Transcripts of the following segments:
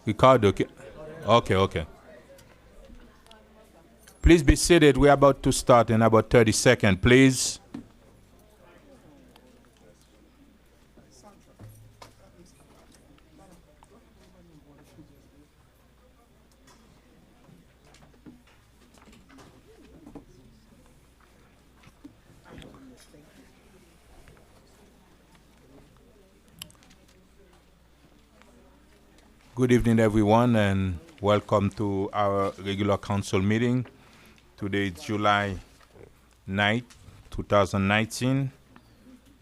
Ricardo, okay. Please be seated. We're about to start in about 30 seconds, please. Good evening, everyone, and welcome to our regular council meeting. Today is July 9th, 2019.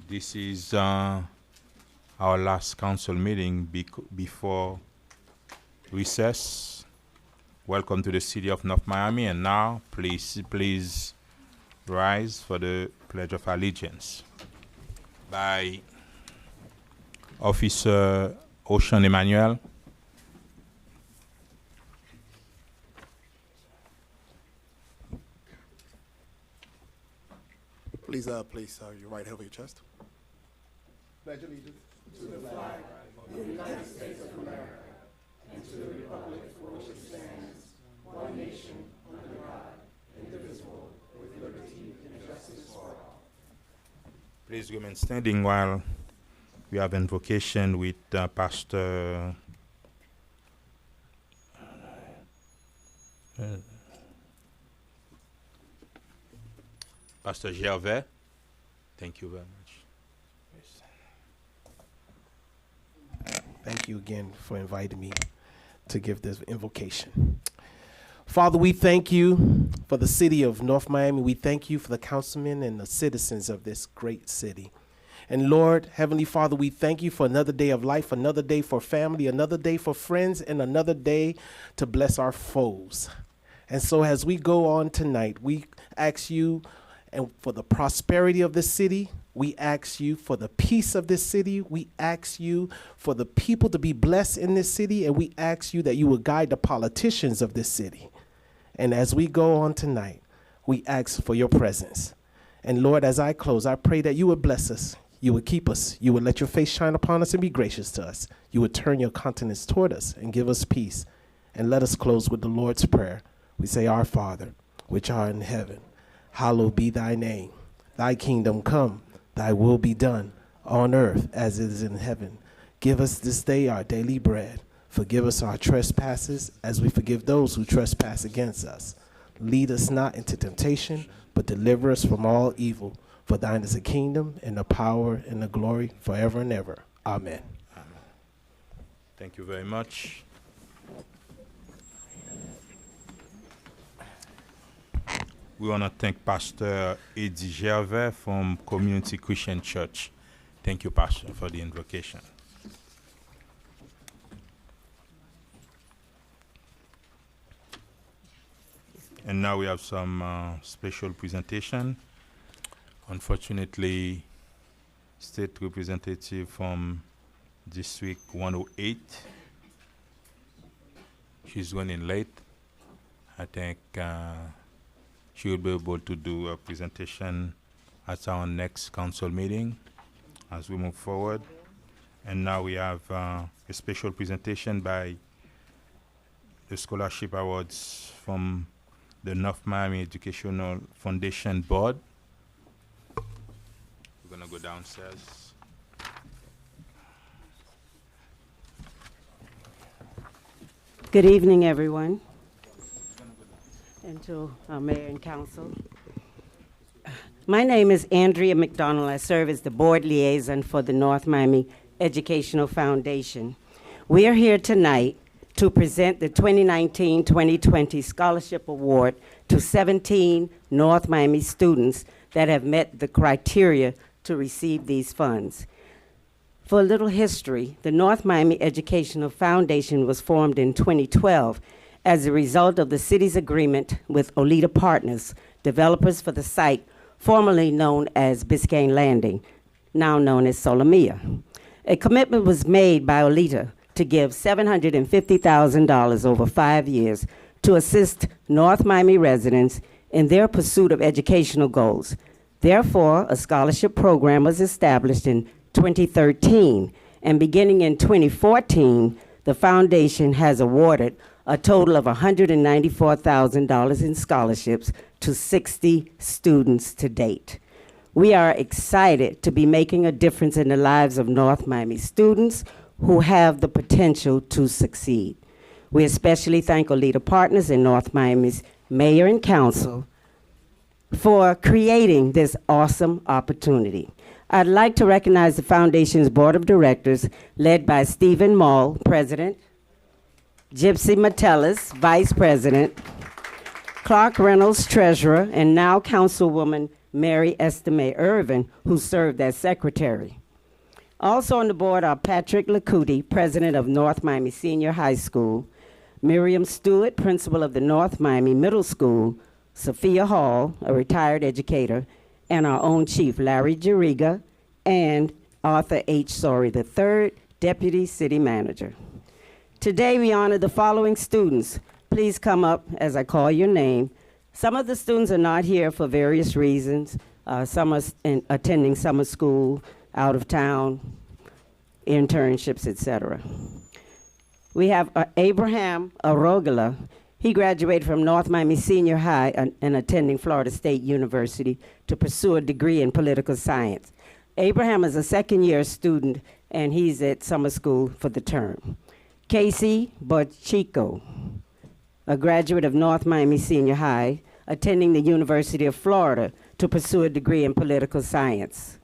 This is our last council meeting before recess. Welcome to the city of North Miami, and now please rise for the Pledge of Allegiance by Officer Ocean Emmanuel. Please place your right hand over your chest. Pledge allegiance to the flag of the United States of America and to the republic for which it stands, one nation, under God, indivisible, with liberty and justice for all. Please remain standing while we have invocation with Pastor Gervais. Thank you very much. Thank you again for inviting me to give this invocation. Father, we thank you for the city of North Miami. We thank you for the councilmen and the citizens of this great city. And Lord, Heavenly Father, we thank you for another day of life, another day for family, another day for friends, and another day to bless our foes. And so as we go on tonight, we ask you and for the prosperity of this city. We ask you for the peace of this city. We ask you for the people to be blessed in this city. And we ask you that you will guide the politicians of this city. And as we go on tonight, we ask for your presence. And Lord, as I close, I pray that you would bless us. You would keep us. You would let your face shine upon us and be gracious to us. You would turn your countenance toward us and give us peace. And let us close with the Lord's Prayer. We say, Our Father, which art in heaven, hallowed be thy name. Thy kingdom come, thy will be done, on earth as it is in heaven. Give us this day our daily bread. Forgive us our trespasses, as we forgive those who trespass against us. Lead us not into temptation, but deliver us from all evil. For thine is the kingdom, and the power, and the glory, forever and ever. Amen. Amen. Thank you very much. We want to thank Pastor Eddie Gervais from Community Christian Church. Thank you, Pastor, for the invocation. And now we have some special presentation. Unfortunately, State Representative from District 108, she's running late. I think she will be able to do a presentation at our next council meeting as we move forward. And now we have a special presentation by the Scholarship Awards from the North Miami Educational Foundation Board. We're going to go downstairs. Good evening, everyone, and to our mayor and council. My name is Andrea McDonald. I serve as the board liaison for the North Miami Educational Foundation. We are here tonight to present the 2019-2020 Scholarship Award to 17 North Miami students that have met the criteria to receive these funds. For a little history, the North Miami Educational Foundation was formed in 2012 as a result of the city's agreement with Olita Partners, developers for the site formerly known as Biscayne Landing, now known as Solomia. A commitment was made by Olita to give $750,000 over 5 years to assist North Miami residents in their pursuit of educational goals. Therefore, a scholarship program was established in 2013, and beginning in 2014, the foundation has awarded a total of $194,000 in scholarships to 60 students to date. We are excited to be making a difference in the lives of North Miami students who have the potential to succeed. We especially thank Olita Partners and North Miami's mayor and council for creating this awesome opportunity. I'd like to recognize the foundation's board of directors, led by Stephen Mall, president, Gypsy Metellus, vice president, Clark Reynolds, treasurer, and now Councilwoman Mary Estime Irvin, who served as secretary. Also on the board are Patrick Lacuti, president of North Miami Senior High School, Miriam Stewart, principal of the North Miami Middle School, Sophia Hall, a retired educator, and our own chief, Larry Jariga, and Arthur H. Sorey III, deputy city manager. Today we honor the following students. Please come up as I call your name. Some of the students are not here for various reasons. Some are attending summer school, out of town, internships, etc. We have Abraham Arogala. He graduated from North Miami Senior High and attending Florida State University to pursue a degree in political science. Abraham is a second-year student, and he's at summer school for the term. Casey Borchico, a graduate of North Miami Senior High, attending the University of Florida to pursue a degree in political science.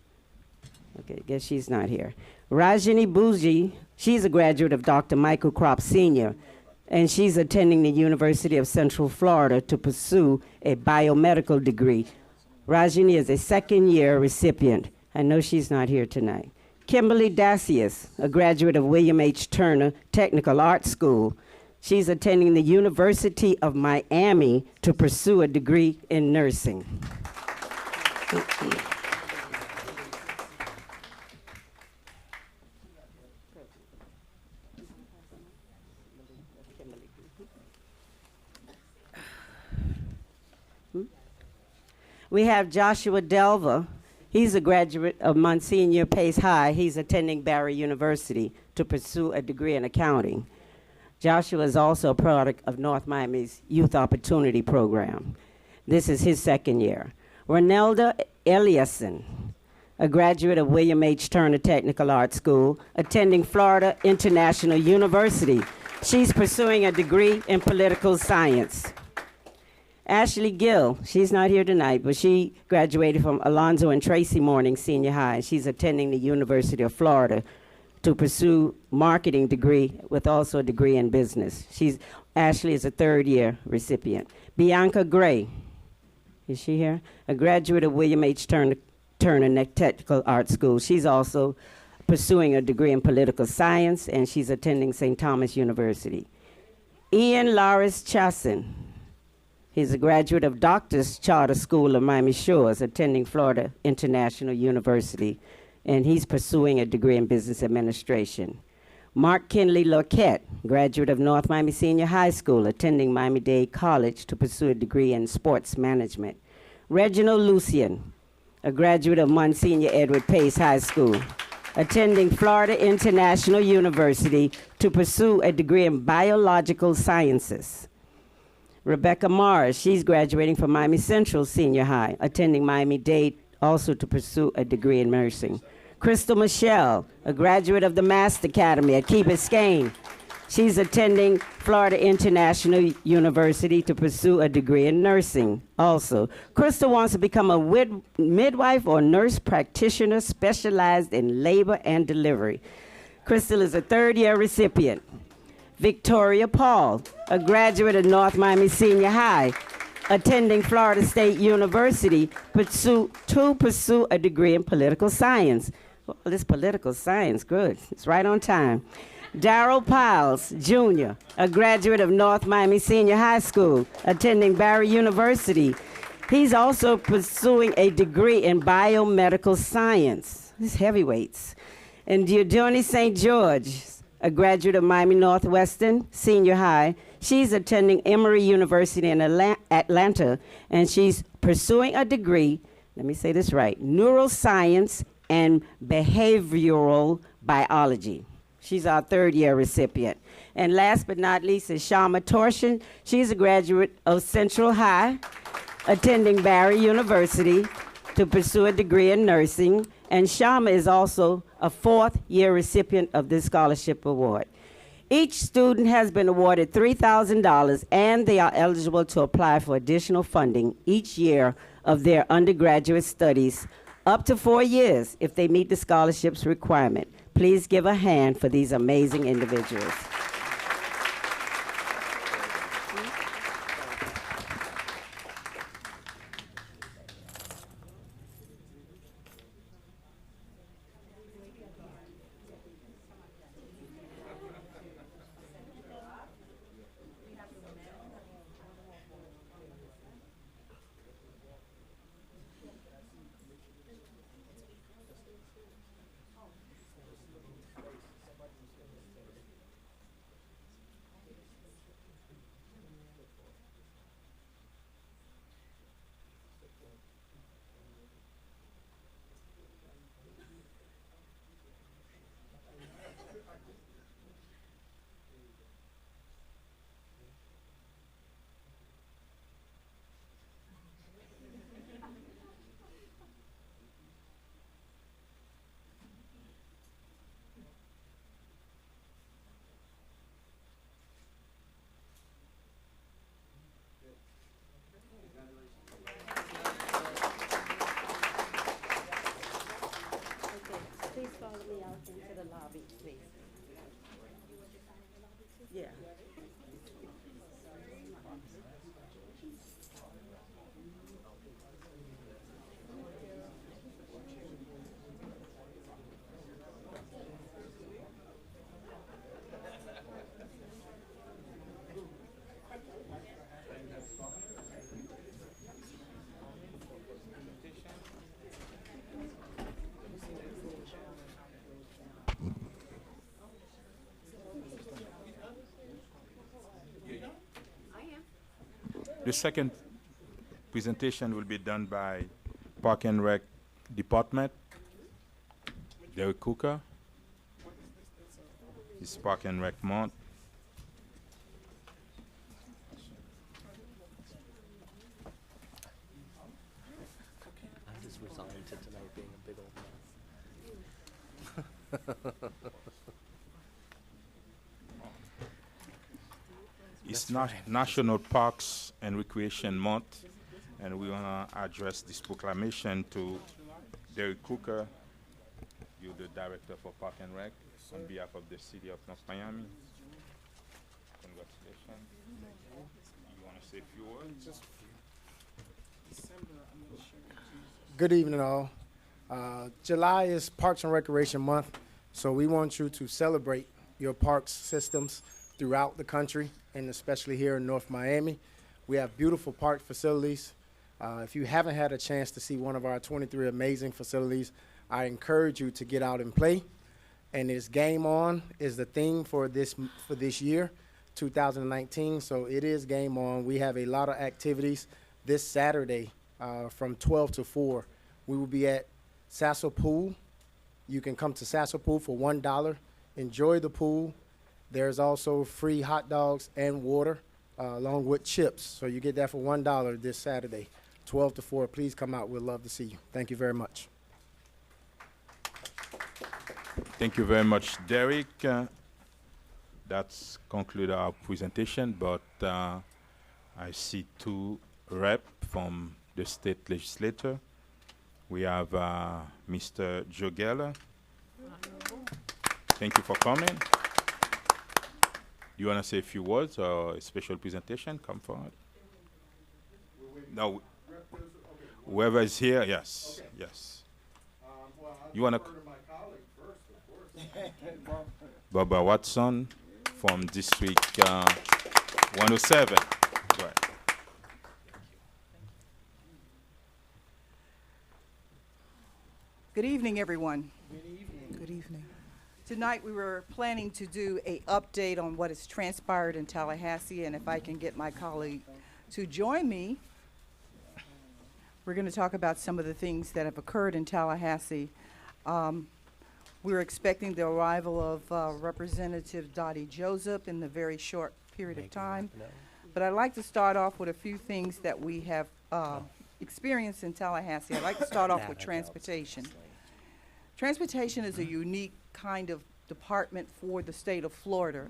Okay, guess she's not here. Rajini Bougie, she's a graduate of Dr. Michael Kropp Sr., and she's attending the University of Central Florida to pursue a biomedical degree. Rajini is a second-year recipient. I know she's not here tonight. Kimberly Dacius, a graduate of William H. Turner Technical Arts School. She's attending the University of Miami to pursue a degree in nursing. We have Joshua Delva. He's a graduate of Monsignor Pace High. He's attending Barry University to pursue a degree in accounting. Joshua is also a product of North Miami's Youth Opportunity Program. This is his second year. Ronelda Eliason, a graduate of William H. Turner Technical Arts School, attending Florida International University. She's pursuing a degree in political science. Ashley Gill, she's not here tonight, but she graduated from Alonzo and Tracy Morning Senior High. She's attending the University of Florida to pursue marketing degree with also a degree in business. Ashley is a third-year recipient. Bianca Gray, is she here? A graduate of William H. Turner Technical Arts School. She's also pursuing a degree in political science, and she's attending St. Thomas University. Ian Laris Chasson, he's a graduate of Doctors Charter School of Miami Shores, attending Florida International University, and he's pursuing a degree in business administration. Mark Kinley Loquette, graduate of North Miami Senior High School, attending Miami-Dade College to pursue a degree in sports management. Reginald Lucian, a graduate of Monsignor Edward Pace High School, attending Florida International University to pursue a degree in biological sciences. Rebecca Mars, she's graduating from Miami Central Senior High, attending Miami-Dade also to pursue a degree in nursing. Crystal Michelle, a graduate of the Master Academy at Key Biscayne. She's attending Florida International University to pursue a degree in nursing also. Crystal wants to become a midwife or nurse practitioner specialized in labor and delivery. Crystal is a third-year recipient. Victoria Paul, a graduate of North Miami Senior High, attending Florida State University to pursue a degree in political science. Well, this political science, good. It's right on time. Darrell Piles, Jr., a graduate of North Miami Senior High School, attending Barry University. He's also pursuing a degree in biomedical science. These heavyweights. And Dieudonne St. George, a graduate of Miami Northwestern Senior High. She's attending Emory University in Atlanta, and she's pursuing a degree, let me say this right, neuroscience and behavioral biology. She's our third-year recipient. And last but not least is Shama Torshin. She's a graduate of Central High, attending Barry University to pursue a degree in nursing. And Shama is also a fourth-year recipient of this scholarship award. Each student has been awarded $3,000, and they are eligible to apply for additional funding each year of their undergraduate studies, up to 4 years if they meet the scholarship's requirement. Please give a hand for these amazing individuals. Please follow me out into the lobby, please. Yeah. The second presentation will be done by Park and Rec Department. Derek Cooker. It's Park and Rec Month. I just resigned to tonight being a big old mess. It's not National Parks and Recreation Month, and we want to address this proclamation to Derek Cooker, you the Director for Park and Rec, on behalf of the City of North Miami. Congratulations. You want to say a few words? Good evening, all. July is Parks and Recreation Month, so we want you to celebrate your parks systems throughout the country, and especially here in North Miami. We have beautiful park facilities. If you haven't had a chance to see one of our 23 amazing facilities, I encourage you to get out and play. And it's Game On is the theme for this year, 2019. So it is Game On. We have a lot of activities this Saturday from 12 to 4. We will be at Sassel Pool. You can come to Sassel Pool for $1. Enjoy the pool. There's also free hot dogs and water along with chips. So you get that for $1 this Saturday, 12 to 4. Please come out. We'd love to see you. Thank you very much. Thank you very much, Derek. That's conclude our presentation, but I see two reps from the state legislature. We have Mr. Joe Geller. Thank you for coming. You want to say a few words or a special presentation? Come forward. No, whoever is here, yes, yes. You want to? Barbara Watson from District 107. Right. Good evening, everyone. Good evening. Tonight we were planning to do an update on what has transpired in Tallahassee, and if I can get my colleague to join me, we're going to talk about some of the things that have occurred in Tallahassee. We're expecting the arrival of Representative Dottie Joseph in the very short period of time. But I'd like to start off with a few things that we have experienced in Tallahassee. I'd like to start off with transportation. Transportation is a unique kind of department for the state of Florida.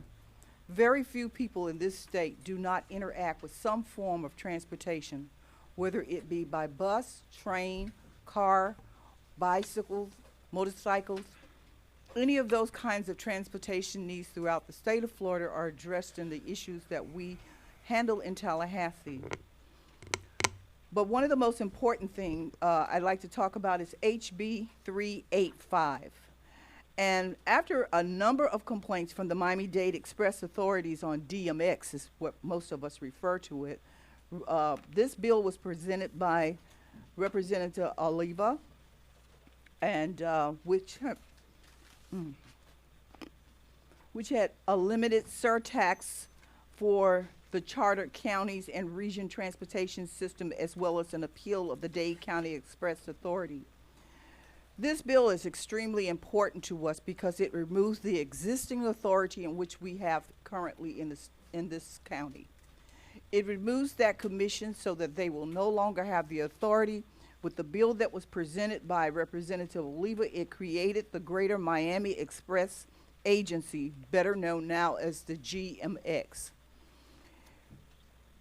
Very few people in this state do not interact with some form of transportation, whether it be by bus, train, car, bicycles, motorcycles. Any of those kinds of transportation needs throughout the state of Florida are addressed in the issues that we handle in Tallahassee. But one of the most important things I'd like to talk about is HB 385. And after a number of complaints from the Miami-Dade Express authorities on DMX, is what most of us refer to it, this bill was presented by Representative Oliva, and which had a limited surtax for the chartered counties and region transportation system, as well as an appeal of the Dade County Express Authority. This bill is extremely important to us because it removes the existing authority in which we have currently in this county. It removes that commission so that they will no longer have the authority. With the bill that was presented by Representative Oliva, it created the Greater Miami Express Agency, better known now as the GMX.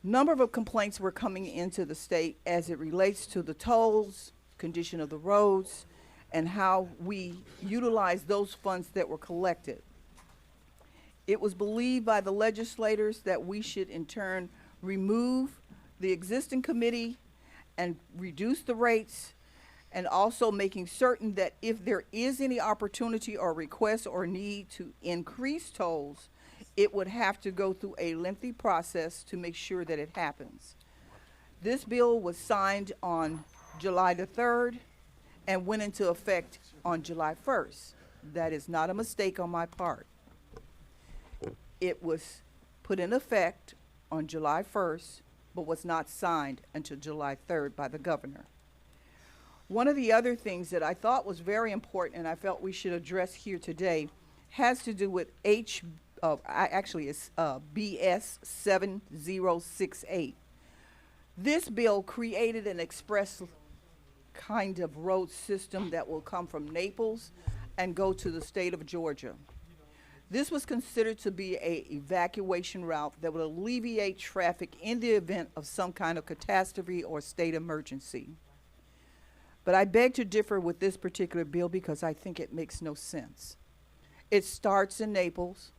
Number of complaints were coming into the state as it relates to the tolls, condition of the roads, and how we utilize those funds that were collected. It was believed by the legislators that we should in turn remove the existing committee and reduce the rates, and also making certain that if there is any opportunity or request or need to increase tolls, it would have to go through a lengthy process to make sure that it happens. This bill was signed on July the 3rd and went into effect on July 1st. That is not a mistake on my part. It was put in effect on July 1st, but was not signed until July 3rd by the governor. One of the other things that I thought was very important and I felt we should address here today has to do with BS 7068. This bill created an express kind of road system that will come from Naples and go to the state of Georgia. This was considered to be an evacuation route that would alleviate traffic in the event of some kind of catastrophe or state emergency. But I beg to differ with this particular bill because I think it makes no sense. It starts in Naples,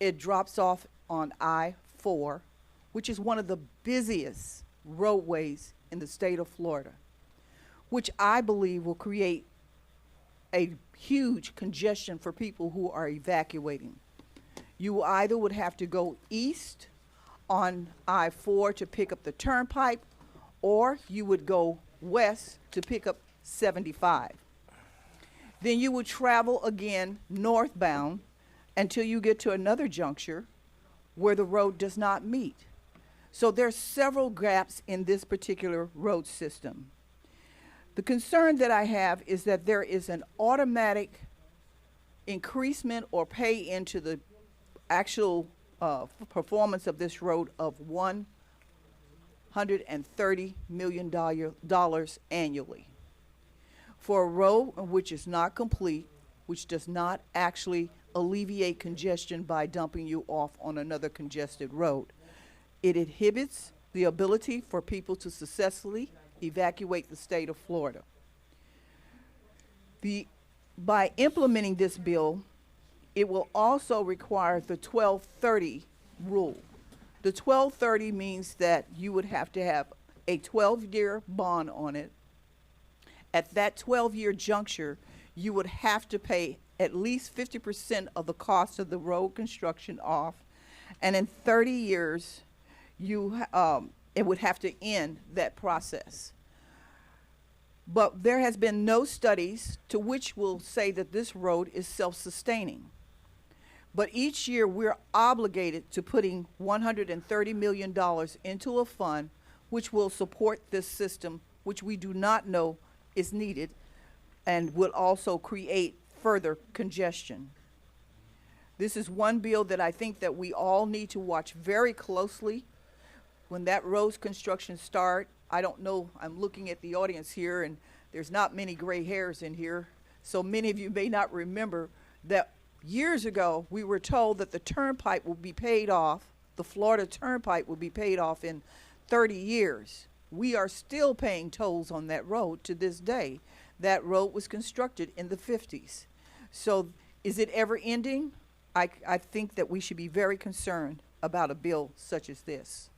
it drops off on I-4, which is one of the busiest roadways in the state of Florida, which I believe will create a huge congestion for people who are evacuating. You either would have to go east on I-4 to pick up the turnpike, or you would go west to pick up 75. Then you would travel again northbound until you get to another juncture where the road does not meet. So there's several gaps in this particular road system. The concern that I have is that there is an automatic increasement or pay into the actual performance of this road of $130 million annually. For a road which is not complete, which does not actually alleviate congestion by dumping you off on another congested road, it inhibits the ability for people to successfully evacuate the state of Florida. By implementing this bill, it will also require the 1230 rule. The 1230 means that you would have to have a 12-year bond on it. At that 12-year juncture, you would have to pay at least 50% of the cost of the road construction off, and in 30 years, it would have to end that process. But there has been no studies to which will say that this road is self-sustaining. But each year we're obligated to putting $130 million into a fund which will support this system, which we do not know is needed, and will also create further congestion. This is one bill that I think that we all need to watch very closely when that road construction start. I don't know, I'm looking at the audience here, and there's not many gray hairs in here, so many of you may not remember that years ago we were told that the turnpike will be paid off, the Florida Turnpike will be paid off in 30 years. We are still paying tolls on that road to this day. That road was constructed in the 50s. So is it ever ending? I think that we should be very concerned about a bill such as this.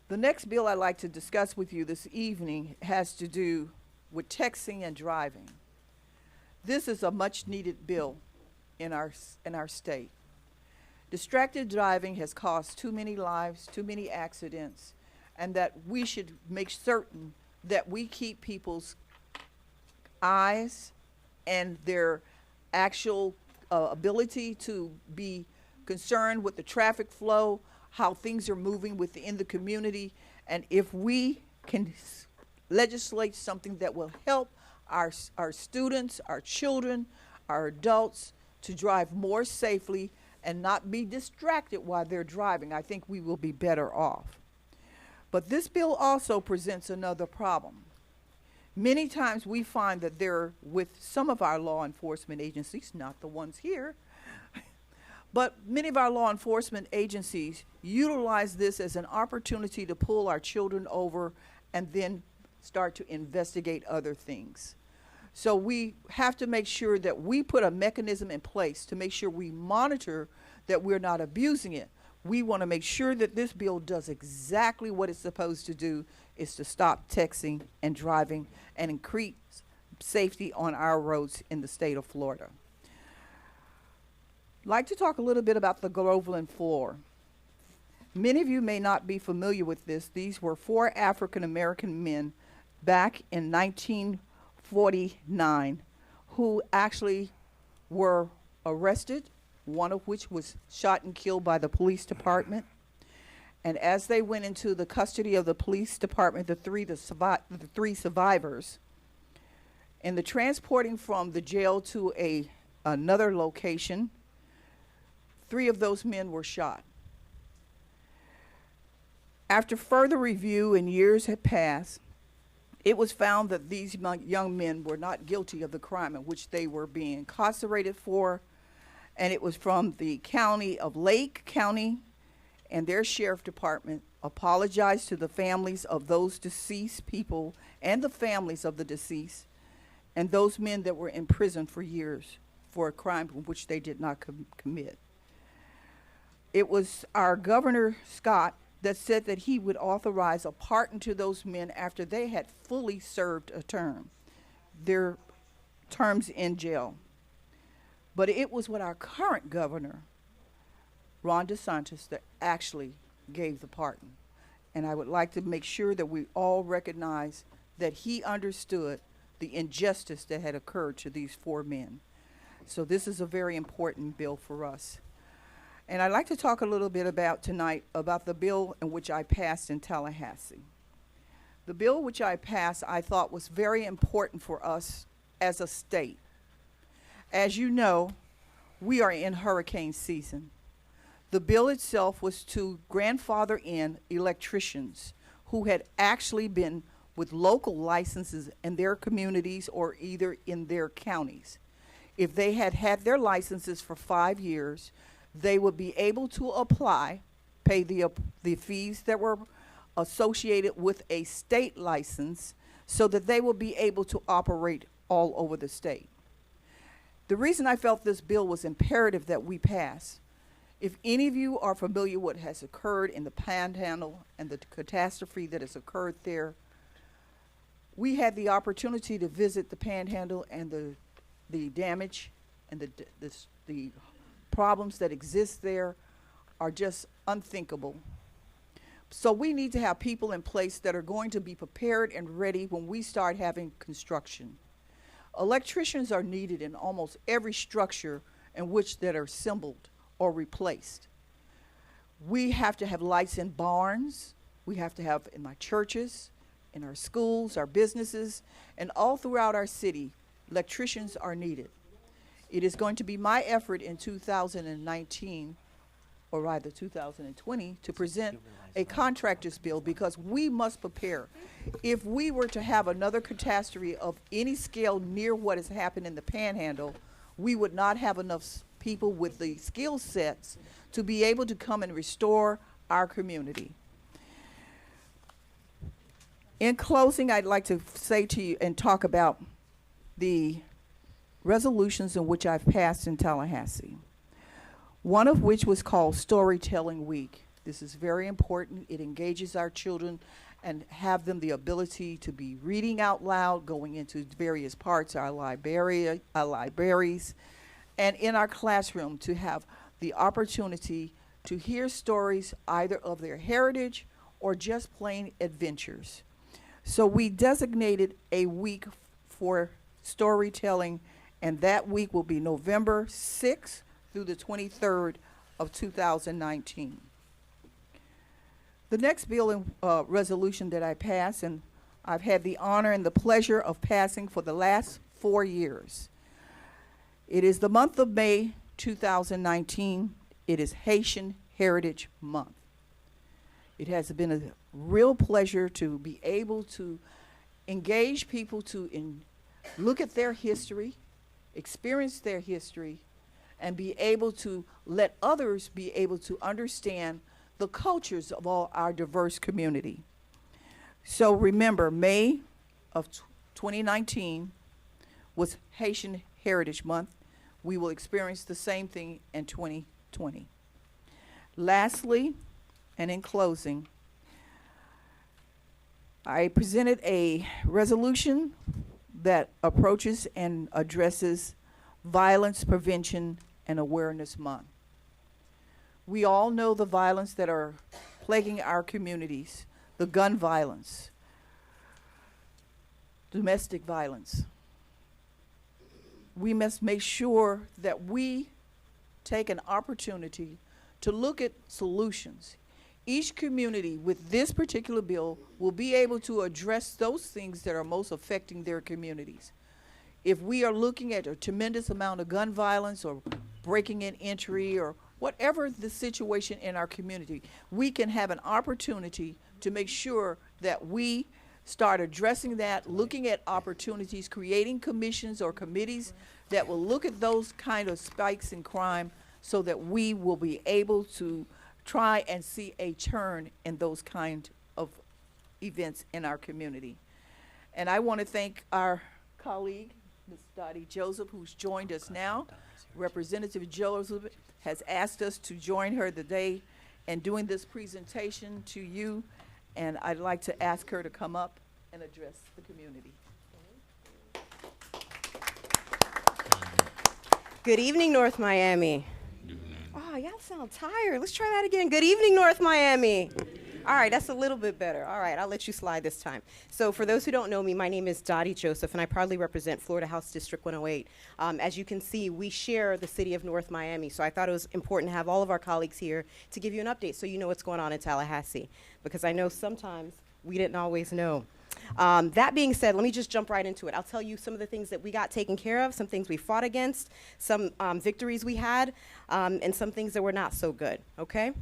The next bill I'd like to discuss with you this evening has to do with texting and driving. This is a much needed bill in our state. Distracted driving has caused too many lives, too many accidents, and that we should make certain that we keep people's eyes and their actual ability to be concerned with the traffic flow, how things are moving within the community, and if we can legislate something that will help our students, our children, our adults to drive more safely and not be distracted while they're driving, I think we will be better off. But this bill also presents another problem. Many times we find that there, with some of our law enforcement agencies, not the ones here, but many of our law enforcement agencies utilize this as an opportunity to pull our children over and then start to investigate other things. So we have to make sure that we put a mechanism in place to make sure we monitor that we're not abusing it. We want to make sure that this bill does exactly what it's supposed to do, is to stop texting and driving and increase safety on our roads in the state of Florida. I'd like to talk a little bit about the Groveland Four. Many of you may not be familiar with this. These were 4 African American men back in 1949 who actually were arrested, one of which was shot and killed by the police department. And as they went into the custody of the police department, the three survivors, in the transporting from the jail to another location, 3 of those men were shot. After further review and years had passed, it was found that these young men were not guilty of the crime in which they were being incarcerated for, and it was from the county of Lake County, and their sheriff department apologized to the families of those deceased people and the families of the deceased and those men that were in prison for years for a crime which they did not commit. It was our Governor Scott that said that he would authorize a pardon to those men after they had fully served a term, their terms in jail. But it was what our current governor, Ron DeSantis, that actually gave the pardon. And I would like to make sure that we all recognize that he understood the injustice that had occurred to these 4 men. So this is a very important bill for us. And I'd like to talk a little bit tonight about the bill in which I passed in Tallahassee. The bill which I passed, I thought, was very important for us as a state. As you know, we are in hurricane season. The bill itself was to grandfather in electricians who had actually been with local licenses in their communities or either in their counties. If they had had their licenses for 5 years, they would be able to apply, pay the fees that were associated with a state license so that they will be able to operate all over the state. The reason I felt this bill was imperative that we pass, if any of you are familiar with what has occurred in the Panhandle and the catastrophe that has occurred there, we had the opportunity to visit the Panhandle and the damage and the problems that exist there are just unthinkable. So we need to have people in place that are going to be prepared and ready when we start having construction. Electricians are needed in almost every structure in which that are assembled or replaced. We have to have lights in barns. We have to have in my churches, in our schools, our businesses, and all throughout our city. electricians are needed. It is going to be my effort in 2019, or rather 2020, to present a contractor's bill, because we must prepare. If we were to have another catastrophe of any scale near what has happened in the Panhandle, we would not have enough people with the skill sets to be able to come and restore our community. In closing, I'd like to say to you and talk about the resolutions in which I've passed in Tallahassee. One of which was called Storytelling Week. This is very important. It engages our children and have them the ability to be reading out loud, going into various parts, our libraries, and in our classroom to have the opportunity to hear stories either of their heritage or just plain adventures. So we designated a week for storytelling, and that week will be November 6th through the 23rd of 2019. The next bill and resolution that I passed, and I've had the honor and the pleasure of passing for the last 4 years. It is the month of May 2019. It is Haitian Heritage Month. It has been a real pleasure to be able to engage people to look at their history, experience their history, and be able to let others be able to understand the cultures of all our diverse community. So remember, May of 2019 was Haitian Heritage Month. We will experience the same thing in 2020. Lastly, and in closing, I presented a resolution that approaches and addresses Violence Prevention and Awareness Month. We all know the violence that are plaguing our communities, the gun violence, domestic violence. We must make sure that we take an opportunity to look at solutions. Each community with this particular bill will be able to address those things that are most affecting their communities. If we are looking at a tremendous amount of gun violence or breaking in entry or whatever the situation in our community, we can have an opportunity to make sure that we start addressing that, looking at opportunities, creating commissions or committees that will look at those kind of spikes in crime so that we will be able to try and see a turn in those kind of events in our community. And I want to thank our colleague, Ms. Dottie Joseph, who's joined us now. Representative Joseph has asked us to join her today in doing this presentation to you, and I'd like to ask her to come up and address the community. Good evening, North Miami. Oh, y'all sound tired. Let's try that again. Good evening, North Miami. All right, that's a little bit better. All right, I'll let you slide this time. So for those who don't know me, my name is Dottie Joseph, and I proudly represent Florida House District 108. As you can see, we share the city of North Miami, so I thought it was important to have all of our colleagues here to give you an update so you know what's going on in Tallahassee, because I know sometimes we didn't always know. That being said, let me just jump right into it. I'll tell you some of the things that we got taken care of, some things we fought against, some victories we had, and some things that were not so good, okay?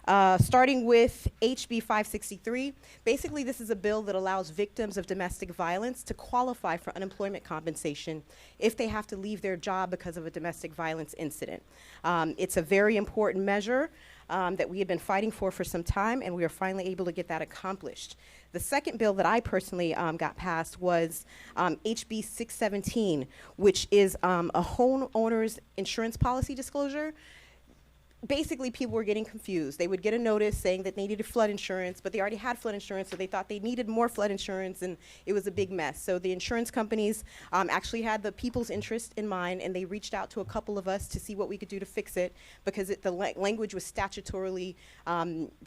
Starting with HB 563, basically this is a bill that allows victims of domestic violence to qualify for unemployment compensation if they have to leave their job because of a domestic violence incident. It's a very important measure that we have been fighting for some time, and we are finally able to get that accomplished. The second bill that I personally got passed was HB 617, which is a homeowner's insurance policy disclosure. Basically, people were getting confused. They would get a notice saying that they needed flood insurance, but they already had flood insurance, so they thought they needed more flood insurance, and it was a big mess. So the insurance companies actually had the people's interest in mind, and they reached out to a couple of us to see what we could do to fix it, because the language was statutorily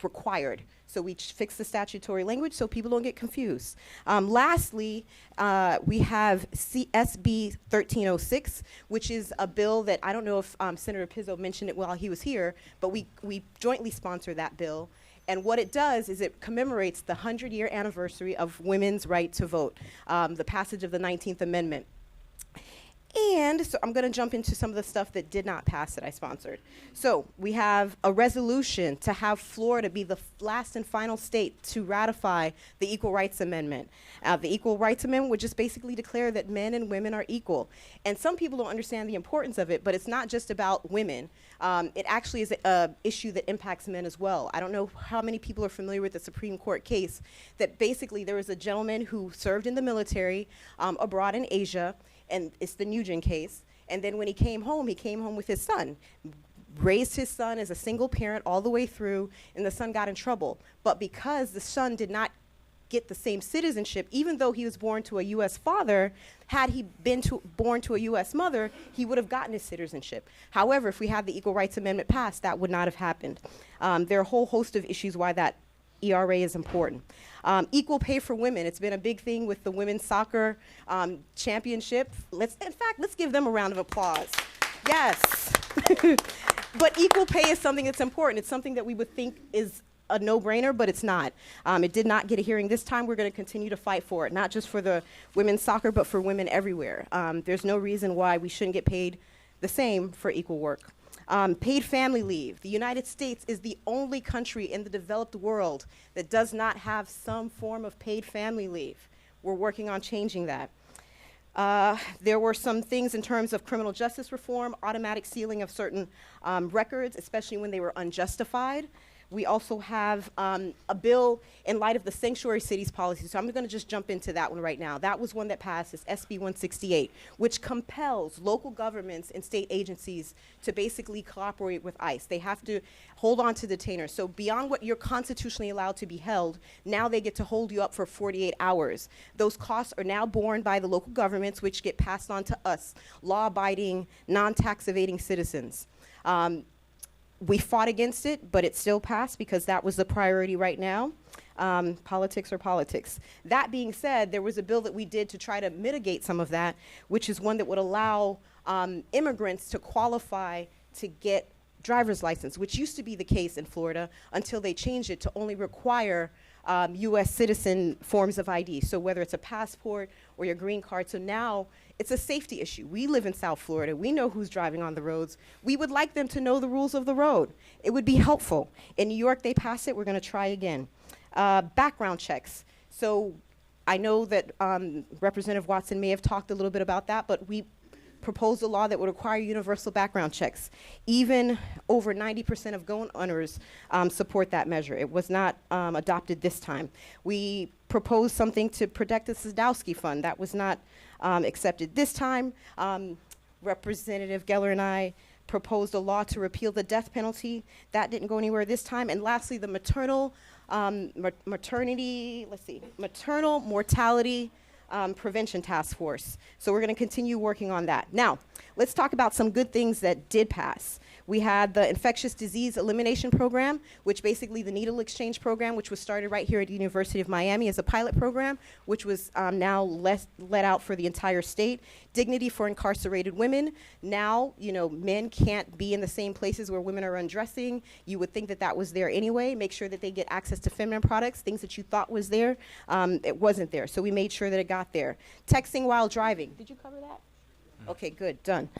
required. So we fixed the statutory language so people don't get confused. Lastly, we have SB 1306, which is a bill that I don't know if Senator Pizzo mentioned it while he was here, but we jointly sponsor that bill. And what it does is it commemorates the 100-year anniversary of women's right to vote, the passage of the 19th Amendment. And so I'm going to jump into some of the stuff that did not pass that I sponsored. So we have a resolution to have Florida be the last and final state to ratify the Equal Rights Amendment. The Equal Rights Amendment would just basically declare that men and women are equal. And some people don't understand the importance of it, but it's not just about women. It actually is an issue that impacts men as well. I don't know how many people are familiar with the Supreme Court case that basically there was a gentleman who served in the military abroad in Asia, and it's the Nugent case. And then when he came home with his son, raised his son as a single parent all the way through, and the son got in trouble. But because the son did not get the same citizenship, even though he was born to a U.S. father, had he been born to a U.S. mother, he would have gotten his citizenship. However, if we had the Equal Rights Amendment passed, that would not have happened. There are a whole host of issues why that ERA is important. Equal pay for women. It's been a big thing with the women's soccer championship. Let's give them a round of applause. Yes. But equal pay is something that's important. It's something that we would think is a no-brainer, but it's not. It did not get a hearing this time. We're going to continue to fight for it, not just for the women's soccer, but for women everywhere. There's no reason why we shouldn't get paid the same for equal work. Paid family leave. The United States is the only country in the developed world that does not have some form of paid family leave. We're working on changing that. There were some things in terms of criminal justice reform, automatic sealing of certain records, especially when they were unjustified. We also have a bill in light of the sanctuary cities policy. So I'm going to just jump into that one right now. That was one that passed, is SB 168, which compels local governments and state agencies to basically cooperate with ICE. They have to hold on to detainers. So beyond what you're constitutionally allowed to be held, now they get to hold you up for 48 hours. Those costs are now borne by the local governments, which get passed on to us, law-abiding, non-tax evading citizens. We fought against it, but it still passed because that was the priority right now. Politics are politics. That being said, there was a bill that we did to try to mitigate some of that, which is one that would allow immigrants to qualify to get driver's license, which used to be the case in Florida until they changed it to only require U.S. citizen forms of ID. So whether it's a passport or your green card. So now it's a safety issue. We live in South Florida. We know who's driving on the roads. We would like them to know the rules of the road. It would be helpful. In New York, they passed it. We're going to try again. Background checks. So I know that Representative Watson may have talked a little bit about that, but we proposed a law that would require universal background checks. Even over 90% of gun owners support that measure. It was not adopted this time. We proposed something to protect the Sadowski Fund. That was not accepted this time. Representative Geller and I proposed a law to repeal the death penalty. That didn't go anywhere this time. And lastly, the maternal mortality prevention task force. So we're going to continue working on that. Now, let's talk about some good things that did pass. We had the infectious disease elimination program, which basically the needle exchange program, which was started right here at the University of Miami as a pilot program, which was now let out for the entire state. Dignity for incarcerated women. Now, you know, men can't be in the same places where women are undressing. You would think that that was there anyway. Make sure that they get access to feminine products, things that you thought was there. It wasn't there. So we made sure that it got there. Texting while driving. Did you cover that? Okay, good, done.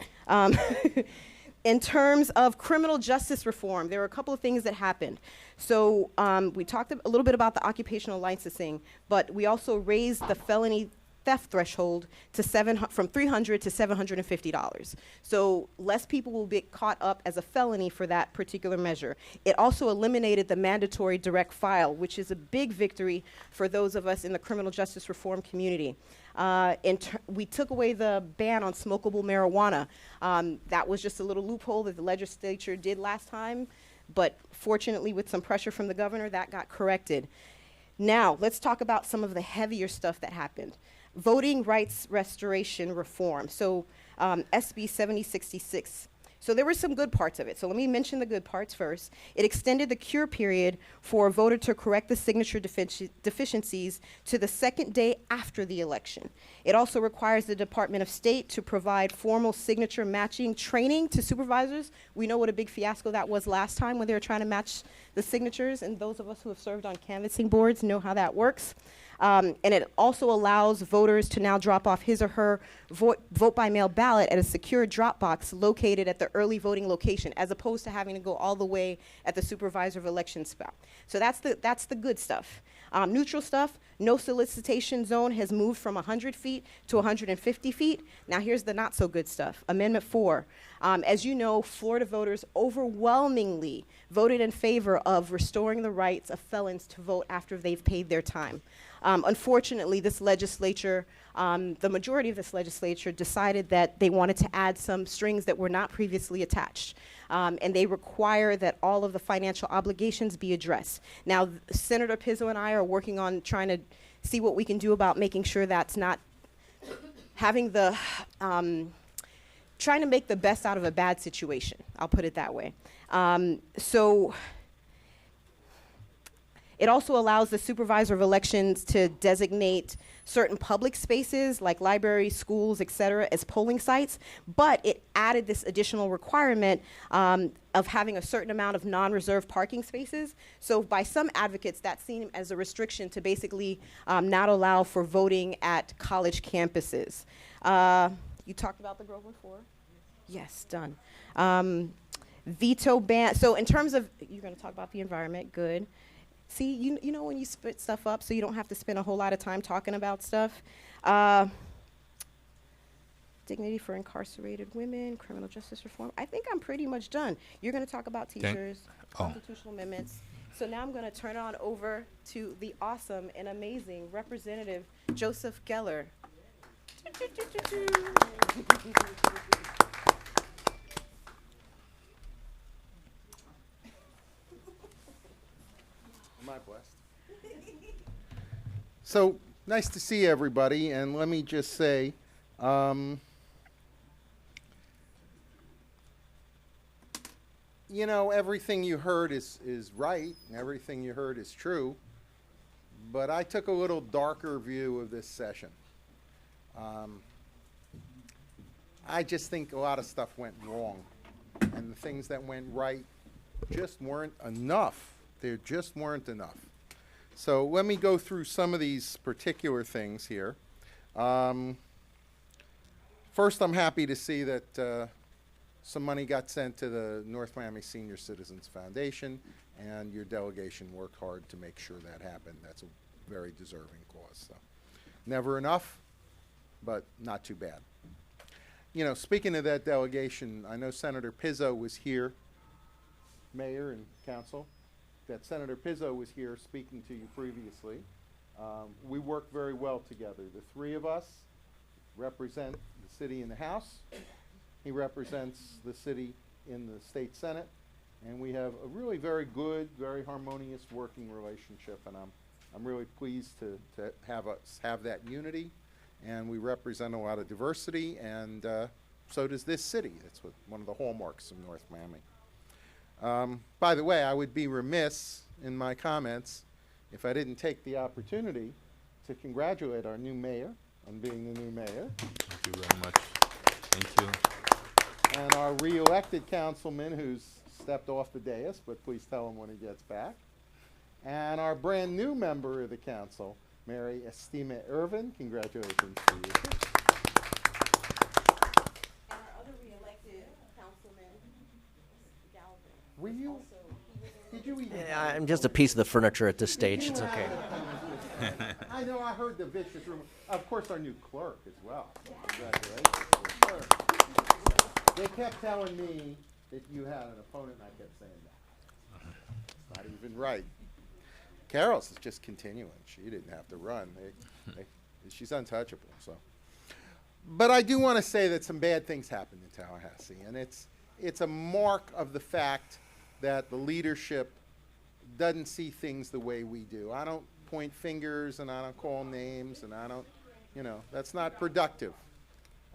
In terms of criminal justice reform, there were a couple of things that happened. So we talked a little bit about the occupational licensing, but we also raised the felony theft threshold to from $300 to $750. So less people will be caught up as a felony for that particular measure. It also eliminated the mandatory direct file, which is a big victory for those of us in the criminal justice reform community. We took away the ban on smokable marijuana. That was just a little loophole that the legislature did last time, but fortunately with some pressure from the governor, that got corrected. Now, let's talk about some of the heavier stuff that happened. Voting rights restoration reform. So SB 7066. So there were some good parts of it. So let me mention the good parts first. It extended the cure period for a voter to correct the signature deficiencies to the second day after the election. It also requires the Department of State to provide formal signature matching training to supervisors. We know what a big fiasco that was last time when they were trying to match the signatures, and those of us who have served on canvassing boards know how that works. And it also allows voters to now drop off his or her vote by mail ballot at a secure drop box located at the early voting location, as opposed to having to go all the way at the supervisor of elections spot. So that's the good stuff. Neutral stuff, no solicitation zone has moved from 100 feet to 150 feet. Now here's the not so good stuff. Amendment 4. As you know, Florida voters overwhelmingly voted in favor of restoring the rights of felons to vote after they've paid their time. Unfortunately, this legislature, the majority of this legislature decided that they wanted to add some strings that were not previously attached. And they require that all of the financial obligations be addressed. Now, Senator Pizzo and I are working on trying to see what we can do about making sure that's not having the, trying to make the best out of a bad situation. I'll put it that way. So it also allows the supervisor of elections to designate certain public spaces like libraries, schools, et cetera, as polling sites, but it added this additional requirement of having a certain amount of non-reserved parking spaces. So by some advocates, that's seen as a restriction to basically not allow for voting at college campuses. You talked about the Groveland 4? Yes, done. Veto ban, so in terms of, you're gonna talk about the environment, good. See, you know when you split stuff up so you don't have to spend a whole lot of time talking about stuff. Dignity for incarcerated women, criminal justice reform. I think I'm pretty much done. You're going to talk about teachers, constitutional amendments. So now I'm going to turn on over to the awesome and amazing Representative Joseph Geller. Am I blessed? So nice to see everybody, and let me just say, you know, everything you heard is right, and everything you heard is true, but I took a little darker view of this session. I just think a lot of stuff went wrong, and the things that went right just weren't enough. There just weren't enough. So let me go through some of these particular things here. First, I'm happy to see that some money got sent to the North Miami Senior Citizens Foundation, and your delegation worked hard to make sure that happened. That's a very deserving cause. So, never enough, but not too bad. You know, speaking of that delegation, I know Senator Pizzo was here, Mayor and Council, that Senator Pizzo was here speaking to you previously. We work very well together. The three of us represent the city in the House. He represents the city in the State Senate. And we have a really very good, very harmonious working relationship. And I'm really pleased to have us have that unity. And we represent a lot of diversity, and so does this city. That's one of the hallmarks of North Miami. By the way, I would be remiss in my comments if I didn't take the opportunity to congratulate our new mayor on being the new mayor. Thank you very much. Thank you. And our re-elected councilman who's stepped off the dais, but please tell him when he gets back. And our brand new member of the council, Mary Estima Irvin. Congratulations to you. And our other re-elected councilman, Galvin. Were you? Did you even? Yeah, I'm just a piece of the furniture at this stage. It's okay. I know. I heard the vicious rumor. Of course, our new clerk as well. Congratulations, clerk. They kept telling me that you had an opponent, and I kept saying that. It's not even right. Carol's is just continuing. She didn't have to run. She's untouchable. So, but I do want to say that some bad things happened in Tallahassee, and it's a mark of the fact that the leadership doesn't see things the way we do. I don't point fingers, and I don't call names, and I don't, you know, that's not productive.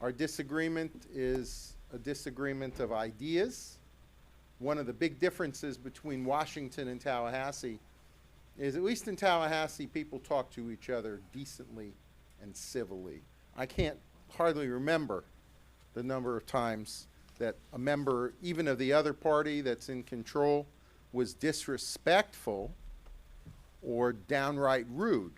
Our disagreement is a disagreement of ideas. One of the big differences between Washington and Tallahassee is, at least in Tallahassee, people talk to each other decently and civilly. I can't hardly remember the number of times that a member, even of the other party that's in control, was disrespectful or downright rude.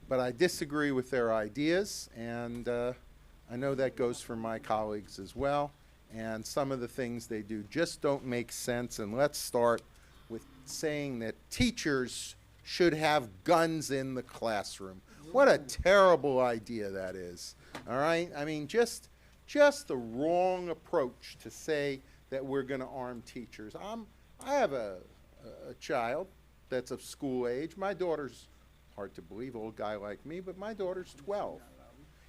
but I disagree with their ideas, and I know that goes for my colleagues as well. And some of the things they do just don't make sense. And let's start with saying that teachers should have guns in the classroom. What a terrible idea that is. All right? I mean, just the wrong approach to say that we're going to arm teachers. I have a child that's of school age. My daughter's, hard to believe, old guy like me, but my daughter's 12.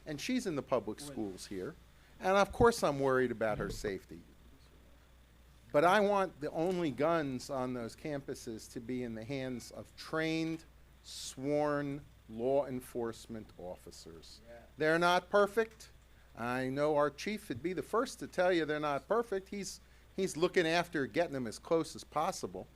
And she's in the public schools here. And of course I'm worried about her safety. But I want the only guns on those campuses to be in the hands of trained, sworn law enforcement officers. They're not perfect. I know our chief would be the first to tell you they're not perfect. He's looking after getting them as close as possible.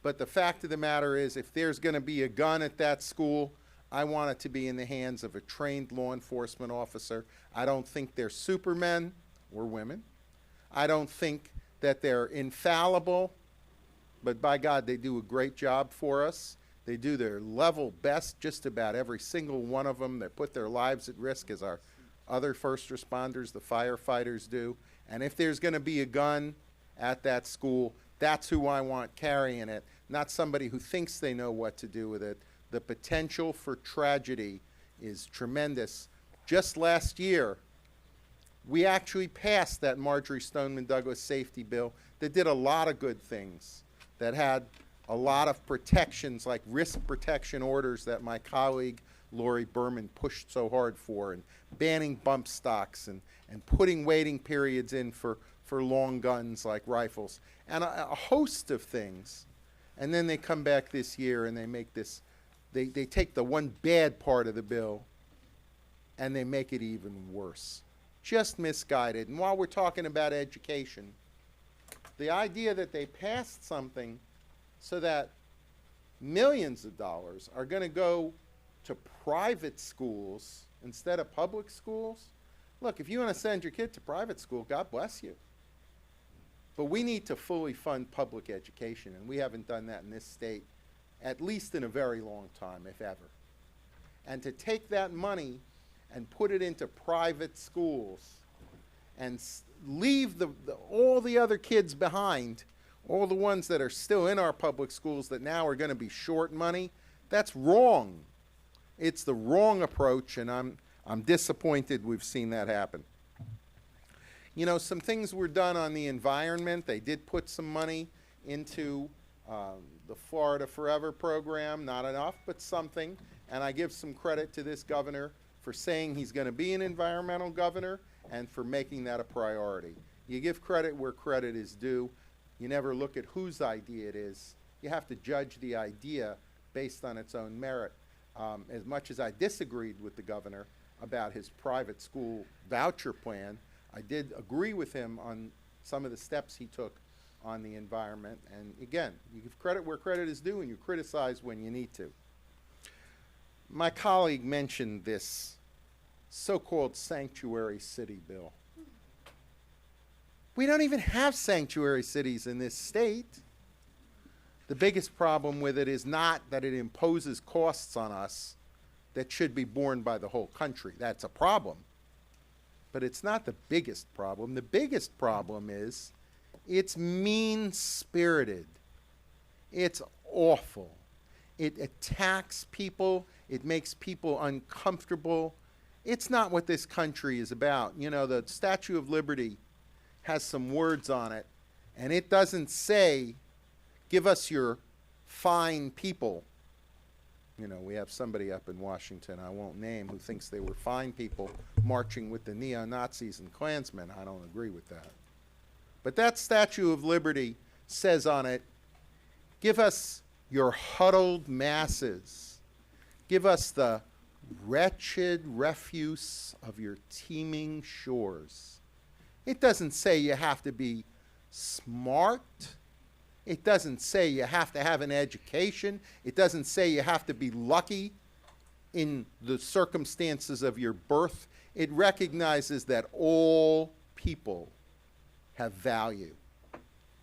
But the fact of the matter is, if there's going to be a gun at that school, I want it to be in the hands of a trained law enforcement officer. I don't think they're supermen or women. I don't think that they're infallible, but by God, they do a great job for us. They do their level best, just about every single one of them. They put their lives at risk as our other first responders, the firefighters, do. And if there's going to be a gun at that school, that's who I want carrying it, not somebody who thinks they know what to do with it. The potential for tragedy is tremendous. Just last year, we actually passed that Marjorie Stoneman Douglas safety bill that did a lot of good things, that had a lot of protections like risk protection orders that my colleague Lori Berman pushed so hard for, and banning bump stocks, and putting waiting periods in for long guns like rifles, and a host of things. And then they come back this year and they make this, they take the one bad part of the bill and they make it even worse. Just misguided. And while we're talking about education, the idea that they passed something so that millions of dollars are going to go to private schools instead of public schools. Look, if you want to send your kid to private school, God bless you. But we need to fully fund public education, and we haven't done that in this state, at least in a very long time, if ever. And to take that money and put it into private schools and leave all the other kids behind, all the ones that are still in our public schools that now are going to be short money, that's wrong. It's the wrong approach, and I'm disappointed we've seen that happen. You know, some things were done on the environment. They did put some money into the Florida Forever program. Not enough, but something. And I give some credit to this governor for saying he's going to be an environmental governor and for making that a priority. You give credit where credit is due. You never look at whose idea it is. You have to judge the idea based on its own merit. As much as I disagreed with the governor about his private school voucher plan, I did agree with him on some of the steps he took on the environment. And again, you give credit where credit is due and you criticize when you need to. My colleague mentioned this so-called sanctuary city bill. We don't even have sanctuary cities in this state. The biggest problem with it is not that it imposes costs on us that should be borne by the whole country. That's a problem. But it's not the biggest problem. The biggest problem is it's mean-spirited. It's awful. It attacks people. It makes people uncomfortable. It's not what this country is about. You know, the Statue of Liberty has some words on it, and it doesn't say, give us your fine people. You know, we have somebody up in Washington, I won't name, who thinks they were fine people marching with the neo-Nazis and Klansmen. I don't agree with that. But that Statue of Liberty says on it, give us your huddled masses. Give us the wretched refuse of your teeming shores. It doesn't say you have to be smart. It doesn't say you have to have an education. It doesn't say you have to be lucky in the circumstances of your birth. It recognizes that all people have value.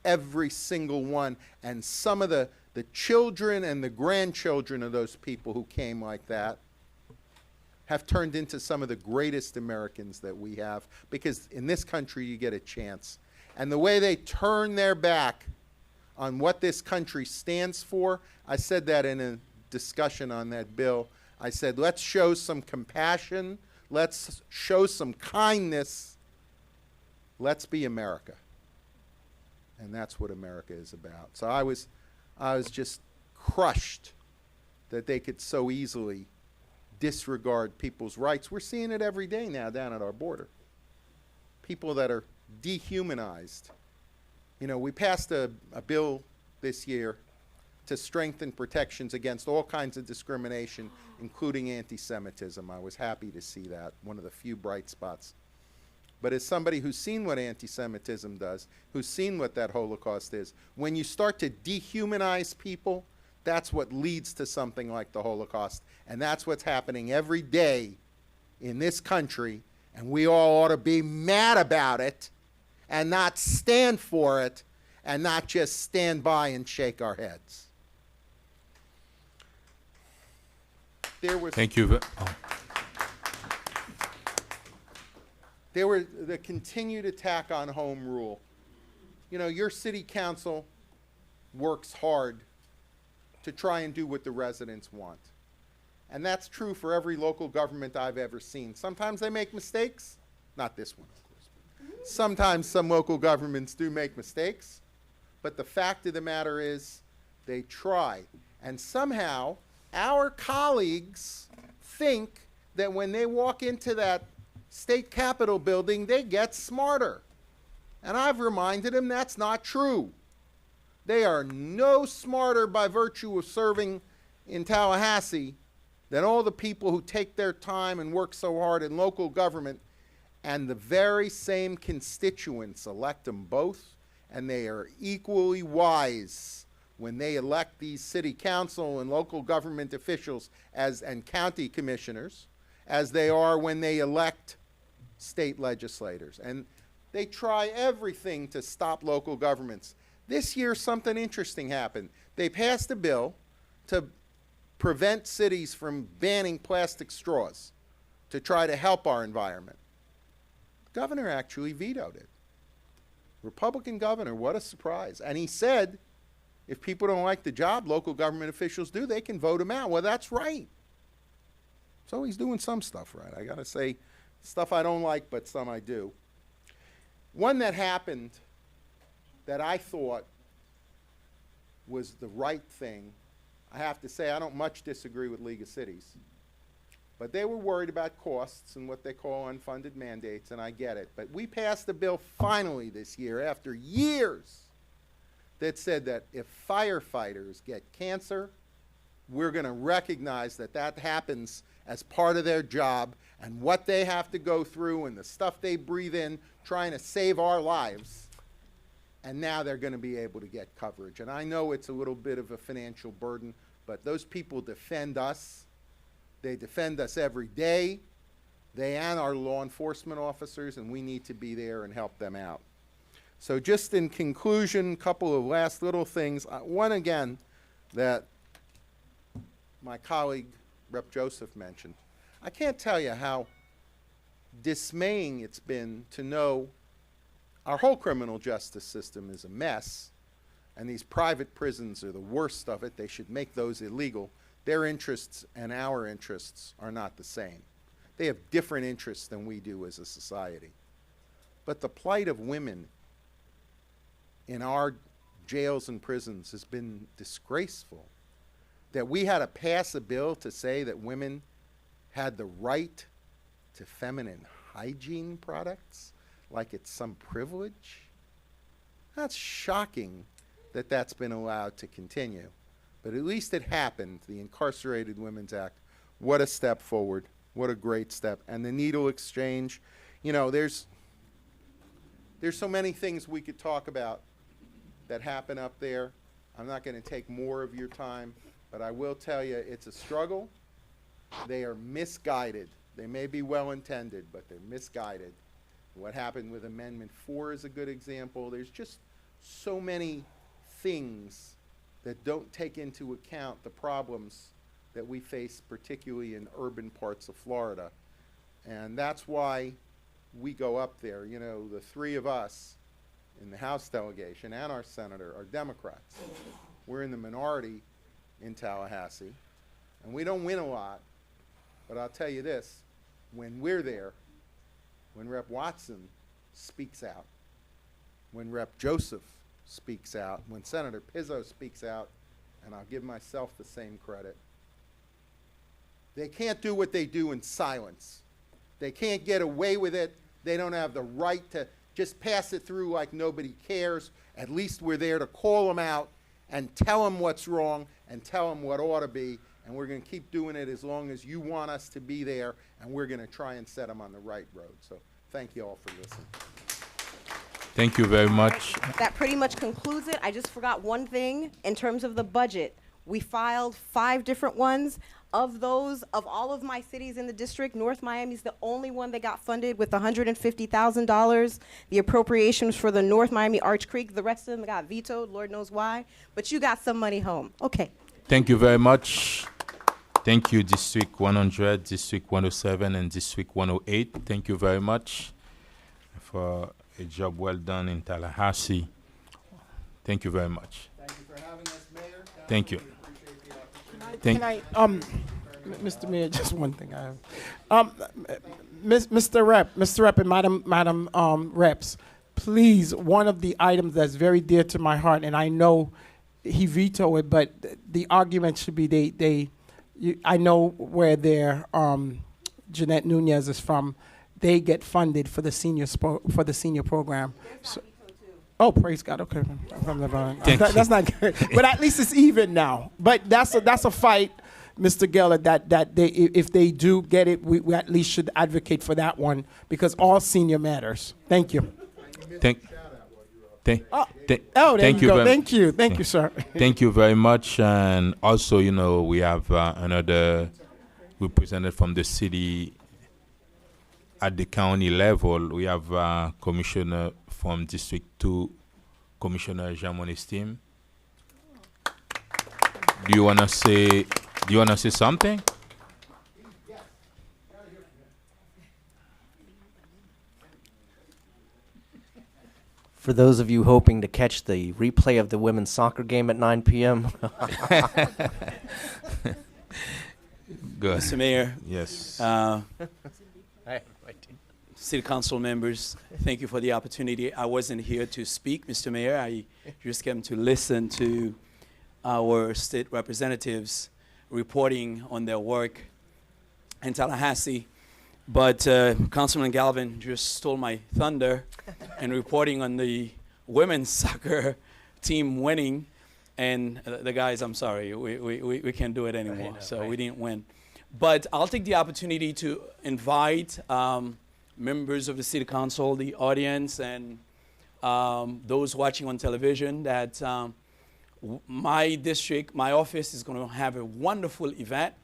Every single one. And some of the children and the grandchildren of those people who came like that have turned into some of the greatest Americans that we have, because in this country you get a chance. And the way they turn their back on what this country stands for, I said that in a discussion on that bill. I said, let's show some compassion, let's show some kindness, let's be America. And that's what America is about. So I was just crushed that they could so easily disregard people's rights. We're seeing it every day now down at our border. People that are dehumanized. You know, we passed a bill this year to strengthen protections against all kinds of discrimination, including anti-Semitism. I was happy to see that, one of the few bright spots. But as somebody who's seen what anti-Semitism does, who's seen what that Holocaust is, when you start to dehumanize people, that's what leads to something like the Holocaust. And that's what's happening every day in this country. And we all ought to be mad about it and not stand for it and not just stand by and shake our heads. There was Thank you. There were the continued attack on home rule. You know, your city council works hard to try and do what the residents want. And that's true for every local government I've ever seen. Sometimes they make mistakes. Not this one, of course. Sometimes some local governments do make mistakes. But the fact of the matter is they try. And somehow our colleagues think that when they walk into that state capitol building, they get smarter. And I've reminded them that's not true. They are no smarter by virtue of serving in Tallahassee than all the people who take their time and work so hard in local government, and the very same constituents elect them both, and they are equally wise when they elect these city council and local government officials and county commissioners as they are when they elect state legislators. And they try everything to stop local governments. This year, something interesting happened. They passed a bill to prevent cities from banning plastic straws to try to help our environment. The governor actually vetoed it. Republican governor, what a surprise. And he said, if people don't like the job local government officials do, they can vote him out. Well, that's right. So he's doing some stuff right. I got to say, stuff I don't like, but some I do. One that happened that I thought was the right thing, I have to say I don't much disagree with League of Cities. But they were worried about costs and what they call unfunded mandates, and I get it. But we passed a bill finally this year, after years, that said that if firefighters get cancer, we're going to recognize that that happens as part of their job, and what they have to go through and the stuff they breathe in trying to save our lives. And now they're going to be able to get coverage. And I know it's a little bit of a financial burden, but those people defend us. They defend us every day. They and our law enforcement officers, and we need to be there and help them out. So just in conclusion, a couple of last little things. One, again, that my colleague, Rep. Joseph, mentioned. I can't tell you how dismaying it's been to know our whole criminal justice system is a mess, and these private prisons are the worst of it. They should make those illegal. Their interests and our interests are not the same. They have different interests than we do as a society. But the plight of women in our jails and prisons has been disgraceful. That we had to pass a bill to say that women had the right to feminine hygiene products, like it's some privilege. That's shocking that that's been allowed to continue. But at least it happened, the Incarcerated Women's Act. What a step forward. What a great step. And the needle exchange. You know, there's so many things we could talk about that happen up there. I'm not going to take more of your time, but I will tell you it's a struggle. They are misguided. They may be well-intended, but they're misguided. What happened with Amendment 4 is a good example. There's just so many things that don't take into account the problems that we face, particularly in urban parts of Florida. And that's why we go up there. You know, the three of us in the House delegation and our senator are Democrats. We're in the minority in Tallahassee, and we don't win a lot, but I'll tell you this, when we're there, when Rep. Watson speaks out, when Rep. Joseph speaks out, when Senator Pizzo speaks out, and I'll give myself the same credit, they can't do what they do in silence. They can't get away with it. They don't have the right to just pass it through like nobody cares. At least we're there to call them out and tell them what's wrong and tell them what ought to be. And we're going to keep doing it as long as you want us to be there, and we're going to try and set them on the right road. So thank you all for listening. Thank you very much. That pretty much concludes it. I just forgot one thing in terms of the budget. We filed 5 different ones. Of those, of all of my cities in the district, North Miami's the only one that got funded with $150,000. The appropriations for the North Miami Arch Creek, the rest of them got vetoed, Lord knows why. But you got some money home. Okay. Thank you very much. Thank you, District 100, District 107, and District 108. Thank you very much for a job well done in Tallahassee. Thank you very much. Thank you for having us, Mayor. Thank you. Can I, Mr. Mayor, just one thing I have. Mr. Rep, and Madam Reps, please, one of the items that's very dear to my heart, and I know he vetoed it, but the argument should be I know where their Jeanette Nunez is from. They get funded for the senior program. Oh, praise God! Okay, that's not good. But at least it's even now. But that's a fight, Mr. Geller. That they, if they do get it, we at least should advocate for that one because all senior matters. Thank you. There Thank you go. Thank you, sir. Thank you very much. And also, you know, we have another representative from the city at the county level. We have Commissioner from District 2, Commissioner Jamonis team. Do you wanna say something? For those of you hoping to catch the replay of the women's soccer game at 9 p.m. Good. Mr. Mayor, Yes. City Council members, thank you for the opportunity. I wasn't here to speak, Mr. Mayor. I just came to listen to our state representatives reporting on their work in Tallahassee. But Councilman Galvin just stole my thunder and reporting on the women's soccer team winning. And the guys, I'm sorry, we can't do it anymore. We didn't win. But I'll take the opportunity to invite members of the City Council, the audience, and those watching on television that my district, my office is going to have a wonderful event.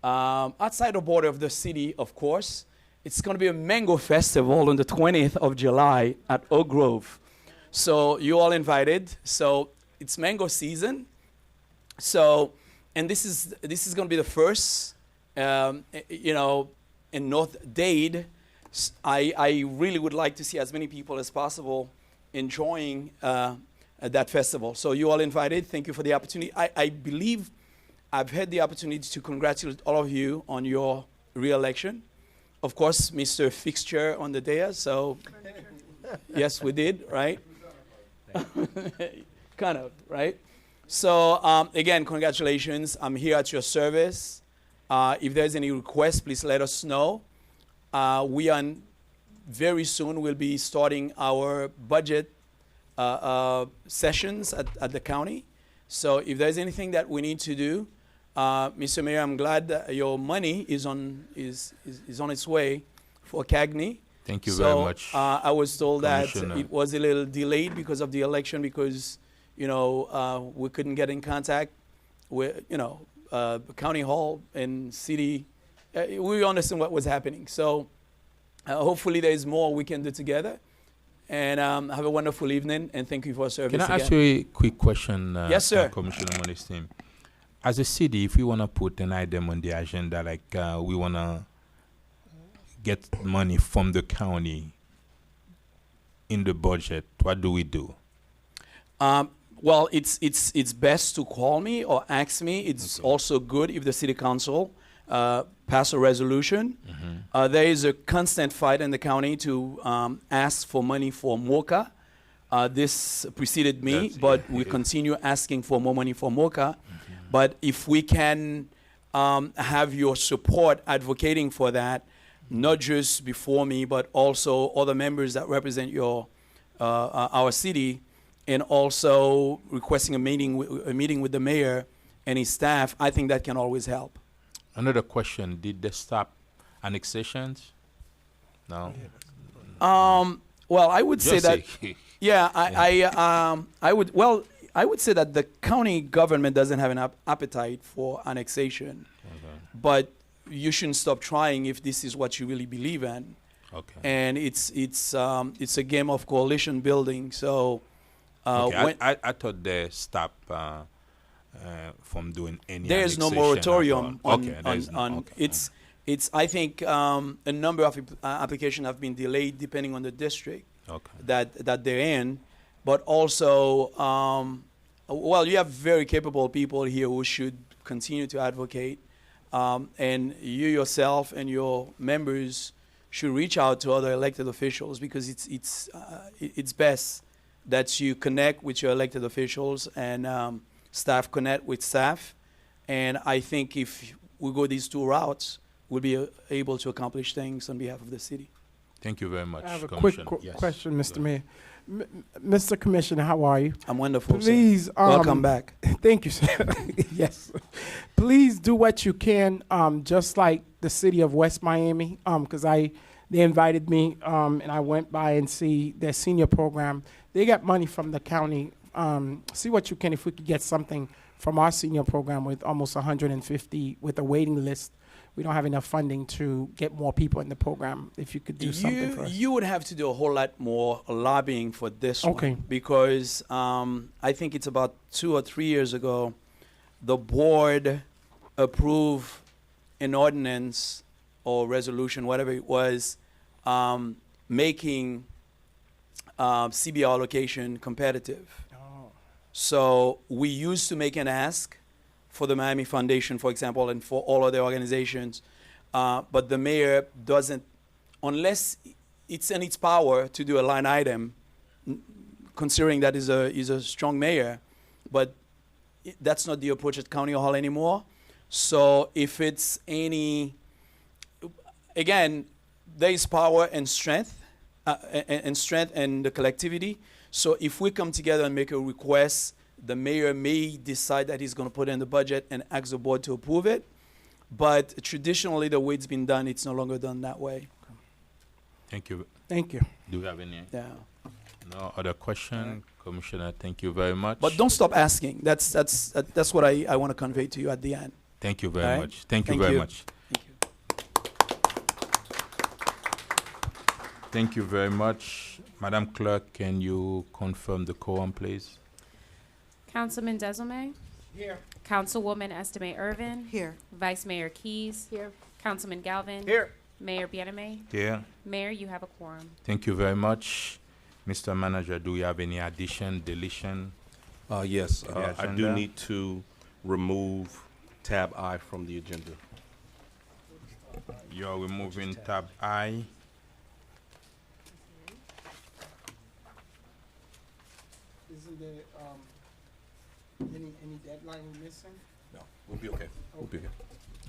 Outside the border of the city, of course, it's going to be a mango festival on the 20th of July at Oak Grove. So you all invited. So it's mango season. So, and this is going to be the first, in North Dade. I really would like to see as many people as possible enjoying that festival. So you all invited. Thank you for the opportunity. I believe I've had the opportunity to congratulate all of you on your re-election. Of course, Mr. Fixture on the dais. So yes, we did, right? Kind of, right? So again, congratulations. I'm here at your service. If there's any requests, please let us know. Very soon we'll be starting our budget sessions at the county. So if there's anything that we need to do, Mr. Mayor, I'm glad that your money is on its way for CAGNY. Thank you very much. I was told that it was a little delayed because of the election because we couldn't get in contact with county hall and city. We understand what was happening. So hopefully there's more we can do together. And have a wonderful evening, and thank you for service. Can I ask you a quick question? Yes, sir. Commissioner Moniz team. as a city, if we want to put an item on the agenda, like we want to get money from the county in the budget, what do we do? Well, it's best to call me or ask me. It's also good if the city council pass a resolution. There is a constant fight in the county to ask for money for MOCA. This preceded me, but we continue asking for more money for MOCA. But if we can have your support advocating for that, not just before me, but also other members that represent our city, and also requesting a meeting with the mayor and his staff, I think that can always help. Another question: did they stop annexations? No. Well, I would say Just that. say. Yeah, I would. Well, I would say that the county government doesn't have an appetite for annexation, but you shouldn't stop trying if this is what you really believe in. Okay. And it's a game of coalition building. So. Okay, I thought they stopped from doing any. There is no annexation moratorium at all. on Okay, there's no- okay. It's I think a number of applications have been delayed depending on the district Okay. that they're in, but also well, you have very capable people here who should continue to advocate, and you yourself and your members should reach out to other elected officials, because it's best that you connect with your elected officials and staff connect with staff. And I think if we go these two routes, we'll be able to accomplish things on behalf of the city. Thank you very much. I have a quick Commissioner. Yes. question, Go Mr. ahead. Mayor. Mr. Commissioner, how are you? I'm wonderful, Please, sir. Welcome back. Thank you, sir. Yes. Please do what you can, just like the city of West Miami, because they invited me, and I went by and see their senior program. They got money from the county. See what you can, if we could get something from our senior program with almost 150 with a waiting list. We don't have enough funding to get more people in the program. If you could do something for us. You would have to do a whole lot more lobbying for this Okay. one, because I think it's about 2 or 3 years ago, the board approved an ordinance or resolution, whatever it was, making CBR allocation competitive. So we used to make an ask for the Miami Foundation, for example, and for all other organizations, but the mayor doesn't, unless it's in its power to do a line item, considering that he's a strong mayor, but that's not the approach at County Hall anymore. So if it's any, again, there is power and strength, and the collectivity. So if we come together and make a request, the mayor may decide that he's going to put it in the budget and ask the board to approve it. But traditionally, the way it's been done, it's no longer done that way. Thank you. Thank you. Do you have any? Yeah. No other question, Commissioner? Thank you very much. But don't stop asking. That's what I want to convey to you at the end. Thank you very All right. much. Thank you Thank very you. much. Thank you. Thank you very much. Madam Clerk, can you confirm the quorum, please? Councilman Desilme? Here. Councilwoman Estime Irvin? Here. Vice Mayor Keys? Here. Councilman Galvin? Here. Mayor Bieneme? Here. Mayor, you have a quorum. Thank you very much. Mr. Manager, do you have any addition, deletion? Yes, The I do agenda. need to remove tab I from the agenda. You're removing tab I. Isn't there any deadline missing? No, we'll be okay. We'll be okay.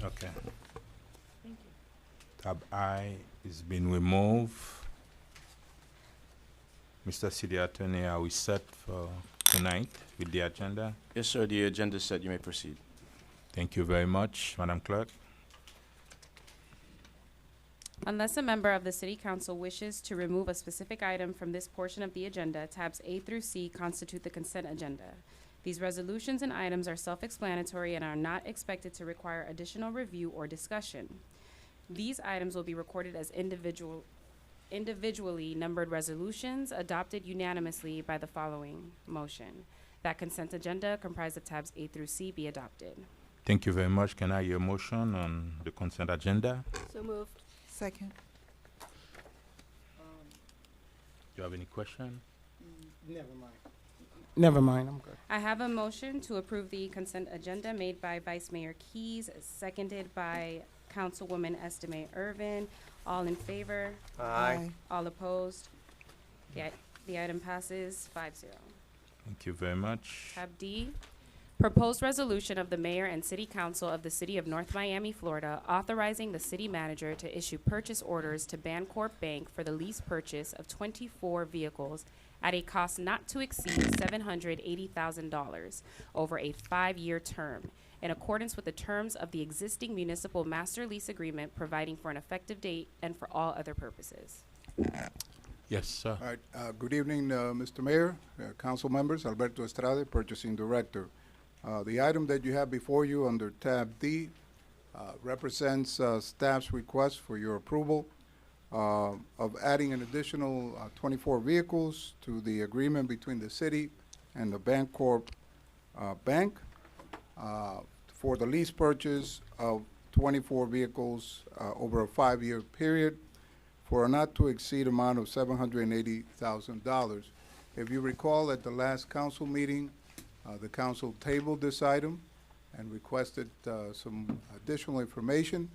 Okay. Tab I is being removed. Mr. City Attorney, are we set for tonight with the agenda? Yes, sir. The agenda is set. You may proceed. Thank you very much, Madam Clerk. Unless a member of the City Council wishes to remove a specific item from this portion of the agenda, tabs A through C constitute the consent agenda. These resolutions and items are self-explanatory and are not expected to require additional review or discussion. These items will be recorded as individually numbered resolutions adopted unanimously by the following motion: that consent agenda comprised of tabs A through C be adopted. Thank you very much. Can I hear a motion on the consent agenda? So moved. Second. Do you have any question? Never mind, I'm good. I have a motion to approve the consent agenda made by Vice Mayor Keys, seconded by Councilwoman Estime Irvin. All in favor? Aye. All opposed? The item passes 5-0. Thank you very much. Tab D, proposed resolution of the mayor and city council of the city of North Miami, Florida, authorizing the city manager to issue purchase orders to Bancorp Bank for the lease purchase of 24 vehicles at a cost not to exceed $780,000 over a 5-year term, in accordance with the terms of the existing municipal master lease agreement, providing for an effective date and for all other purposes. Yes, sir. All right, good evening, Mr. Mayor, council members, Alberto Estrada, Purchasing Director. The item that you have before you under tab D represents staff's request for your approval of adding an additional 24 vehicles to the agreement between the city and the Bancorp Bank for the lease purchase of 24 vehicles over a 5-year period for a not-to-exceed amount of $780,000. If you recall, at the last council meeting, the council tabled this item and requested some additional information.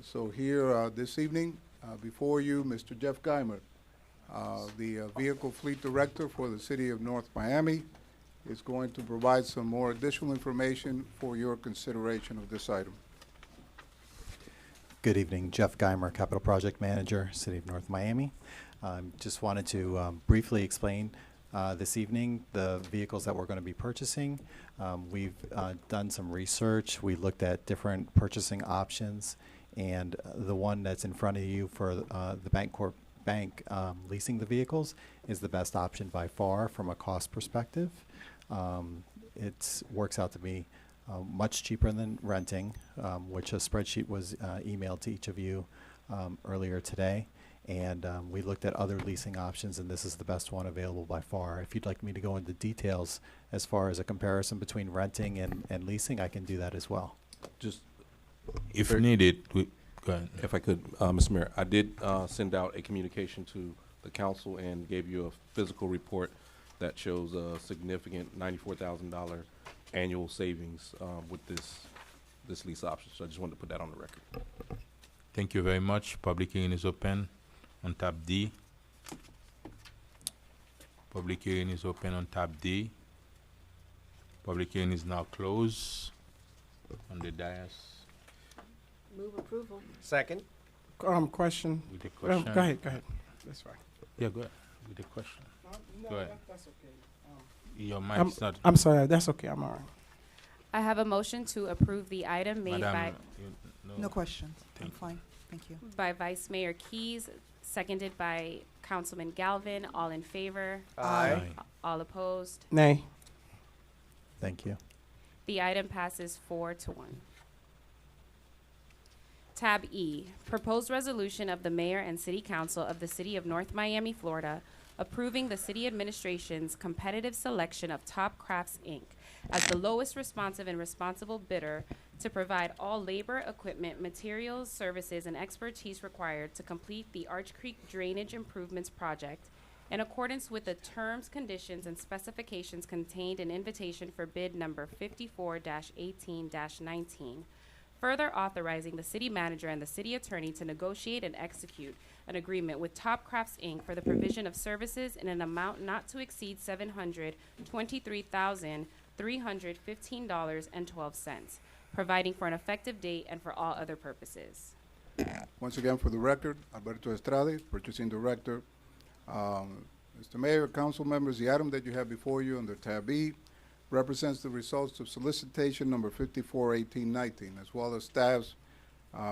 So here this evening, before you, Mr. Jeff Geimer, the Vehicle Fleet Director for the City of North Miami, is going to provide some more additional information for your consideration of this item. Good evening, Jeff Geimer, Capital Project Manager, City of North Miami. Just wanted to briefly explain this evening the vehicles that we're going to be purchasing. We've done some research. We looked at different purchasing options, and the one that's in front of you for the Bancorp Bank leasing the vehicles is the best option by far from a cost perspective. It works out to be much cheaper than renting, which a spreadsheet was emailed to each of you earlier today. And we looked at other leasing options, and this is the best one available by far. If you'd like me to go into details as far as a comparison between renting and leasing, I can do that as well. Just If needed, go ahead. if I could, Mr. Mayor, I did send out a communication to the council and gave you a physical report that shows a significant $94,000 annual savings with this lease option. So I just wanted to put that on the record. Thank you very much. Public hearing is open on tab D. Public hearing is open on tab D. Public hearing is now closed on the dais. Move approval. Second. Question. With the question. Go ahead. That's fine. Yeah, go ahead. With the question. No, Go ahead. that's okay. Your mic's not. I'm sorry, that's okay, I'm all right. I have a motion to approve the item made Madam, No questions. I'm Thank you. fine. Thank you. by Vice Mayor Keys, seconded by Councilman Galvin. All in favor? Aye. All opposed? Nay. Thank you. The item passes 4-1. Tab E, proposed resolution of the mayor and city council of the city of North Miami, Florida, approving the city administration's competitive selection of Top Crafts, Inc. as the lowest responsive and responsible bidder to provide all labor, equipment, materials, services, and expertise required to complete the Arch Creek Drainage Improvements Project in accordance with the terms, conditions, and specifications contained in invitation for bid number 54-18-19, further authorizing the city manager and the city attorney to negotiate and execute an agreement with Top Crafts, Inc. for the provision of services in an amount not to exceed $723,315.12, providing for an effective date and for all other purposes. Once again, for the record, Alberto Estrada, Purchasing Director. Mr. Mayor, council members, the item that you have before you under tab E represents the results of solicitation number 54-18-19, as well as staff's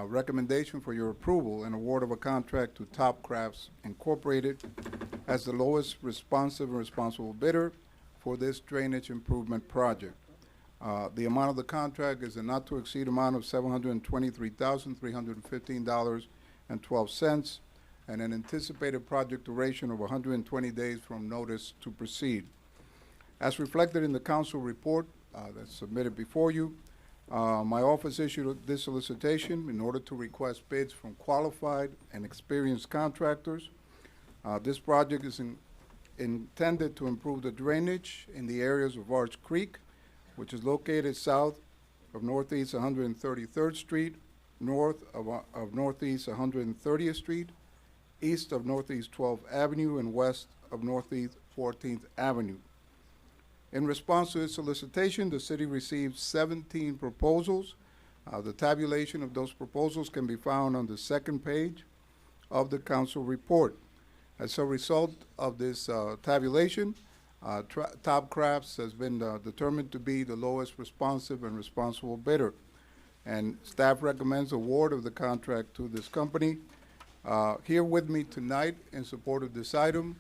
recommendation for your approval and award of a contract to Top Crafts Incorporated as the lowest responsive and responsible bidder for this drainage improvement project. The amount of the contract is a not-to-exceed amount of $723,315.12 and an anticipated project duration of 120 days from notice to proceed. As reflected in the council report that's submitted before you, My office issued this solicitation in order to request bids from qualified and experienced contractors. This project is intended to improve the drainage in the areas of Arch Creek, which is located south of Northeast 133rd Street, north of Northeast 130th Street, east of Northeast 12th Avenue, and west of Northeast 14th Avenue. In response to this solicitation, the city received 17 proposals. The tabulation of those proposals can be found on the second page of the council report. As a result of this tabulation, Top Crafts has been determined to be the lowest responsive and responsible bidder, and staff recommends award of the contract to this company. Here with me tonight in support of this item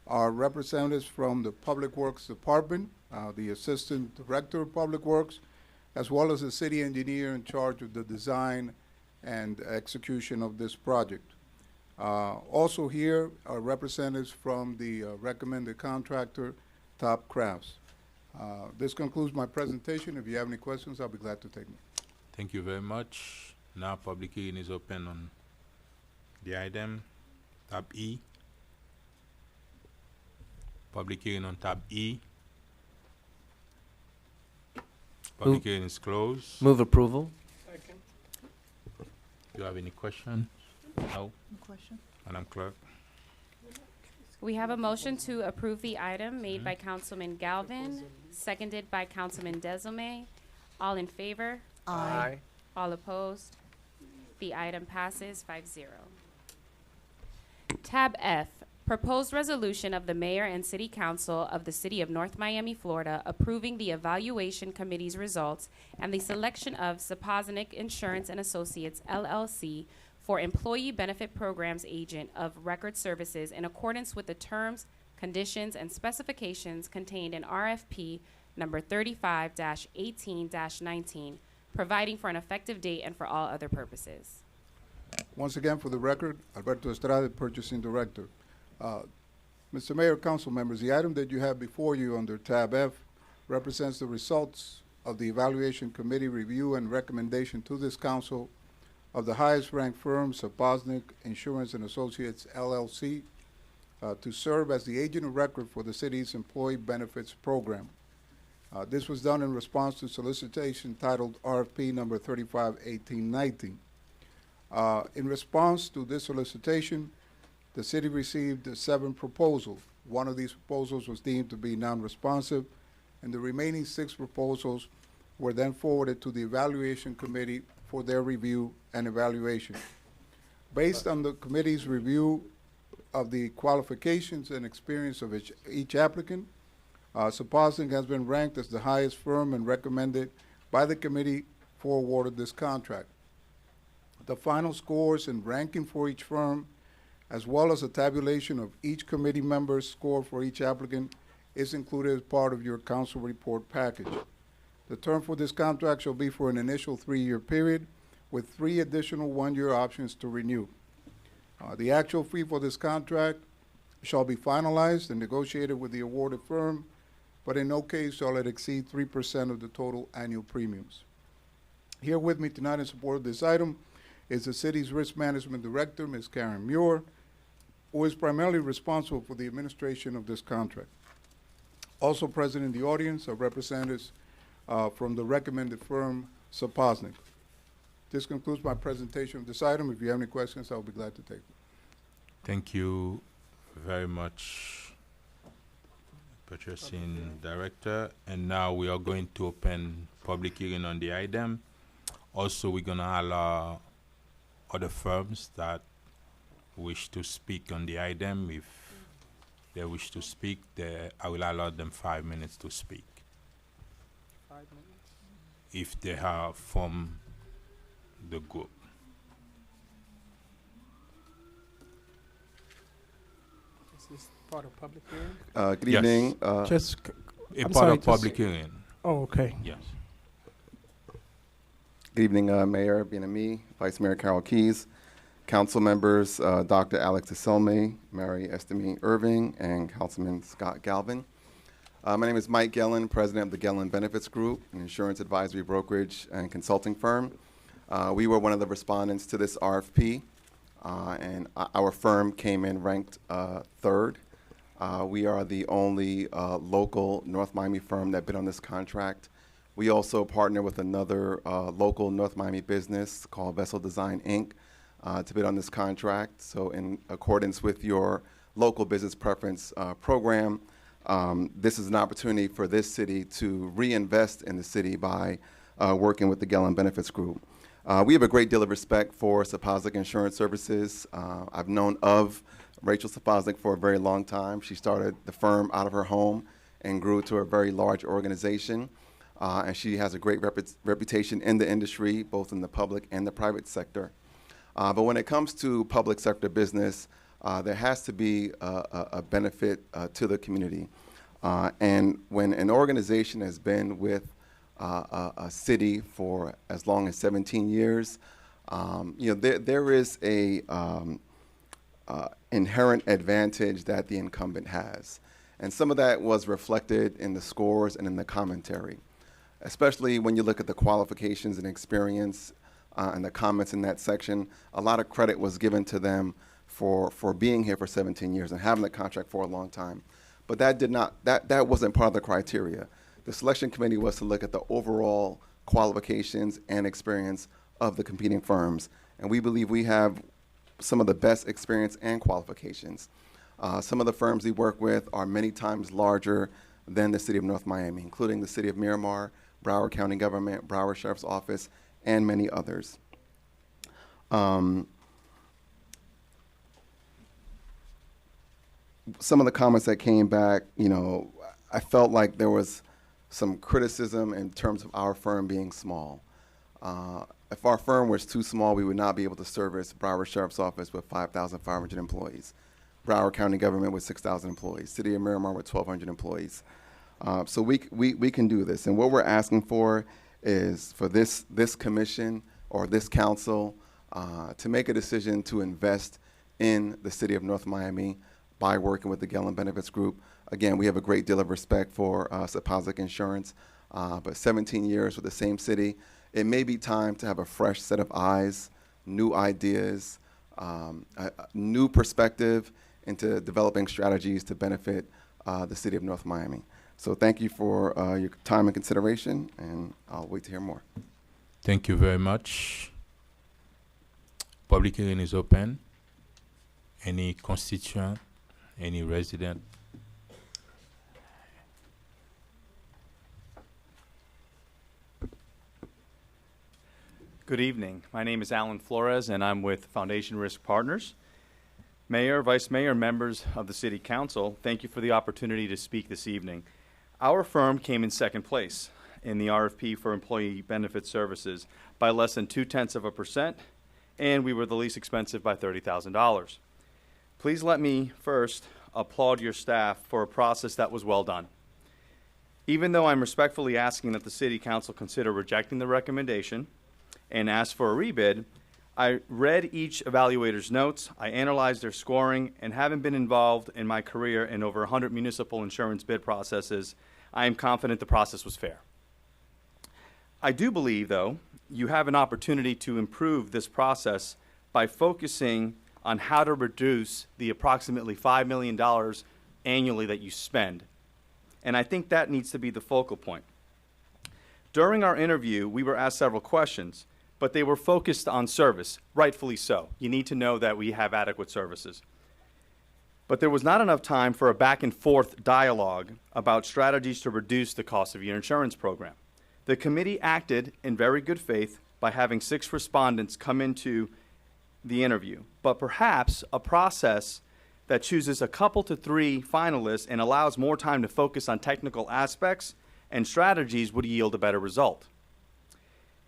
are representatives from the Public Works Department, the Assistant Director of Public Works, as well as the city engineer in charge of the design and execution of this project. Also here are representatives from the recommended contractor, Top Crafts. This concludes my presentation. If you have any questions, I'll be glad to take them. Thank you very much. Now public hearing is open on the item, tab E. Public hearing on tab E. Public hearing is closed. Move approval. Do you have any questions? No? Question? Madam Clerk? We have a motion to approve the item made by Councilman Galvin, seconded by Councilman Desilme. All in favor? Aye. All opposed? The item passes 5-0. Tab F, proposed resolution of the mayor and city council of the city of North Miami, Florida, approving the evaluation committee's results and the selection of Sapoznik Insurance and Associates, LLC, for Employee Benefit Programs Agent of Record Services in accordance with the terms, conditions, and specifications contained in RFP number 35-18-19, providing for an effective date and for all other purposes. Once again, for the record, Alberto Estrada, Purchasing Director. Mr. Mayor, council members, the item that you have before you under tab F represents the results of the evaluation committee review and recommendation to this council of the highest ranked firm, Sapoznik Insurance and Associates, LLC, to serve as the agent of record for the city's employee benefits program. This was done in response to solicitation titled RFP number 351819. In response to this solicitation, the city received 7 proposals. One of these proposals was deemed to be non-responsive, and the remaining 6 proposals were then forwarded to the evaluation committee for their review and evaluation. Based on the committee's review of the qualifications and experience of each applicant, Sapoznik has been ranked as the highest firm and recommended by the committee for award of this contract. The final scores and ranking for each firm, as well as a tabulation of each committee member's score for each applicant, is included as part of your council report package. The term for this contract shall be for an initial 3-year period with 3 additional 1-year options to renew. The actual fee for this contract shall be finalized and negotiated with the awarded firm, but in no case shall it exceed 3% of the total annual premiums. Here with me tonight in support of this item is the city's Risk Management Director, Ms. Karen Muir, who is primarily responsible for the administration of this contract. Also present in the audience are representatives from the recommended firm, Sapoznik. This concludes my presentation of this item. If you have any questions, I'll be glad to take them. Thank you very much, Purchasing Director. And now we are going to open public hearing on the item. Also, we're going to allow other firms that wish to speak on the item. If they wish to speak, I will allow them 5 minutes to speak. 5 minutes? If they have from the group. Is this part of public hearing? Good Yes. evening. Just, A I'm part sorry, of public hearing. Oh, okay. Yes. Good evening, Mayor Bien-Aimé, Vice Mayor Carol Keys, council members, Dr. Alex Desilme, Mary Estime Irving, and Councilman Scott Galvin. My name is Mike Gellin, president of the Gellin Benefits Group, an insurance advisory brokerage and consulting firm. We were one of the respondents to this RFP, and our firm came in ranked third. We are the only local North Miami firm that bid on this contract. We also partner with another local North Miami business called Vessel Design, Inc. To bid on this contract. So in accordance with your local business preference program, this is an opportunity for this city to reinvest in the city by working with the Gellin Benefits Group. We have a great deal of respect for Sapoznik Insurance Services. I've known of Rachel Sapoznik for a very long time. She started the firm out of her home and grew to a very large organization. And she has a great reputation in the industry, both in the public and the private sector. But when it comes to public sector business, there has to be a benefit to the community. And when an organization has been with a city for as long as 17 years, there is a inherent advantage that the incumbent has. And some of that was reflected in the scores and in the commentary, especially when you look at the qualifications and experience and the comments in that section. A lot of credit was given to them for being here for 17 years and having the contract for a long time. But that wasn't part of the criteria. The selection committee was to look at the overall qualifications and experience of the competing firms. And we believe we have some of the best experience and qualifications. Some of the firms we work with are many times larger than the city of North Miami, including the city of Miramar, Broward County Government, Broward Sheriff's Office, and many others. Some of the comments that came back, I felt like there was some criticism in terms of our firm being small. If our firm was too small, we would not be able to service Broward Sheriff's Office with 5,500 employees, Broward County Government with 6,000 employees, City of Miramar with 1,200 employees. So we can do this. And what we're asking for is for this commission or this council to make a decision to invest in the city of North Miami by working with the Gellin Benefits Group. Again, we have a great deal of respect for Sapoznik Insurance, but 17 years with the same city, it may be time to have a fresh set of eyes, new ideas, a new perspective into developing strategies to benefit the city of North Miami. So thank you for your time and consideration, and I'll wait to hear more. Thank you very much. Public hearing is open. Any constituent, any resident? Good evening. My name is Alan Flores, and I'm with Foundation Risk Partners. Mayor, Vice Mayor, members of the City Council, thank you for the opportunity to speak this evening. Our firm came in second place in the RFP for employee benefit services by less than 0.2%, and we were the least expensive by $30,000. Please let me first applaud your staff for a process that was well done. Even though I'm respectfully asking that the City Council consider rejecting the recommendation and ask for a rebid, I read each evaluator's notes, I analyzed their scoring, and having been involved in my career in over 100 municipal insurance bid processes, I am confident the process was fair. I do believe, though, you have an opportunity to improve this process by focusing on how to reduce the approximately $5 million annually that you spend. And I think that needs to be the focal point. During our interview, we were asked several questions, but they were focused on service, rightfully so. You need to know that we have adequate services. But there was not enough time for a back and forth dialogue about strategies to reduce the cost of your insurance program. The committee acted in very good faith by having 6 respondents come into the interview, but perhaps a process that chooses a couple to 3 finalists and allows more time to focus on technical aspects and strategies would yield a better result.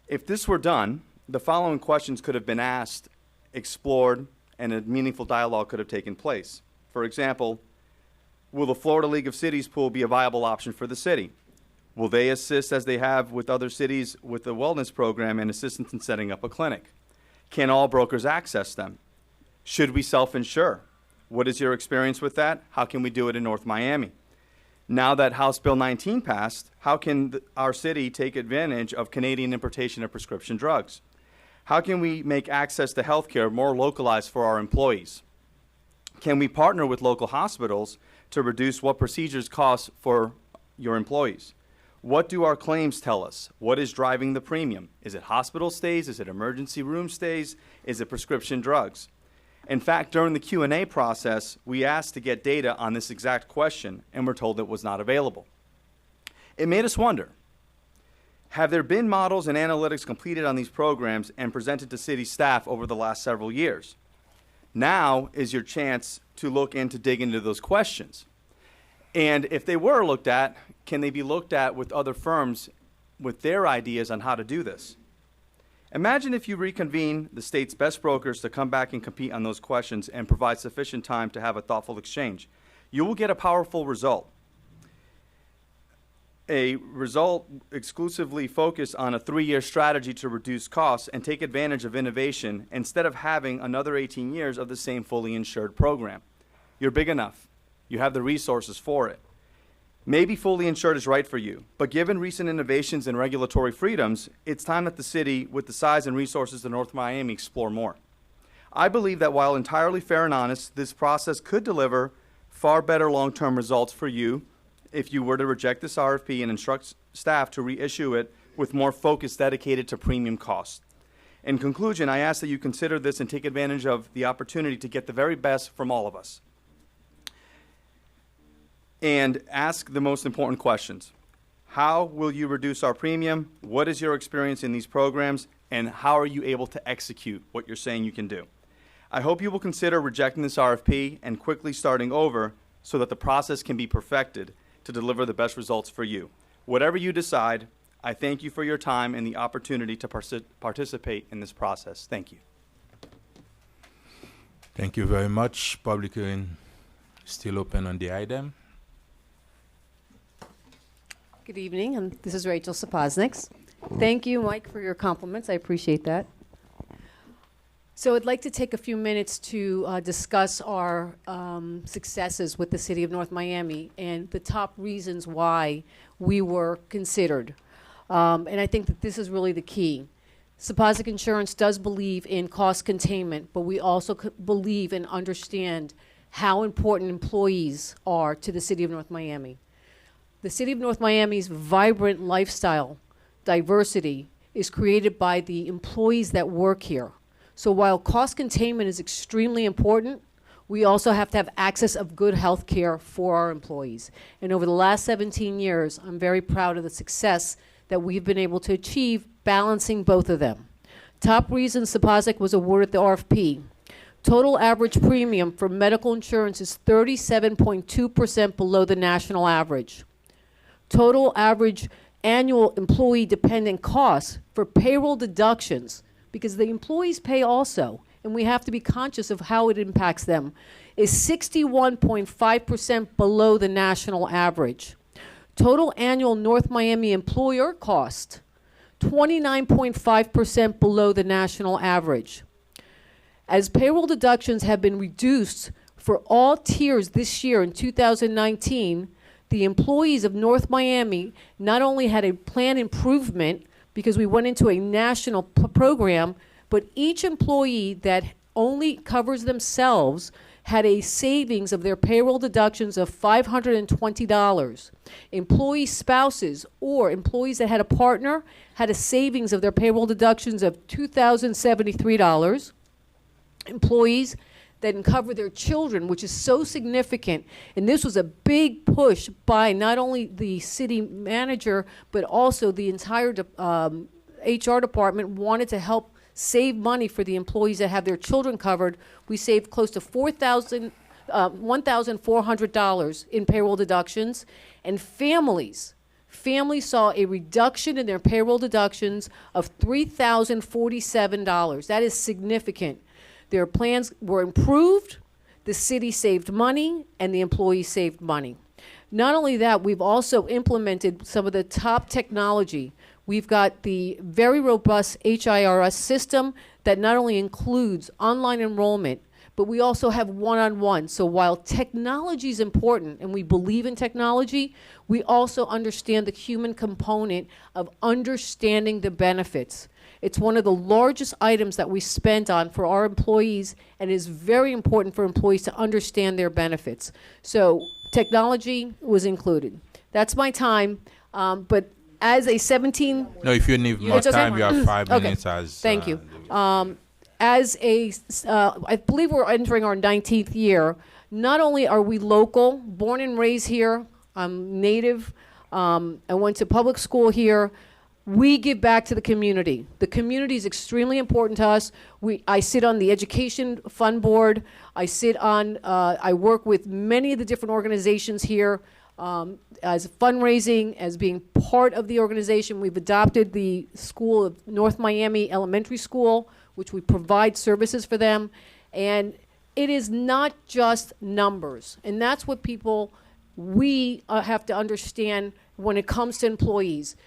If this were done, the following questions could have been asked, explored, and a meaningful dialogue could have taken place. For example, will the Florida League of Cities pool be a viable option for the city? Will they assist, as they have with other cities, with the wellness program and assistance in setting up a clinic? Can all brokers access them? Should we self-insure? What is your experience with that? How can we do it in North Miami? Now that House Bill 19 passed, how can our city take advantage of Canadian importation of prescription drugs? How can we make access to health care more localized for our employees? Can we partner with local hospitals to reduce what procedures cost for your employees? What do our claims tell us? What is driving the premium? Is it hospital stays? Is it emergency room stays? Is it prescription drugs? In fact, during the Q&A process, we asked to get data on this exact question and were told it was not available. It made us wonder, have there been models and analytics completed on these programs and presented to city staff over the last several years? Now is your chance to look in to dig into those questions. And if they were looked at, can they be looked at with other firms with their ideas on how to do this? Imagine if you reconvene the state's best brokers to come back and compete on those questions and provide sufficient time to have a thoughtful exchange. You will get a powerful result. A result exclusively focused on a 3-year strategy to reduce costs and take advantage of innovation instead of having another 18 years of the same fully insured program. You're big enough. You have the resources for it. Maybe fully insured is right for you, but given recent innovations and regulatory freedoms, it's time that the city, with the size and resources of North Miami, explore more. I believe that while entirely fair and honest, this process could deliver far better long-term results for you if you were to reject this RFP and instruct staff to reissue it with more focus dedicated to premium costs. In conclusion, I ask that you consider this and take advantage of the opportunity to get the very best from all of us. And ask the most important questions. How will you reduce our premium? What is your experience in these programs? And how are you able to execute what you're saying you can do? I hope you will consider rejecting this RFP and quickly starting over so that the process can be perfected to deliver the best results for you. Whatever you decide, I thank you for your time and the opportunity to participate in this process. Thank you. Thank you very much. Public hearing still open on the item. Good evening, and this is Rachel Sapozniks. Thank you, Mike, for your compliments. I appreciate that. So I'd like to take a few minutes to discuss our successes with the City of North Miami and the top reasons why we were considered. And I think that this is really the key. Sapoznik Insurance does believe in cost containment, but we also believe and understand how important employees are to the City of North Miami. The City of North Miami's vibrant lifestyle diversity is created by the employees that work here. So while cost containment is extremely important, we also have to have access of good health care for our employees. And over the last 17 years, I'm very proud of the success that we've been able to achieve balancing both of them. Top reason Sapoznik was awarded the RFP. Total average premium for medical insurance is 37.2% below the national average. Total average annual employee dependent costs for payroll deductions, because the employees pay also, and we have to be conscious of how it impacts them, is 61.5% below the national average. Total annual North Miami employer cost, 29.5% below the national average. As payroll deductions have been reduced for all tiers this year in 2019, the employees of North Miami not only had a plan improvement because we went into a national program, but each employee that only covers themselves had a savings of their payroll deductions of $520. Employee spouses or employees that had a partner had a savings of their payroll deductions of $2,073. Employees that cover their children, which is so significant. And this was a big push by not only the city manager, but also the entire HR department wanted to help save money for the employees that have their children covered. We saved close to $1,400 in payroll deductions. And families saw a reduction in their payroll deductions of $3,047. That is significant. Their plans were improved, the city saved money, and the employees saved money. Not only that, we've also implemented some of the top technology. We've got the very robust HIRS system that not only includes online enrollment, but we also have one-on-one. So while technology is important and we believe in technology, we also understand the human component of understanding the benefits. It's one of the largest items that we spend on for our employees, and it is very important for employees to understand their benefits. So technology was included. That's my time, but as a 17... No, if you need more It's okay. time, you have 5 Okay. minutes as... Thank you. I believe we're entering our 19th year. Not only are we local, born and raised here, I'm native, I went to public school here, we give back to the community. The community is extremely important to us. I sit on the Education Fund Board. I work with many of the different organizations here as fundraising, as being part of the organization. We've adopted the school of North Miami Elementary School, which we provide services for them. And it is not just numbers. And that's what we have to understand when it comes to employees.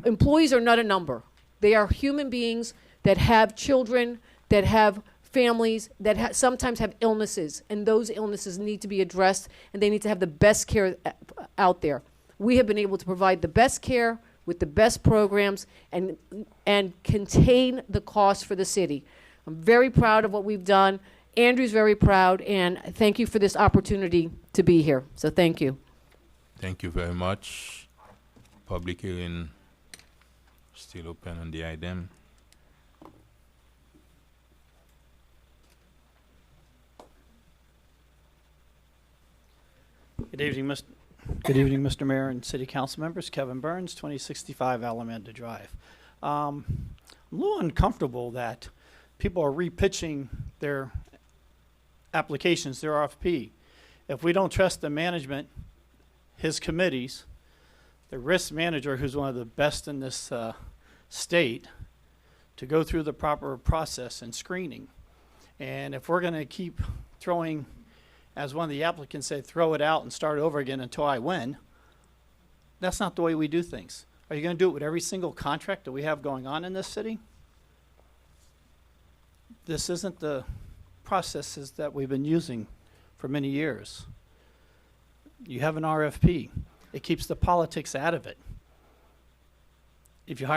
Employees are not a number. They are human beings that have children, that have families, that sometimes have illnesses, and those illnesses need to be addressed, and they need to have the best care out there. We have been able to provide the best care with the best programs and contain the cost for the city. I'm very proud of what we've done. Andrew's very proud, and thank you for this opportunity to be here. So thank you. Thank you very much. Public hearing still open on the item. Good evening, Mr. Mayor and City Council members. Kevin Burns, 2065 Alameda Drive. I'm a little uncomfortable that people are repitching their applications, their RFP. If we don't trust the management, his committees, the risk manager, who's one of the best in this state, to go through the proper process and screening. And if we're going to keep throwing, as one of the applicants said, throw it out and start over again until I win, that's not the way we do things. Are you going to do it with every single contract that we have going on in this city? This isn't the processes that we've been using for many years. You have an RFP. It keeps the politics out of it. If you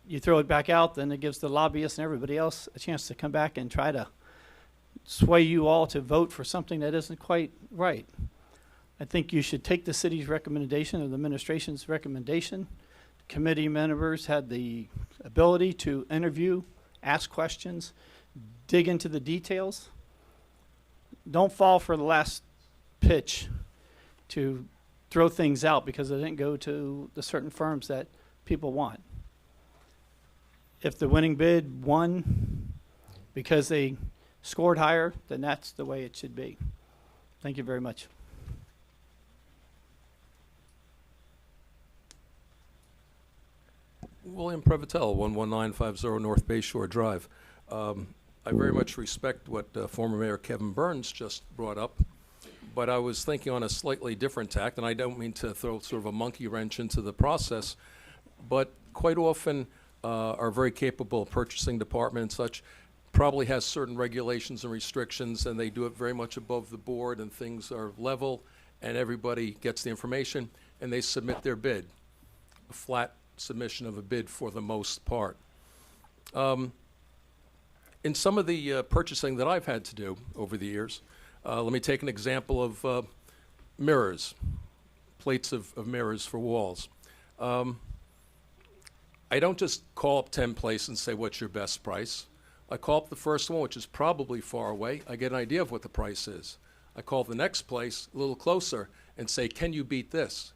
you throw it back out, then it gives the lobbyists and everybody else a chance to come back and try to sway you all to vote for something that isn't quite right. I think you should take the city's recommendation or the administration's recommendation. Committee members had the ability to interview, ask questions, dig into the details. Don't fall for the last pitch to throw things out because it didn't go to the certain firms that people want. If the winning bid won because they scored higher, then that's the way it should be. Thank you very much. William Previtel, 11950 North Bay Shore Drive. I very much respect what former Mayor Kevin Burns just brought up, but I was thinking on a slightly different tack, and I don't mean to throw sort of a monkey wrench into the process, but quite often our very capable purchasing department and such probably has certain regulations and restrictions, and they do it very much above the board, and things are level, and everybody gets the information, and they submit their bid, a flat submission of a bid for the most part. In some of the purchasing that I've had to do over the years, let me take an example of mirrors, plates of mirrors for walls. I don't just call up 10 places and say, what's your best price? I call up the first one, which is probably far away. I get an idea of what the price is. I call the next place a little closer and say, can you beat this?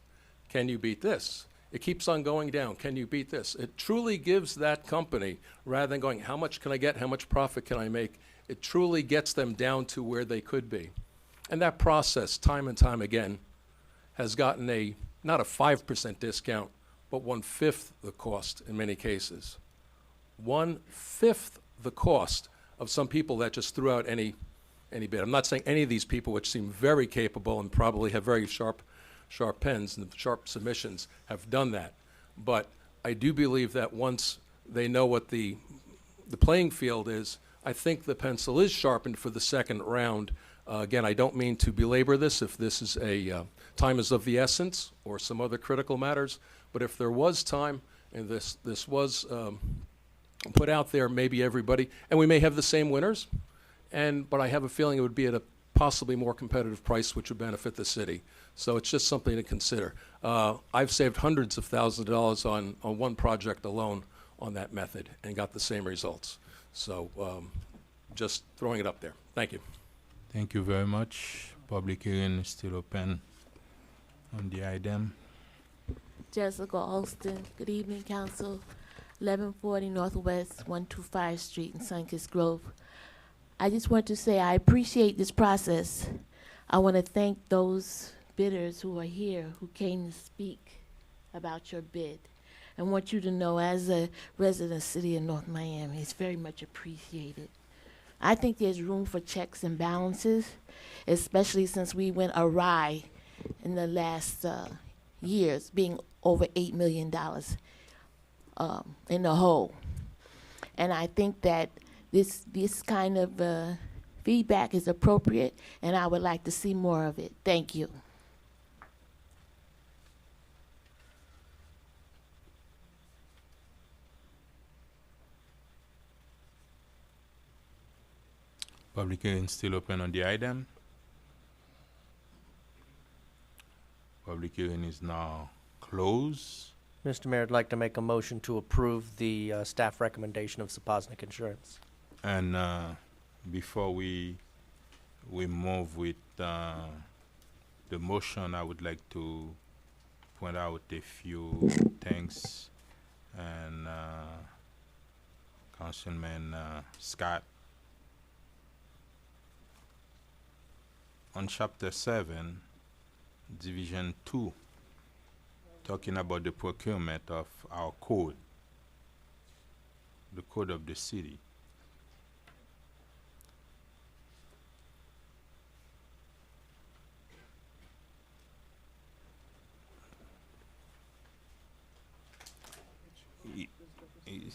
Can you beat this? It keeps on going down. Can you beat this? It truly gives that company, rather than going, how much can I get? How much profit can I make? It truly gets them down to where they could be. And that process, time and time again, has gotten not a 5% discount, but 1/5 the cost in many cases. 1/5 the cost of some people that just threw out any bid. I'm not saying any of these people, which seem very capable and probably have very sharp pens and sharp submissions, have done that. But I do believe that once they know what the playing field is, I think the pencil is sharpened for the second round. Again, I don't mean to belabor this if this is time is of the essence or some other critical matters, but if there was time and this was put out there, maybe everybody, and we may have the same winners, but I have a feeling it would be at a possibly more competitive price, which would benefit the city. So it's just something to consider. I've saved hundreds of thousands of dollars on one project alone on that method and got the same results. So just throwing it up there. Thank you. Thank you very much. Public hearing is still open on the item. Jessica Alston. Good evening, Council. 1140 Northwest 125 Street in Sunkist Grove. I just want to say I appreciate this process. I want to thank those bidders who are here who came to speak about your bid. I want you to know, as a resident of the city of North Miami, it's very much appreciated. I think there's room for checks and balances, especially since we went awry in the last years, being over $8 million in the hole. And I think that this kind of feedback is appropriate, and I would like to see more of it. Thank you. Public hearing still open on the item. Public hearing is now closed. Mr. Mayor, I'd like to make a motion to approve the staff recommendation of Sapoznik Insurance. And before we move with the motion, I would like to point out a few things. And Councilman Scott, on Chapter 7, Division 2, talking about the procurement of our code, the code of the city.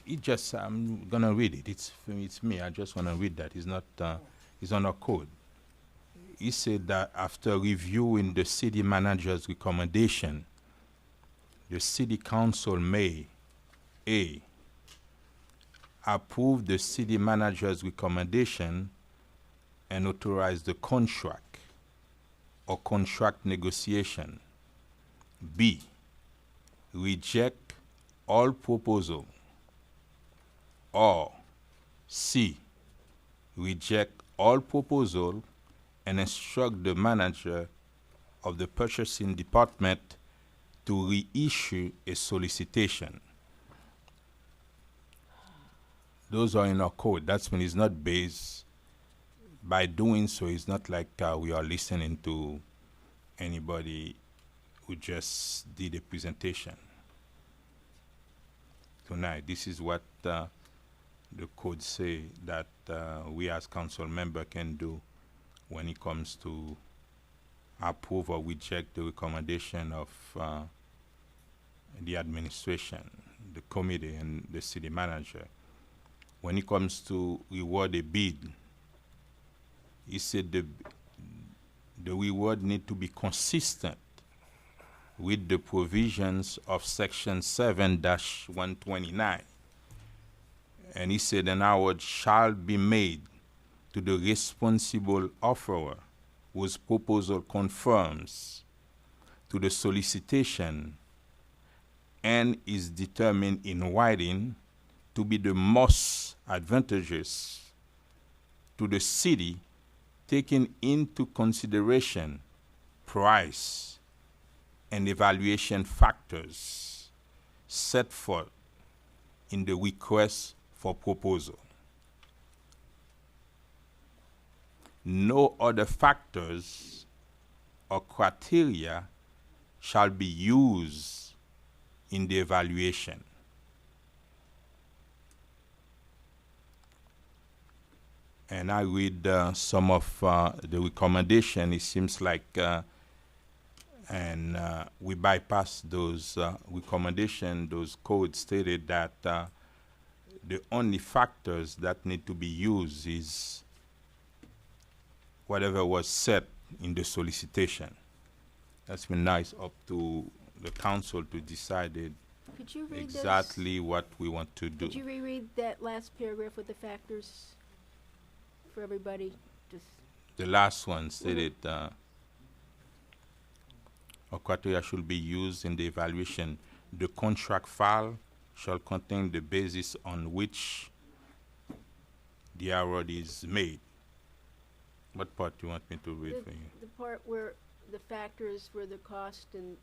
It just, I'm gonna read it. It's me. I just wanna read that. It's not. It's on our code. He said that after reviewing the city manager's recommendation, the city council may A, approve the city manager's recommendation and authorize the contract or contract negotiation. B, reject all proposal. Or C, reject all proposal and instruct the manager of the purchasing department to reissue a solicitation. Those are in our code. That's when it's not based. By doing so, it's not like we are listening to anybody who just did a presentation. Tonight, this is what the code say that we as council member can do when it comes to approve or reject the recommendation of the administration, the committee, and the city manager. When it comes to reward a bid, he said the reward need to be consistent with the provisions of Section 7-129. And he said an award shall be made to the responsible offerer whose proposal conforms to the solicitation and is determined in writing to be the most advantageous to the city, taking into consideration price and evaluation factors set forth in the request for proposal. No other factors or criteria shall be used in the evaluation. And I read some of the recommendation. It seems like, we bypass those recommendations. Those codes stated that the only factors that need to be used is whatever was set in the solicitation. That's been nice up to the council to decide it Could you read exactly what we want to do. Could you reread that last paragraph with the factors for everybody? Just The last one stated, a criteria should be used in the evaluation. The contract file shall contain the basis on which the award is made. What part do you want me to read for you? the part where the factors were the cost and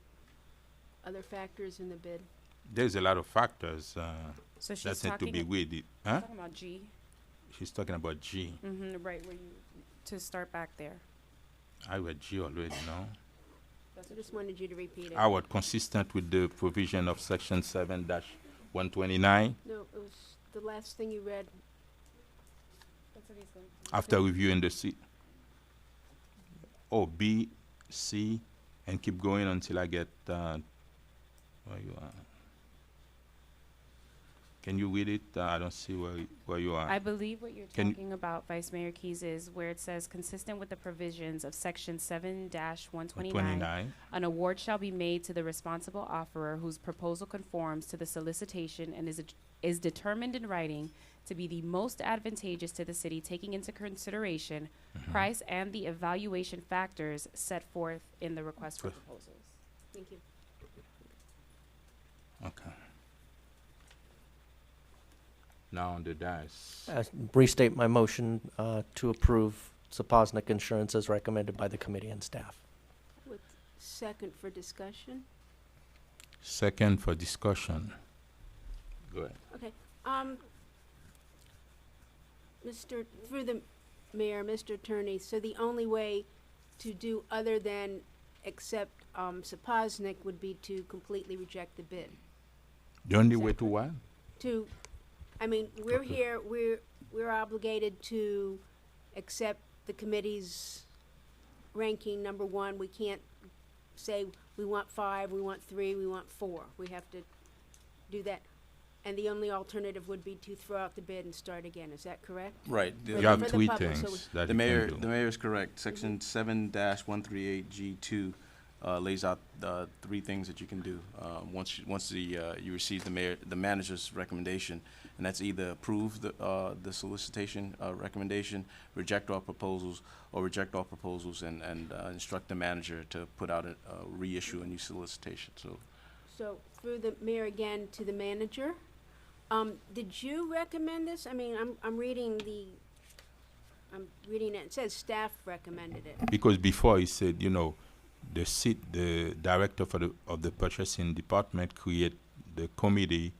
other factors in the bid. There's a lot of factors So she's that need to be talking with it. She's Huh? talking about G. She's talking about G. Mm-hmm, right where you, to start back there. I read G already, no? I just wanted you to repeat it. Award consistent with the provision of section 7-129. No, it was the last thing you read. That's what he's going After reviewing the C. Oh, B, C, and keep going until I get where you are. Can you read it? I don't see where you are. I believe what you're Can you- talking about, Vice Mayor Keys, is where it says, consistent with the provisions of section 7-129, 29. an award shall be made to the responsible offerer whose proposal conforms to the solicitation and is determined in writing to be the most advantageous to the city, taking into consideration price and the evaluation factors set forth in the request for proposals. Thank you. Okay. Now on the dice. Restate my motion to approve Sapoznik Insurance as recommended by the committee and staff. With second for discussion. Second for discussion. Go ahead. Okay. Through the mayor, Mr. Attorney, so the only way to do other than accept Sapoznik would be to completely reject the bid. The only way to what? We're here, we're obligated to accept the committee's ranking number one. We can't say we want 5, we want 3, we want 4. We have to do that. And the only alternative would be to throw out the bid and start again. Is that correct? Right. For You the- have for the three public, so things that The you mayor, can do. the mayor is correct. Section 7-138G2 lays out 3 things that you can do once you receive the manager's recommendation, and that's either approve the solicitation recommendation, reject all proposals, or reject all proposals and instruct the manager to put out reissue a new solicitation. So through the mayor again to the manager, did you recommend this? I'm reading it. It says staff recommended it. Because before he said, the director of the purchasing department create the committee,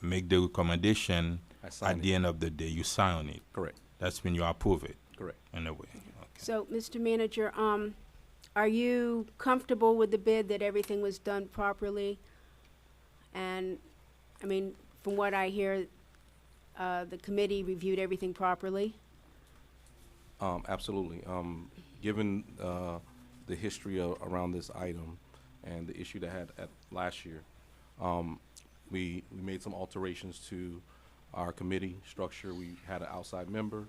make the recommendation. At the end of the day, you sign on it. Correct. That's when you approve it. Correct. In a way. So, Mr. Manager, are you comfortable with the bid, that everything was done properly? And, from what I hear, the committee reviewed everything properly? Absolutely. Given the history around this item and the issue that had at last year, we made some alterations to our committee structure. We had an outside member.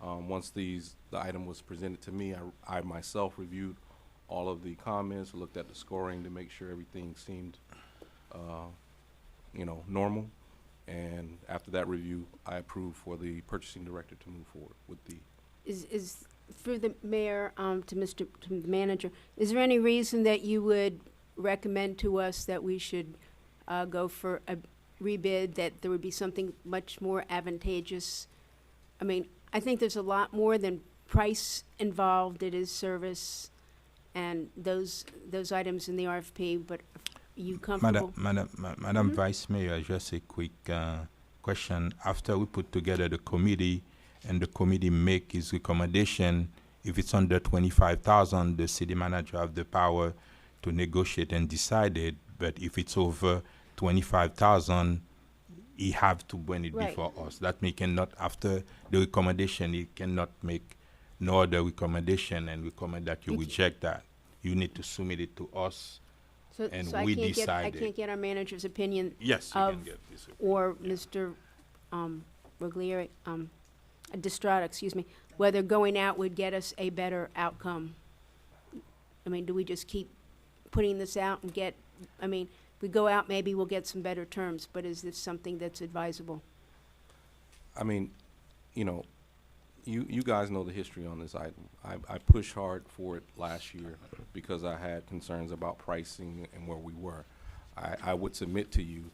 Once the item was presented to me, I myself reviewed all of the comments, looked at the scoring to make sure everything seemed, normal. And after that review, I approved for the purchasing director to move forward with the. Is through the mayor to the manager, is there any reason that you would recommend to us that we should go for a rebid, that there would be something much more advantageous? I think there's a lot more than price involved. It is service and those items in the RFP, but are you comfortable? Madam Vice Mayor, just a quick question. After we put together the committee and the committee make its recommendation, if it's under 25,000, the city manager have the power to negotiate and decide it. But if it's over 25,000, he have to bring it Right. before us. That means cannot, after the recommendation, he cannot make no other recommendation and recommend that you reject that. You need to submit it to us, and So we I decide can't get our manager's opinion Yes, you of, can get this or Mr. Roglieri, Distrata, excuse me, whether going out would get us a better outcome. I mean, do we just keep putting this out and get, I mean, if we go out, maybe we'll get some better terms, but is this something that's advisable? I mean, you know, you guys know the history on this item. I pushed hard for it last year because I had concerns about pricing and where we were. I would submit to you,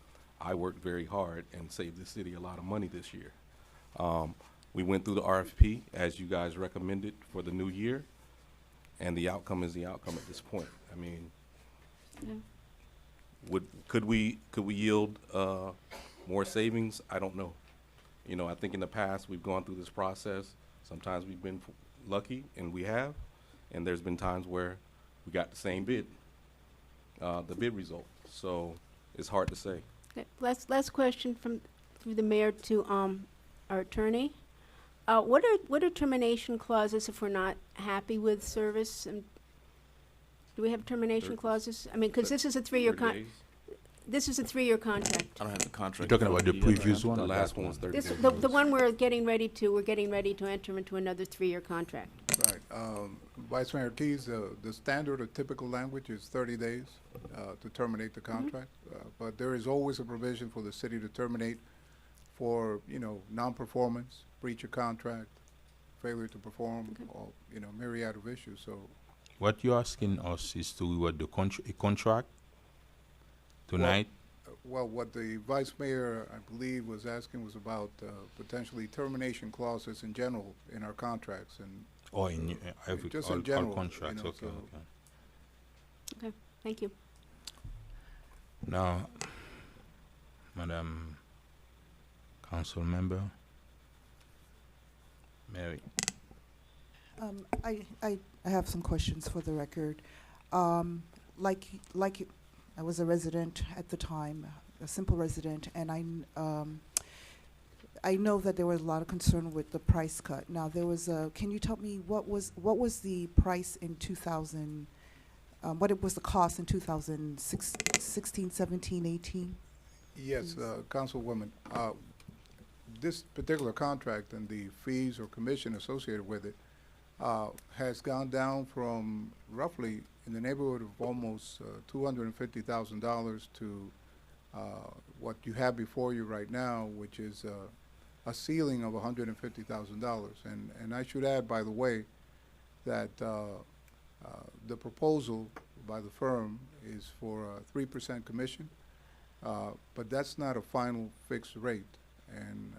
I worked very hard and saved the city a lot of money this year. We went through the RFP, as you guys recommended, for the new year, and the outcome is the outcome at this point. I mean, Yeah. could we yield more savings? I don't know. You know, I think in the past we've gone through this process. Sometimes we've been lucky, and we have, and there's been times where we got the same bid, the bid result. So it's hard to say. Okay, last question through the mayor to our attorney. What are termination clauses if we're not happy with service? And do we have termination clauses? I mean, because this is a 3-year this is a 3-year contract. I don't have the contract. You're talking about the previous one? The last one was 30 This, days. the one we're getting ready to enter into another 3-year contract. Right. Vice Mayor Keys, the standard or typical language is 30 days to terminate the contract. But there is always a provision for the city to terminate for, you know, non-performance, breach of contract, failure to perform, or, you know, myriad of issues. So What you're asking us is to reward the a contract tonight? well, what the Vice Mayor, I believe, was asking was about potentially termination clauses in general in our contracts and Or in every just all, in general, all contracts? you know, Okay, so- okay. Okay, thank you. Now, Madam Council Member, Mary. I have some questions for the record. Like I was a resident at the time, a simple resident, and I know that there was a lot of concern with the price cut. Now there was can you tell me what was the price in 2000? What it was the cost in 2016, 17, 18? Yes, Councilwoman. This particular contract and the fees or commission associated with it has gone down from roughly in the neighborhood of almost $250,000 to what you have before you right now, which is a ceiling of $150,000. And I should add, by the way, that the proposal by the firm is for a 3% commission, but that's not a final fixed rate. And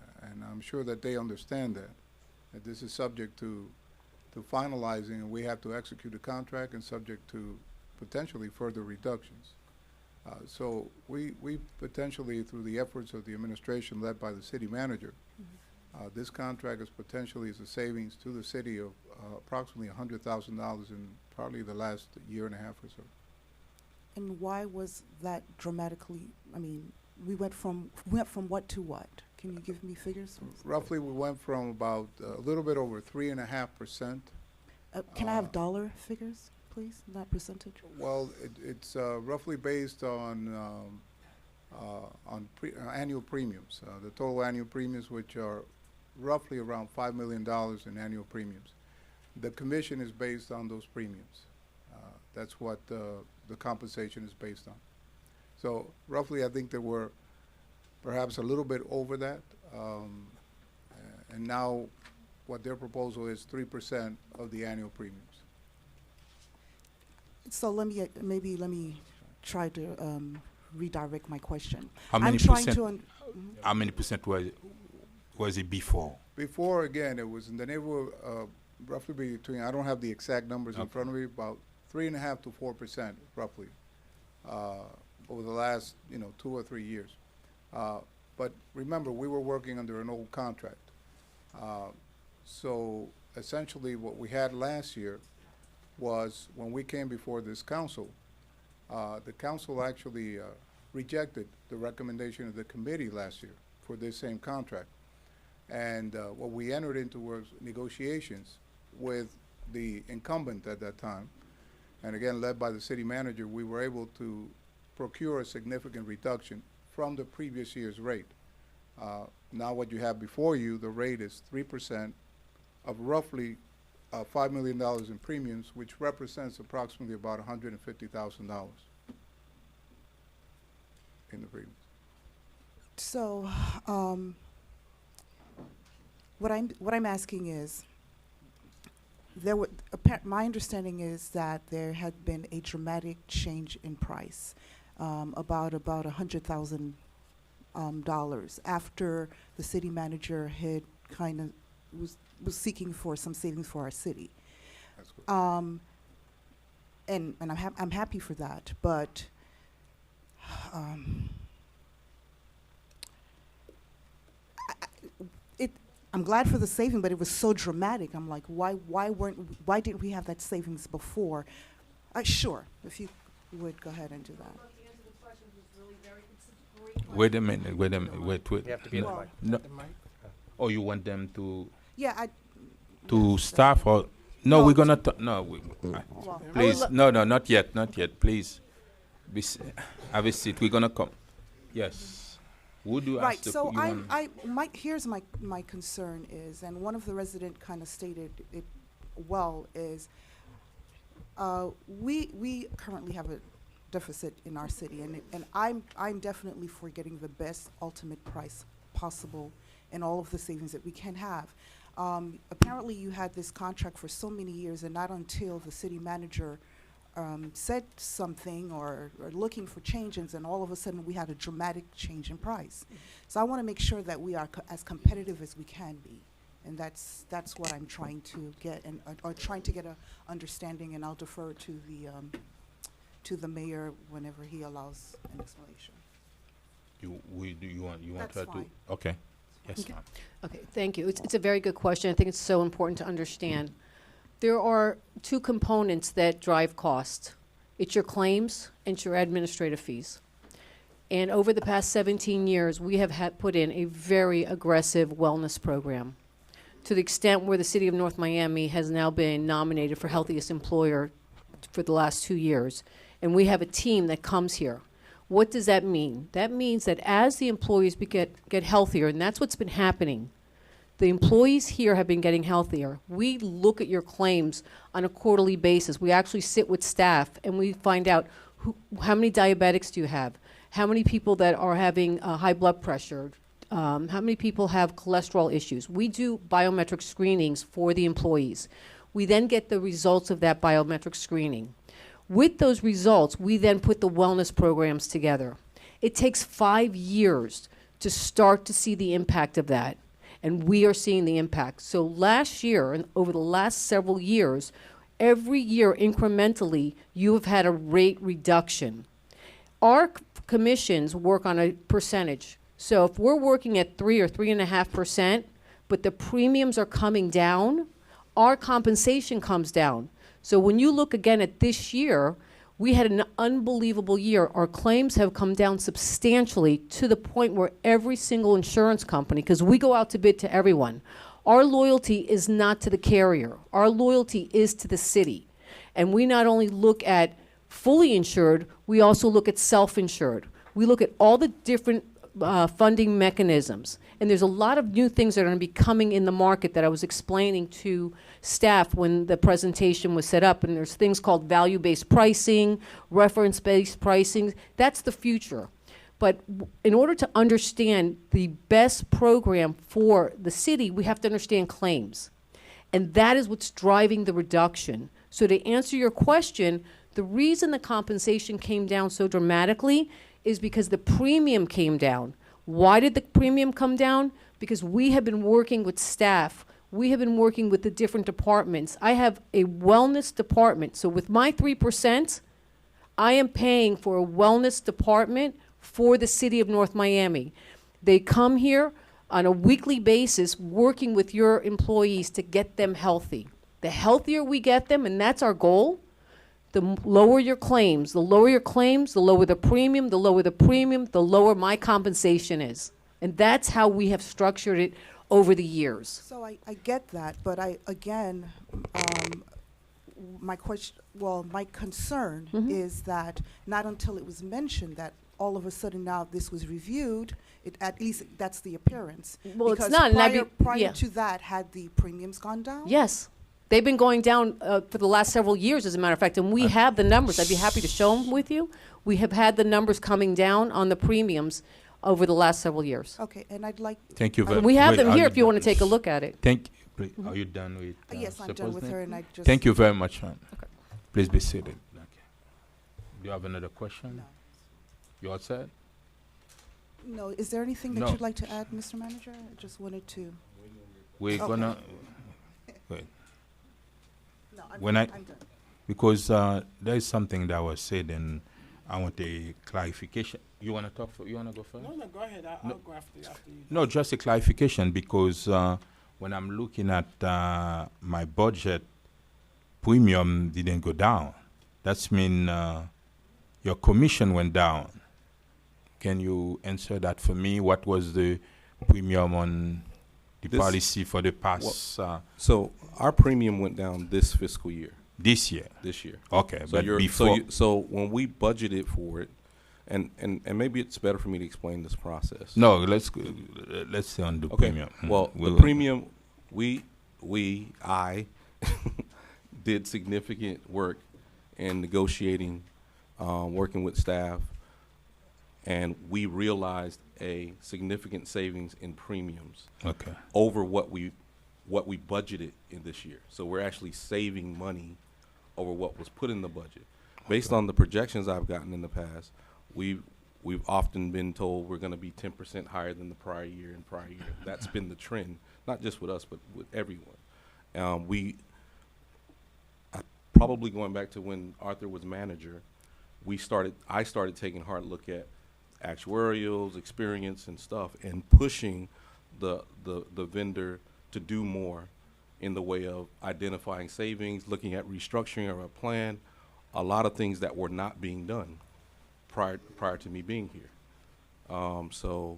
I'm sure that they understand that this is subject to finalizing, and we have to execute a contract and subject to potentially further reductions. So we potentially, through the efforts of the administration led by the city manager, this contract is potentially a savings to the city of approximately $100,000 in probably the last year and a half or so. And why was that dramatically? I mean, we went from what to what? Can you give me figures? Roughly, we went from about a little bit over 3.5%. Can I have dollar figures, please, not percentage? Well, it's roughly based on annual premiums. The total annual premiums, which are roughly around $5 million in annual premiums. The commission is based on those premiums. That's what the compensation is based on. So roughly, I think there were perhaps a little bit over that. And now what their proposal is 3% of the annual premiums. So let me try to redirect my question. How many I'm trying percent? to How many percent was it before? Before, again, it was in the neighborhood roughly between, I don't have the exact numbers in front of me, about 3.5% to 4% roughly over the last 2 or 3 years. But remember, we were working under an old contract. So essentially what we had last year was when we came before this council, the council actually rejected the recommendation of the committee last year for this same contract. And what we entered into was negotiations with the incumbent at that time. And again, led by the city manager, we were able to procure a significant reduction from the previous year's rate. Now what you have before you, the rate is 3% of roughly $5 million in premiums, which represents approximately about $150,000 in the premiums. So, what I'm asking is, my understanding is that there had been a dramatic change in price, about $100,000 after the city manager had kind of was seeking for some savings for our city. That's good. And I'm happy for that, but I'm glad for the saving, but it was so dramatic. I'm like, why didn't we have that savings before? Sure, if you would go ahead and do that. Wait a minute, wait. You have to be in the mic. No. Oh, you want them to Yeah, to staff or no? No, We're gonna please. Well, No, not yet. Please, have a seat. We're gonna come. Yes. Would you right. ask the So you want- here's my concern is, and one of the resident kind of stated it well, is we currently have a deficit in our city, and I'm definitely for getting the best ultimate price possible and all of the savings that we can have. Apparently, you had this contract for so many years, and not until the city manager said something or looking for changes, and all of a sudden we had a dramatic change in price. So I want to make sure that we are as competitive as we can be, and that's what I'm trying to get, and or trying to get a understanding. And I'll defer to the mayor whenever he allows an explanation. You want That's her to? fine. Okay. Yes. Okay. ma'am. Okay, thank you. It's a very good question. I think it's so important to understand. There are two components that drive cost. It's your claims and it's your administrative fees. And over the past 17 years, we have put in a very aggressive wellness program, to the extent where the city of North Miami has now been nominated for Healthiest Employer for the last 2 years. And we have a team that comes here. What does that mean? That means that as the employees get healthier, and that's what's been happening, the employees here have been getting healthier. We look at your claims on a quarterly basis. We actually sit with staff and we find out how many diabetics do you have, how many people that are having high blood pressure, how many people have cholesterol issues. We do biometric screenings for the employees. We then get the results of that biometric screening. With those results, we then put the wellness programs together. It takes 5 years to start to see the impact of that, and we are seeing the impact. So last year, and over the last several years, every year incrementally, you have had a rate reduction. Our commissions work on a percentage. So if we're working at 3 or 3.5%, but the premiums are coming down, our compensation comes down. So when you look again at this year, we had an unbelievable year. Our claims have come down substantially to the point where every single insurance company, because we go out to bid to everyone, our loyalty is not to the carrier. Our loyalty is to the city. And we not only look at fully insured, we also look at self-insured. We look at all the different funding mechanisms. And there's a lot of new things that are going to be coming in the market that I was explaining to staff when the presentation was set up. And there's things called value-based pricing, reference-based pricing. That's the future. But in order to understand the best program for the city, we have to understand claims. And that is what's driving the reduction. So to answer your question, the reason the compensation came down so dramatically is because the premium came down. Why did the premium come down? Because we have been working with staff. We have been working with the different departments. I have a wellness department. So with my 3%, I am paying for a wellness department for the city of North Miami. They come here on a weekly basis working with your employees to get them healthy. The healthier we get them, and that's our goal, the lower your claims. The lower your claims, the lower the premium, the lower the premium, the lower my compensation is. And that's how we have structured it over the years. So I get that, but my concern is that not until it was mentioned that all of a sudden now this was reviewed, at least that's the appearance. Well, it's Because not, and I'd be- prior yeah. to that, had the premiums gone down? Yes. They've been going down for the last several years, as a matter of fact, and we have the numbers. I'd be happy to show them with you. We have had the numbers coming down on the premiums over the last several years. Okay, and I'd like. Thank you very much. We have Wait, them are here you if you want to done? take a look at it. Are you done with? Yes, I'm done with Supervisor? her, and I just. Thank you very much, ma'am. Please be seated. Okay. Do you have another question? No. You all set? No, is there anything that No. you'd like to add, Mr. Manager? I just wanted to. We're Okay. gonna wait. No, When I'm done. Because there is something that was said, and I want a clarification. You wanna talk? You wanna go first? No, go ahead. I'll go after you. No, just a clarification, because when I'm looking at my budget, premium didn't go down. That's mean your commission went down. Can you answer that for me? What was the premium on the This- policy for the past? So our premium went down this fiscal year. This year? This year. Okay, So but you're, before- so when we budgeted for it, and maybe it's better for me to explain this process. No, let's stay on the Okay. premium. Well, We'll- the premium, I did significant work in negotiating, working with staff, and we realized a significant savings in premiums. Okay. Over what we budgeted in this year. So we're actually saving money over what was put in the budget. Based on the projections I've gotten in the past, we've often been told we're going to be 10% higher than the prior year and prior year. That's been the trend, not just with us, but with everyone. Probably going back to when Arthur was manager, I started taking a hard look at actuarials, experience, and stuff, and pushing the vendor to do more in the way of identifying savings, looking at restructuring of a plan, a lot of things that were not being done prior to me being here. So,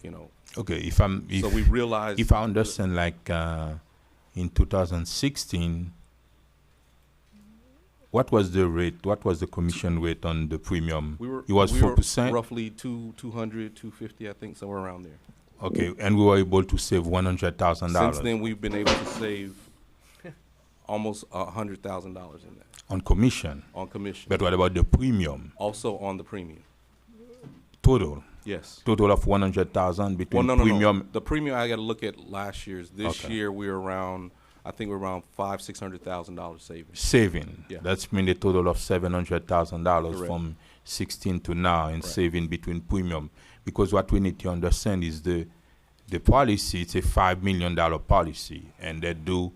you know. Okay, so we realized if I understand, like in 2016, what was the rate? What was the commission rate on the premium? It was 4%. Roughly 200, 250, I think, somewhere around there. Okay, and we were able to save $100,000. Since then, we've been able to save almost $100,000 in that. On commission. On commission. But what about the premium? Also on the premium. Total. Yes. Total of 100,000 between Well, no. premium. The premium I got to look at last year's. This Okay. year we're around. I think we're around $600,000 savings. Saving. Yeah. That's mean a total of $700,000 Correct. from 16 to now, and Right. saving between premium. Because what we need to understand is the policy. It's a $5 million policy, and they do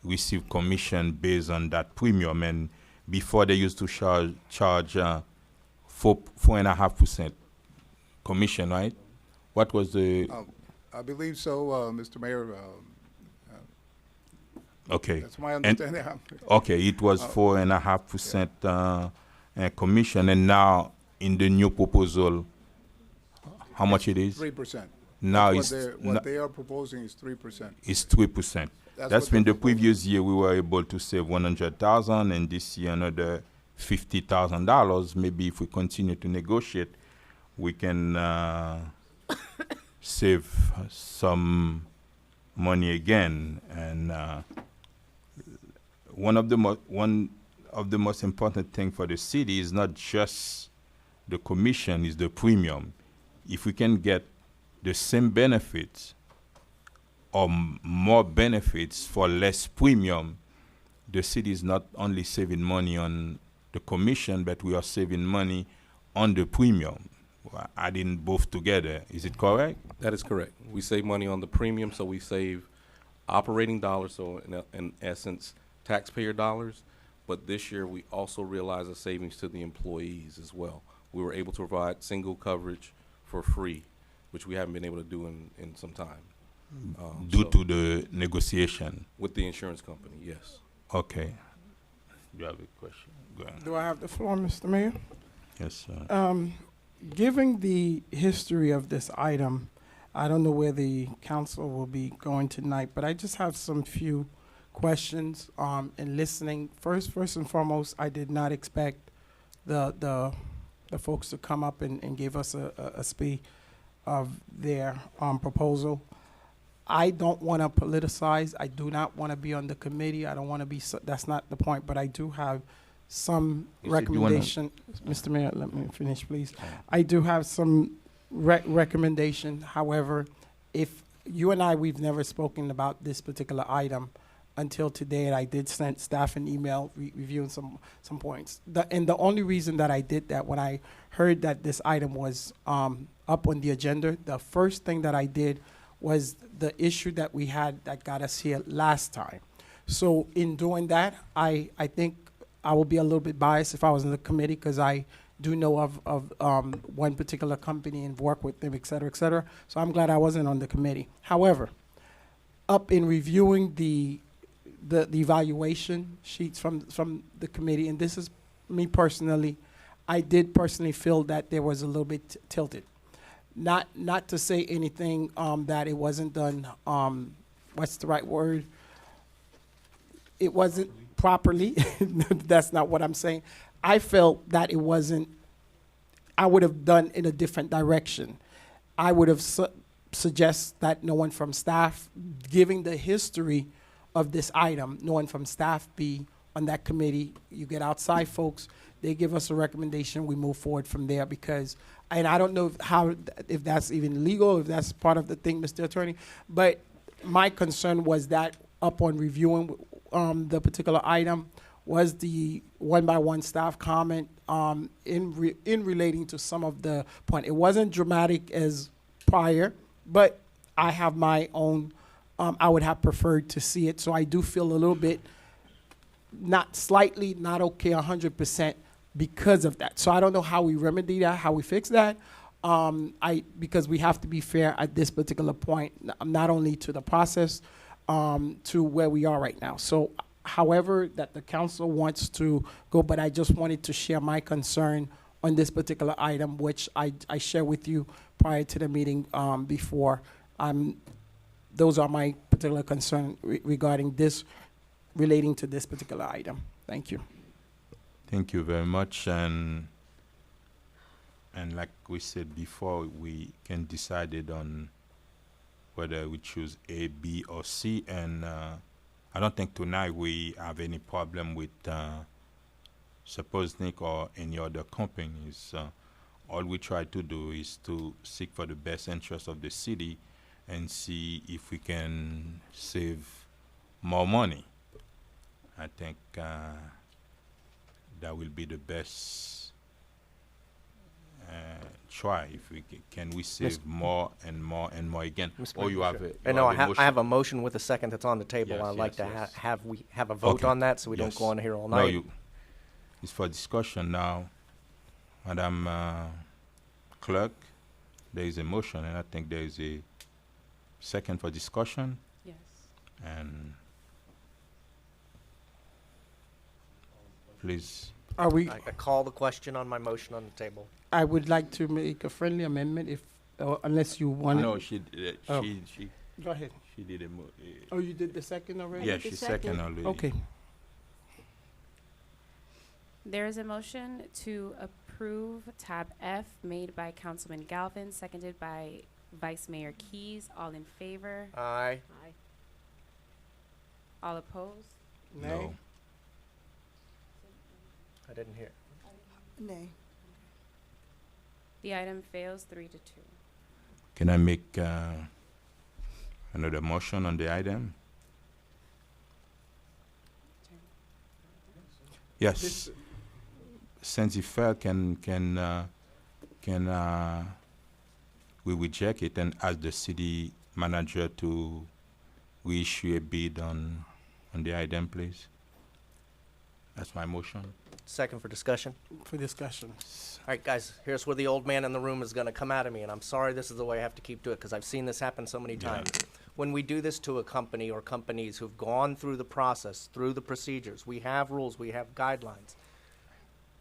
receive commission based on that premium. And before they used to charge 4.5% commission, right? What was the? I believe so, Mr. Mayor. Okay. That's my And- understanding. okay, it was 4.5% commission, and now in the new proposal, how much it is? 3%. Now That's it's what they are proposing is 3%. It's 3%. That's That's what when they're the previous year we were able to save 100,000, and this year another $50,000. Maybe if we continue to negotiate, we can save some money again. And one of the most important thing for the city is not just the commission, is the premium. If we can get the same benefits or more benefits for less premium, the city is not only saving money on the commission, but we are saving money on the premium, adding both together. Is it correct? That is correct. We save money on the premium, so we save operating dollars, so in essence, taxpayer dollars. But this year, we also realized a savings to the employees as well. We were able to provide single coverage for free, which we haven't been able to do in some time. Due to the negotiation? With the insurance company, yes. Okay. You have a question? Go ahead. Do I have the floor, Mr. Mayor? Yes, sir. Given the history of this item, I don't know where the council will be going tonight, but I just have some few questions in listening. First and foremost, I did not expect the the folks to come up and give us a speak of their proposal. I don't want to politicize. I do not want to be on the committee. I don't want to be, that's not the point, but I do have some recommendation. Mr. Mayor, let me finish, please. I do have some recommendation. However, if you and I, we've never spoken about this particular item until today, and I did send staff an email reviewing some points. And the only reason that I did that, when I heard that this item was up on the agenda, the first thing that I did was the issue that we had that got us here last time. So in doing that, I think I will be a little bit biased if I was in the committee, because I do know of one particular company and work with them, et cetera, et cetera. So I'm glad I wasn't on the committee. However, up in reviewing the evaluation sheets from the committee, and this is me personally, I did personally feel that there was a little bit tilted. Not to say anything that it wasn't done, what's the right word? It wasn't properly. That's not what I'm saying. I felt that it wasn't, I would have done in a different direction. I would have suggest that no one from staff, giving the history of this item, no one from staff be on that committee. You get outside folks, they give us a recommendation, we move forward from there, because, and I don't know if that's even legal, if that's part of the thing, Mr. Attorney, but my concern was that upon reviewing the particular item was the one-by-one staff comment in relating to some of the point. It wasn't dramatic as prior, but I have my own, I would have preferred to see it, so I do feel a little bit not okay 100% because of that. So I don't know how we remedy that, how we fix that, because we have to be fair at this particular point, not only to the process, to where we are right now. So however that the council wants to go, but I just wanted to share my concern on this particular item, which I shared with you prior to the meeting before. Those are my particular concern regarding this, relating to this particular item. Thank you. Thank you very much. And like we said before, we can decide it on whether we choose A, B, or C. And I don't think tonight we have any problem with Supposnik or any other companies. All we try to do is to seek for the best interest of the city and see if we can save more money. I think that will be the best try. If we can we save more and more and more again. Oh, you have it. No, I have a motion with a second that's on the table. Yes, I'd like to yes. have a vote Okay. on that, so we don't go on here all night. No, it's for discussion now. Madam Clerk, there is a motion, and I think there is a second for discussion. Yes. And please. Are we? I call the question on my motion on the table. I would like to make a friendly amendment, if unless you want. No, she Go ahead. She did a. Oh, you did the second already? Yeah, she's second already. Okay. There is a motion to approve tab F made by Councilman Galvin, seconded by Vice Mayor Keys. All in favor? Aye. Aye. All opposed? No. I didn't hear. Nay. The item fails 3-2. Can I make another motion on the item? Yes. Since it failed, can we reject it and ask the city manager to reissue a bid on the item, please? That's my motion. Second for discussion. For discussion. All right, guys, here's where the old man in the room is going to come at me, and I'm sorry this is the way I have to keep doing it, because I've seen this happen so many times. When we do this to a company or companies who've gone through the process, through the procedures, we have rules, we have guidelines.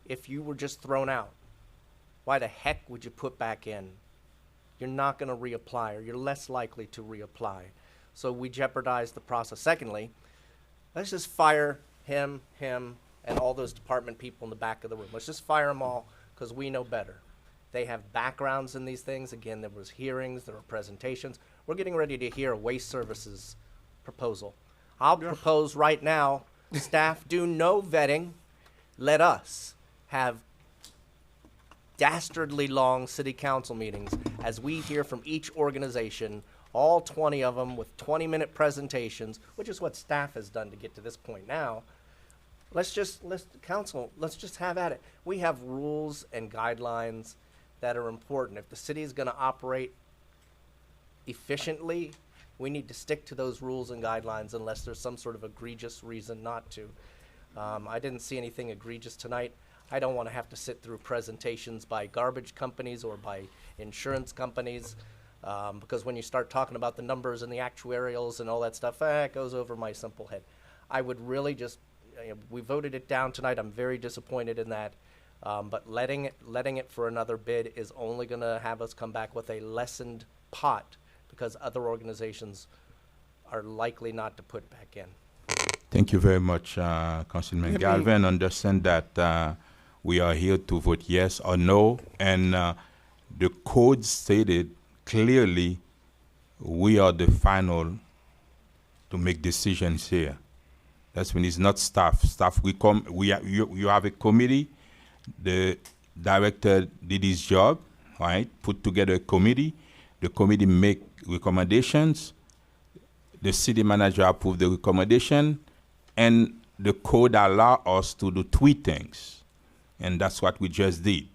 If you were just thrown out, why the heck would you put back in? You're not going to reapply, or you're less likely to reapply. So we jeopardize the process. Secondly, let's just fire him, and all those department people in the back of the room. Let's just fire them all, because we know better. They have backgrounds in these things. Again, there was hearings, there were presentations. We're getting ready to hear a waste services proposal. I'll propose right now, staff do no vetting. Let us have dastardly long city council meetings as we hear from each organization, all 20 of them with 20-minute presentations, which is what staff has done to get to this point now. Let's just have at it. We have rules and guidelines that are important. If the city is going to operate efficiently, we need to stick to those rules and guidelines unless there's some sort of egregious reason not to. I didn't see anything egregious tonight. I don't want to have to sit through presentations by garbage companies or by insurance companies, because when you start talking about the numbers and the actuarials and all that stuff, it goes over my simple head. I would really just, we voted it down tonight. I'm very disappointed in that. But letting it for another bid is only going to have us come back with a lessened pot, because other organizations are likely not to put back in. Thank you very much, Councilman Galvin. Understand that we are here to vote yes or no, and the code stated clearly we are the final to make decisions here. That's when it's not staff. Staff, you have a committee. The director did his job, right? Put together a committee. The committee make recommendations. The city manager approve the recommendation, and the code allow us to do 3 things, and that's what we just did.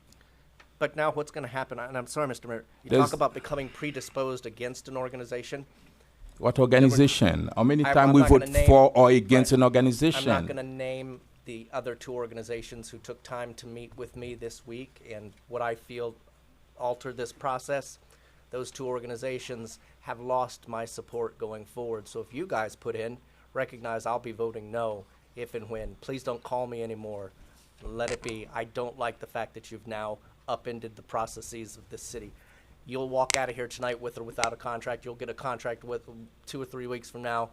But now what's going to happen, and I'm sorry, Mr. Mayor, you There's- talk about becoming predisposed against an organization. What organization? How many I'm times we not vote gonna name- for or against an organization? I'm not going to name the other 2 organizations who took time to meet with me this week and what I feel altered this process. Those 2 organizations have lost my support going forward. So if you guys put in, recognize I'll be voting no if and when. Please don't call me anymore. Let it be. I don't like the fact that you've now upended the processes of this city. You'll walk out of here tonight with or without a contract. You'll get a contract with 2 or 3 weeks from now.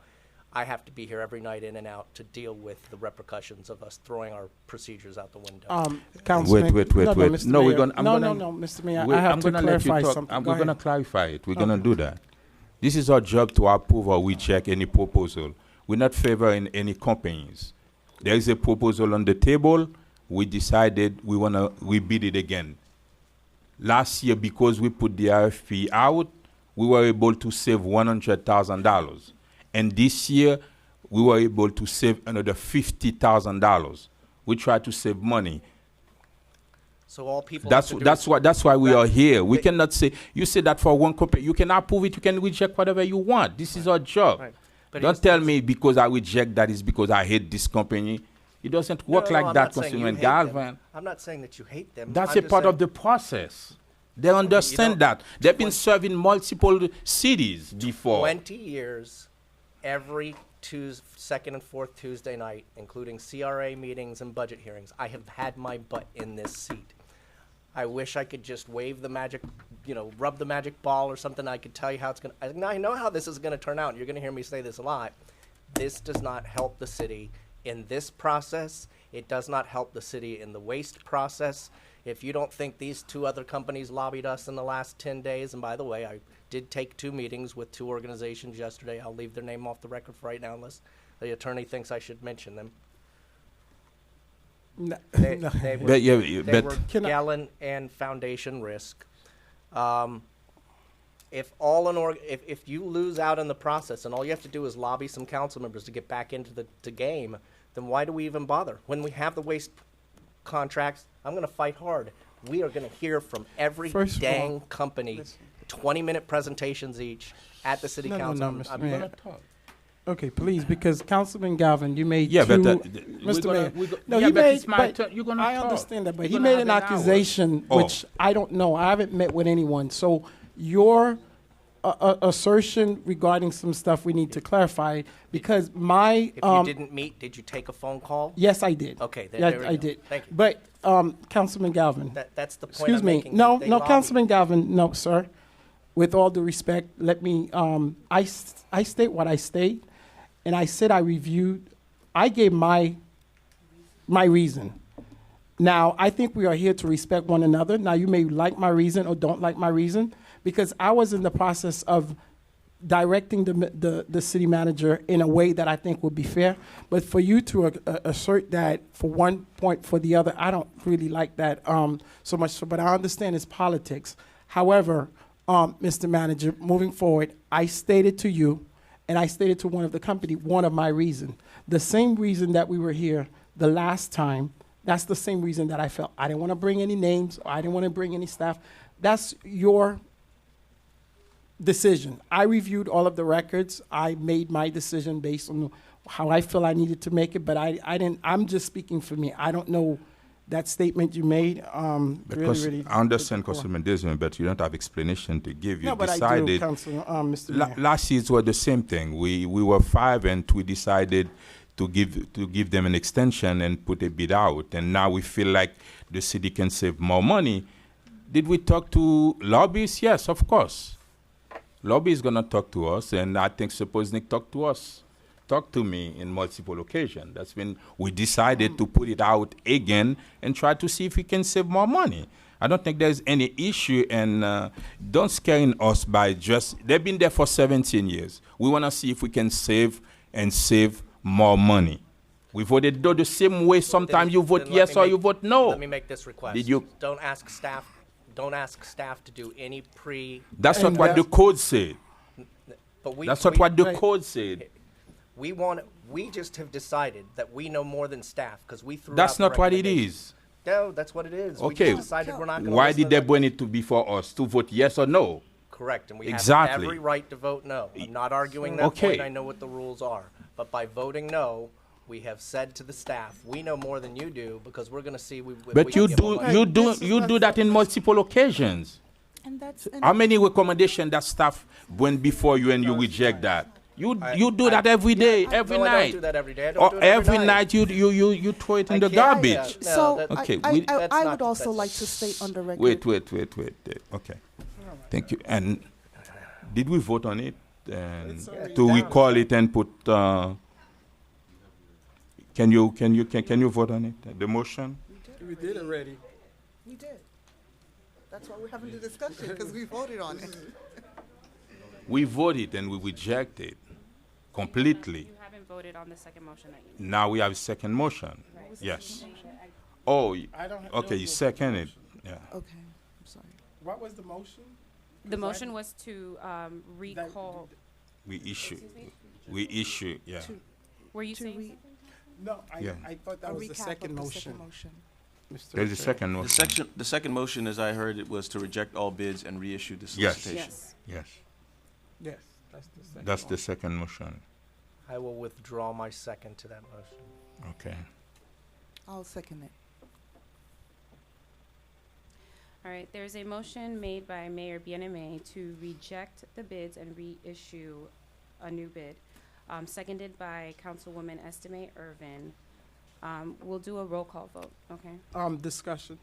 I have to be here every night in and out to deal with the repercussions of us throwing our procedures out the window. Councilman, Wait. Mr. No, we're Mayor. gonna. No, Mr. Mayor, I have to clarify something. Go We're gonna ahead. clarify it. We're gonna Okay. do that. This is our job to approve or reject any proposal. We're not favoring any companies. There is a proposal on the table. We decided we wanna rebid it again. Last year, because we put the RFP out, we were able to save $100,000. And this year, we were able to save another $50,000. We try to save money. So all people That's have to do is- that's why we are here. We Wait. cannot say, you say that for one company. You can approve it, you can reject whatever you want. This is our job. Right. But Don't here's- tell me because I reject that is because I hate this company. It doesn't work No, like I'm that, not saying you Councilman hate them. Galvin. I'm not saying that you hate them. That's I'm a just part saying- of the process. They understand that. They've been serving multiple cities before. 20 years, every second and fourth Tuesday night, including CRA meetings and budget hearings, I have had my butt in this seat. I wish I could just wave the magic, rub the magic ball or something. I could tell you how it's going to, I know how this is going to turn out. You're going to hear me say this a lot. This does not help the city in this process. It does not help the city in the waste process. If you don't think these 2 other companies lobbied us in the last 10 days, and by the way, I did take 2 meetings with 2 organizations yesterday. I'll leave their name off the record for right now unless the attorney thinks I should mention them. They were, But yeah, they but- were Can I- Gallen and Foundation Risk. If you lose out in the process and all you have to do is lobby some council members to get back into the game, then why do we even bother? When we have the waste contracts, I'm going to fight hard. We are going to hear from every First of all, dang company, 20-minute presentations each at the city No, council. Mr. I'm Mayor. gonna talk. Okay, please, because Councilman Galvin, you made Yeah, 2. but, Mr. Mayor, no, yeah, he but made. it's my but turn. You're gonna I talk. understand that, but You're he gonna made an have an hour. accusation Oh. which I don't know. I haven't met with anyone, so your assertion regarding some stuff we need to clarify because my. If you didn't meet, did you take a phone call? Yes, I did. Okay, Yeah, there we I go. did. Thank you. But Councilman Galvin. That's the point Excuse I'm me. making. No, They no, lobby. Councilman Galvin. No, sir. With all due respect, let me. I state what I state, and I said I reviewed. I gave my reason. Now, I think we are here to respect one another. Now, you may like my reason or don't like my reason, because I was in the process of directing the city manager in a way that I think would be fair. But for you to assert that for one point for the other, I don't really like that so much. But I understand it's politics. However, Mr. Manager, moving forward, I stated to you, and I stated to one of the company, one of my reasons. The same reason that we were here the last time, that's the same reason that I felt. I didn't want to bring any names, or I didn't want to bring any staff. That's your decision. I reviewed all of the records. I made my decision based on how I feel I needed to make it, but I didn't, I'm just speaking for me. I don't know that statement you made. Because I understand, Councilman Desmond, but you don't have explanation to give. You No, but decided, I do, Council, Mr. Mayor. last year it was the same thing. We were 5 and we decided to give them an extension and put a bid out, and now we feel like the city can save more money. Did we talk to lobbyists? Yes, of course. Lobby is going to talk to us, and I think Saposnik talked to us, talked to me in multiple occasions. That's when we decided to put it out again and try to see if we can save more money. I don't think there's any issue, and don't scare us by just, they've been there for 17 years. We want to see if we can save more money. We voted the same way. Sometimes you vote yes or you vote no. Let me make this request. Did you? Don't ask staff to do any That's not what the code said. But That's not what the code said. We just have decided that we know more than staff because we threw That's out the not what it recommendations. is. No, that's what it is. Okay. We just decided we're not going to Why did they bring it to before us to vote yes or no? Correct, and we Exactly. have every right to vote no. I'm not arguing that Okay. point. I know what the rules are. But by voting no, we have said to the staff, we know more than you do because we're going to see. But you do that in multiple occasions. And that's How many recommendations that staff went before you and you reject that? You do that every day, every No, I night. don't do that every day. I don't Or do it every every night you throw it in the can't, garbage. no, So that- Okay, I would also like to state on the record. Wait. Okay. Thank you. And did we vote on it? And to recall it and put, can you vote on it? The motion? We did already. We did. That's why we're having the discussion, because we voted on it. We voted and we rejected completely. You haven't voted on the second motion that you Now we have a second motion. Yes. Oh, I don't have okay, no you vote. seconded. Yeah. Okay, I'm sorry. What was the motion? The motion was to recall. We issue, yeah. Were you to saying re- something? No, Yeah. I thought that A was the recap second of the motion. second motion. Mr. There's a Chair. second motion. The second motion, as I heard it, was to reject all bids and reissue the Yes. solicitation. Yes. Yes, that's the second. That's the second motion. I will withdraw my second to that motion. Okay. I'll second it. All right, there's a motion made by Mayor Bien-Aimé to reject the bids and reissue a new bid, seconded by Councilwoman Estime Irvin. We'll do a roll call vote, okay? Discussion.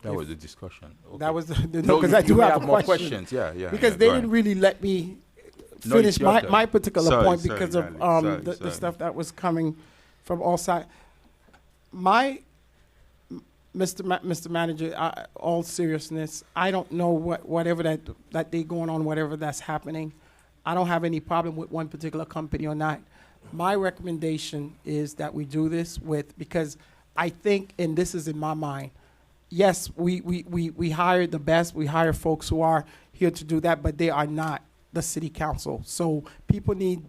That was the discussion. Okay. That was the, No, because you- I do you have a more question. questions. Yeah. Because yeah, they go didn't ahead. really let me No, finish it's your my, turn. my particular Sorry, point sorry, because of Natalie. the Sorry. stuff that was coming from all sides. Mr. Manager, all seriousness, I don't know whatever that they going on, whatever that's happening. I don't have any problem with one particular company or not. My recommendation is that we do this because I think, and this is in my mind, yes, we hire the best, we hire folks who are here to do that, but they are not the city council. So people need,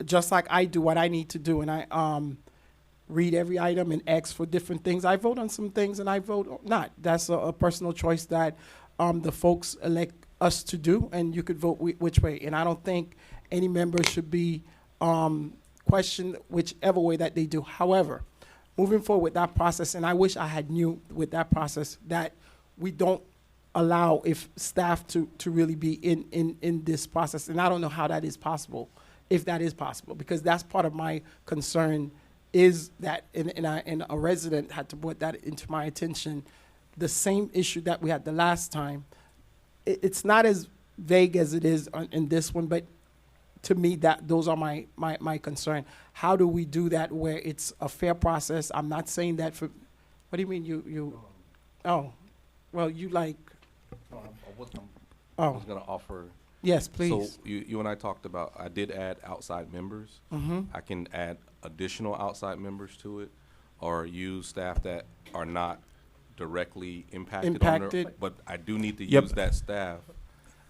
just like I do what I need to do, and I read every item and ask for different things. I vote on some things and I vote not. That's a personal choice that the folks elect us to do, and you could vote which way. And I don't think any member should be questioned whichever way that they do. However, moving forward with that process, and I wish I had knew with that process that we don't allow if staff to really be in this process. And I don't know how that is possible, if that is possible, because that's part of my concern is that, and a resident had to put that into my attention, the same issue that we had the last time. It's not as vague as it is in this one, but to me, those are my concern. How do we do that where it's a fair process? I'm not saying that for, what do you mean you, oh, well, you like, I oh. was going to offer. Yes, please. So you and I talked about, I did add outside members. Mhm. I can add additional outside members to it, or use staff that are not directly impacted on Impacted. it. But I do need to Yep. use that staff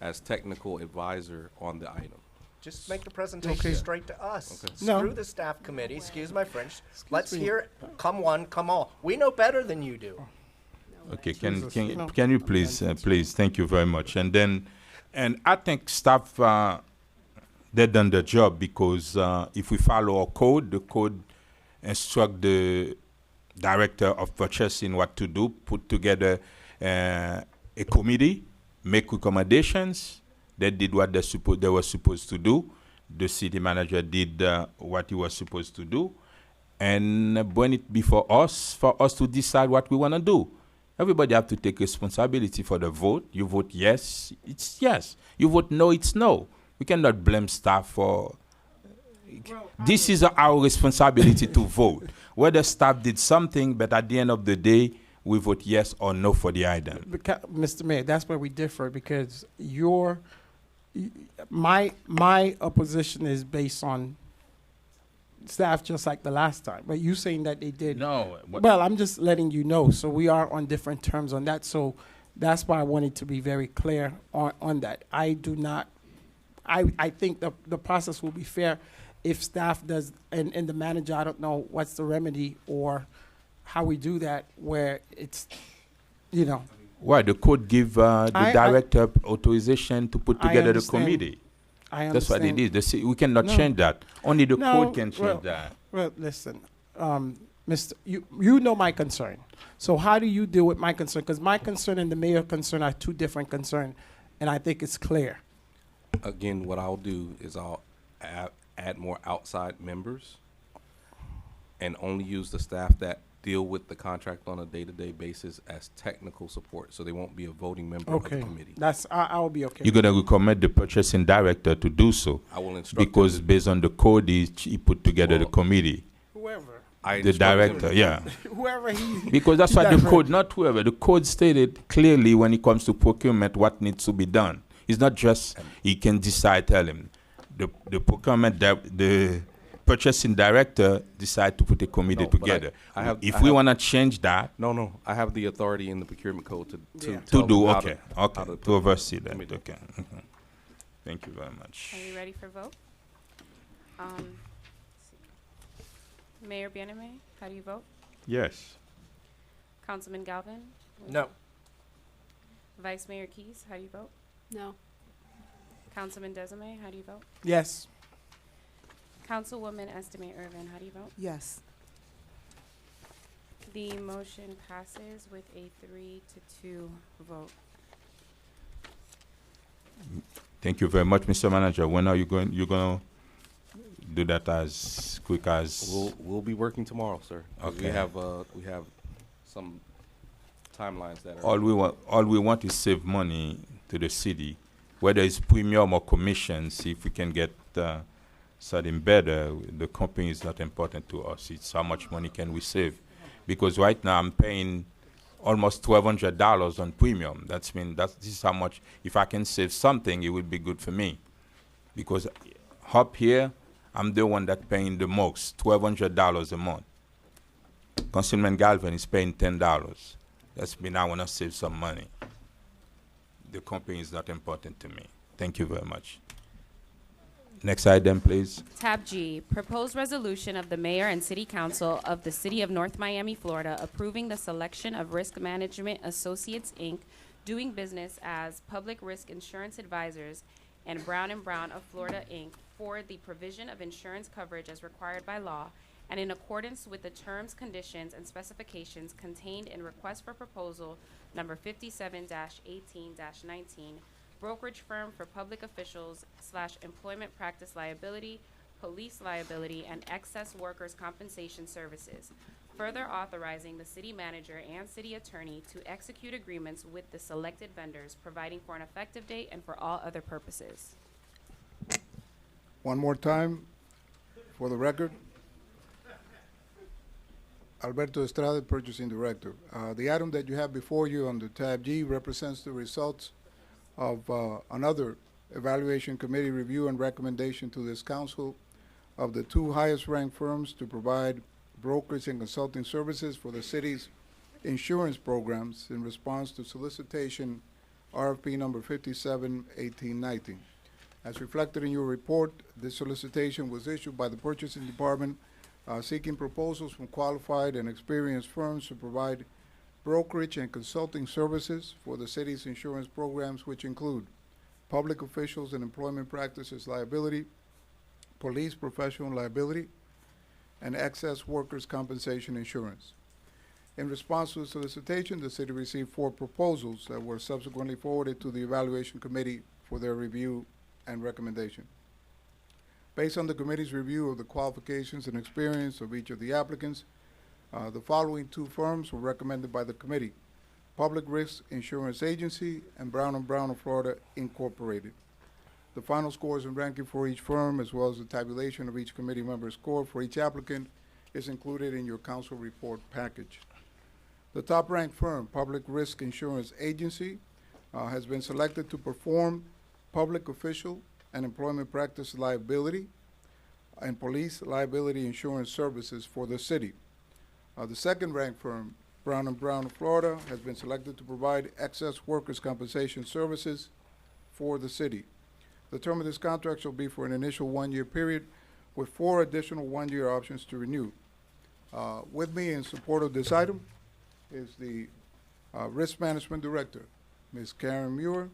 as technical advisor on the item. Just make the presentation Okay. straight to us. Okay. No. Screw the staff committee, excuse my French. Let's me. hear it. Come one, come all. We know better than you do. Okay, Jesus, no. can you please, please, thank you very much. And then, and I think staff, they done their job because if we follow our code, the code instruct the director of purchasing what to do, put together a committee, make recommendations. They did what they were supposed to do. The city manager did what he was supposed to do, and bring it before us for us to decide what we want to do. Everybody have to take responsibility for the vote. You vote yes, it's yes. You vote no, it's no. We cannot blame staff for. This is our responsibility to vote. Whether staff did something, but at the end of the day, we vote yes or no for the item. Mr. Mayor, that's where we differ because my opposition is based on staff just like the last time. But you saying that they did. No. Well, I'm just letting you know. So we are on different terms on that. So that's why I wanted to be very clear on that. I do not. I think the process will be fair if staff does and the manager. I don't know what's the remedy or how we do that where it's, you know. Why the code give the director authorization to put together the understand. committee? I That's what it understand. is. We cannot No. change that. Only the No, code can change well, that. Well, listen, Mr. You know my concern. So how do you deal with my concern? Because my concern and the mayor's concern are two different concerns, and I think it's clear. Again, what I'll do is I'll add more outside members and only use the staff that deal with the contract on a day-to-day basis as technical support, so they won't be a voting member of the Okay, committee. that's I will be okay. You're gonna recommend the purchasing director to do so. I will instruct because him. based on the code, he put together the Well, committee. Whoever. I The instruct him. director, yeah. Whoever he. Because that's what the code, not whoever. The code stated clearly when it comes to procurement what needs to be done. It's not just he can decide. Tell him, the procurement, the purchasing director decide to put a committee No, but together. If I we have- want to change that, No, I have the authority in the procurement code to Yeah. tell to do them how okay, how okay, put to oversee that. committee. Okay. Mhm. Thank you very much. Are you ready for vote? Let's see. Mayor Bieneme, how do you vote? Yes. Councilman Galvin? No. Vice Mayor Keys, how do you vote? No. Councilman Desame, how do you vote? Yes. Councilwoman Estimate Irvin, how do you vote? Yes. The motion passes with a 3-2 vote. Thank you very much, Mr. Manager. When are you going? You're gonna do that as quick as? We'll be working tomorrow, sir. 'Cause Okay. We have some timelines that are. All we want is save money to the city, whether it's premium or commissions. If we can get something better, the company is not important to us. It's how much money can we save, because right now I'm paying almost $1,200 on premium. This is how much. If I can save something, it would be good for me, because up here I'm the one that paying the most, $1,200 a month. Councilman Galvin is paying $10. That's mean I want to save some money. The company is not important to me. Thank you very much. Next item, please. Tab G, proposed resolution of the mayor and city council of the city of North Miami, Florida, approving the selection of Risk Management Associates, Inc., doing business as Public Risk Insurance Advisors, and Brown & Brown of Florida, Inc., for the provision of insurance coverage as required by law and in accordance with the terms, conditions, and specifications contained in request for proposal number 57-18-19, brokerage firm for public officials / employment practice liability, police liability, and excess workers' compensation services. Further authorizing the city manager and city attorney to execute agreements with the selected vendors, providing for an effective date and for all other purposes. One more time, for the record. Alberto Estrada, Purchasing Director. The item that you have before you under tab G represents the results of another evaluation committee review and recommendation to this council of the two highest ranked firms to provide brokerage and consulting services for the city's insurance programs in response to solicitation RFP number 571819. As reflected in your report, this solicitation was issued by the Purchasing Department seeking proposals from qualified and experienced firms to provide brokerage and consulting services for the city's insurance programs, which include public officials and employment practices liability, police professional liability, and excess workers' compensation insurance. In response to the solicitation, the city received 4 proposals that were subsequently forwarded to the evaluation committee for their review and recommendation. Based on the committee's review of the qualifications and experience of each of the applicants, the following 2 firms were recommended by the committee: Public Risk Insurance Agency and Brown & Brown of Florida, Incorporated. The final scores and ranking for each firm, as well as the tabulation of each committee member's score for each applicant, is included in your council report package. The top-ranked firm, Public Risk Insurance Agency, has been selected to perform public official and employment practice liability and police liability insurance services for the city. The second-ranked firm, Brown & Brown of Florida, has been selected to provide excess workers' compensation services for the city. The term of this contract shall be for an initial 1-year period with 4 additional 1-year options to renew. With me in support of this item is the Risk Management Director, Ms. Karen Muir,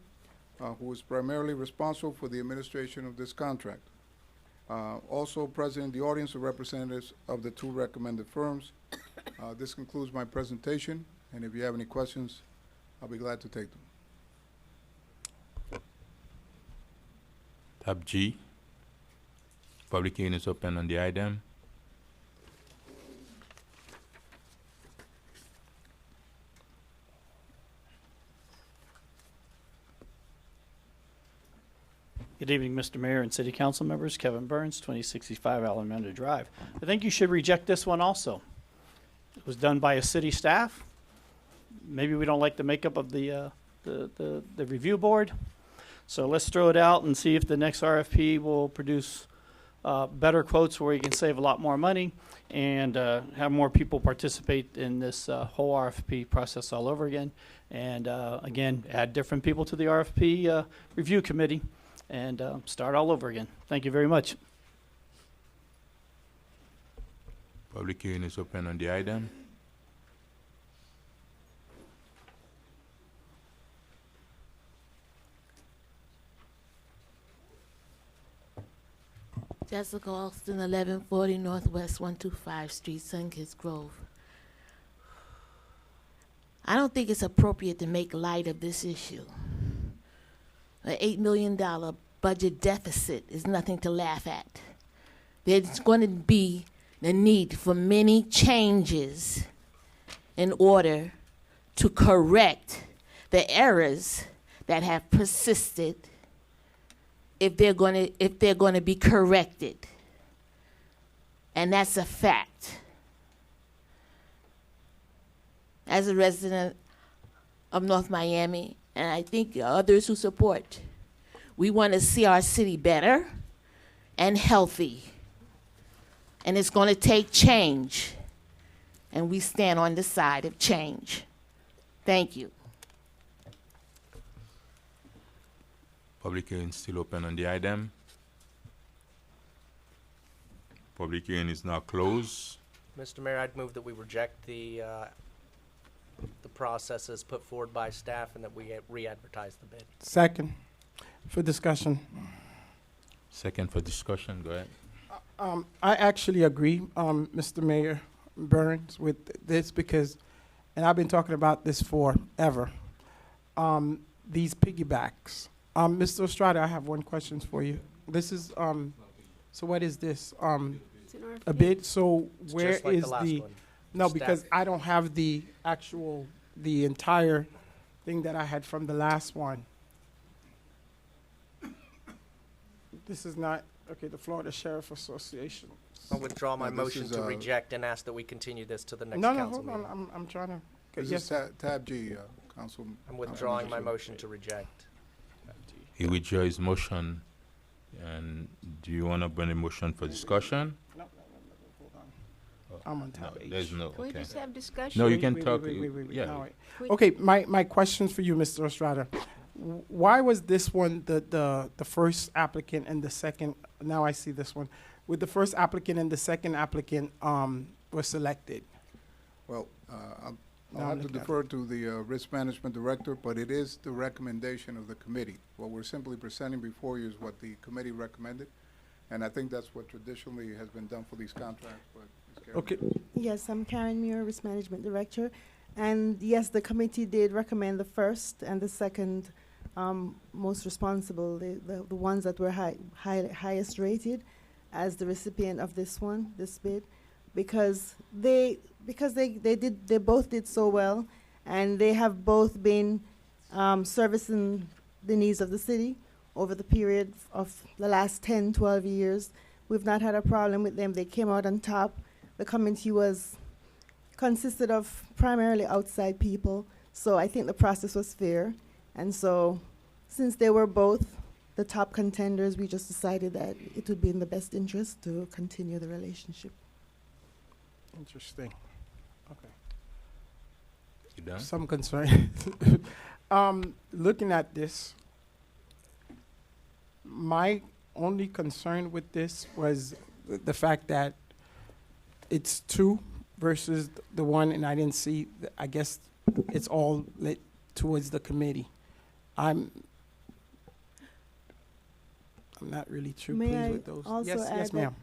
who is primarily responsible for the administration of this contract. Also present in the audience are representatives of the 2 recommended firms. This concludes my presentation, and if you have any questions, I'll be glad to take them. Tab G. Public hearing is open on the item. Good evening, Mr. Mayor and City Council members. Kevin Burns, 2065 Alameda Drive. I think you should reject this one also. It was done by a city staff. Maybe we don't like the makeup of the review board. So let's throw it out and see if the next RFP will produce better quotes where you can save a lot more money and have more people participate in this whole RFP process all over again. And again, add different people to the RFP review committee and start all over again. Thank you very much. Public hearing is open on the item. Jessica Alston, 1140 Northwest 125 Street, Sunkist Grove. I don't think it's appropriate to make light of this issue. An $8 million budget deficit is nothing to laugh at. There's going to be the need for many changes in order to correct the errors that have persisted if they're going to be corrected. And that's a fact. As a resident of North Miami, and I think others who support, we want to see our city better and healthy. And it's going to take change. And we stand on the side of change. Thank you. Public hearing is still open on the item. Public hearing is now closed. Mr. Mayor, I'd move that we reject the processes put forward by staff and that we re-advertise the bid. Second, for discussion. Second for discussion, go ahead. I actually agree, Mr. Mayor Burns, with this because, and I've been talking about this forever, these piggybacks. Mr. Estrada, I have one question for you. This is, so what is this? A bid, so It's where just like is the last one. no, Staff. because I don't have the entire thing that I had from the last one. This is not, okay, the Florida Sheriff Association. I'll withdraw my No, this motion is, to reject and ask that we continue this to the next No, no, council hold meeting. on, I'm trying to. This yes, is sir. tab G, Council. I'm withdrawing my motion to reject. He withdrew his motion. And do you want to bring a motion for discussion? I'm on tab H. There's no, Can we okay. just have discussion? No, you Wait, can wait, talk. wait, wait, wait, wait. Yeah. No, wait. Wait. Okay, my questions for you, Mr. Estrada. Why was this one the first applicant and the second? Now I see this one. With the first applicant and the second applicant were selected. Well, I'll No, have I'm to looking at defer to the Risk Management Director, but it is the recommendation of the committee. What we're simply presenting before you is what the committee recommended, and I think that's what traditionally has been done for these contracts, but Ms. Karen. Okay. Yes, I'm Karen Muir, Risk Management Director. And yes, the committee did recommend the first and the second most responsible, the ones that were highest rated as the recipient of this one, this bid, because they both did so well, and they have both been servicing the needs of the city over the period of the last 10, 12 years. We've not had a problem with them. They came out on top. The committee consisted of primarily outside people, so I think the process was fair. And so, since they were both the top contenders, we just decided that it would be in the best interest to continue the relationship. Interesting. Okay. You done? Some concern. Looking at this, my only concern with this was the fact that it's two versus the one, and I didn't see, I guess it's all lit towards the committee. I'm not really too May pleased I with those. also Yes, add yes, that ma'am.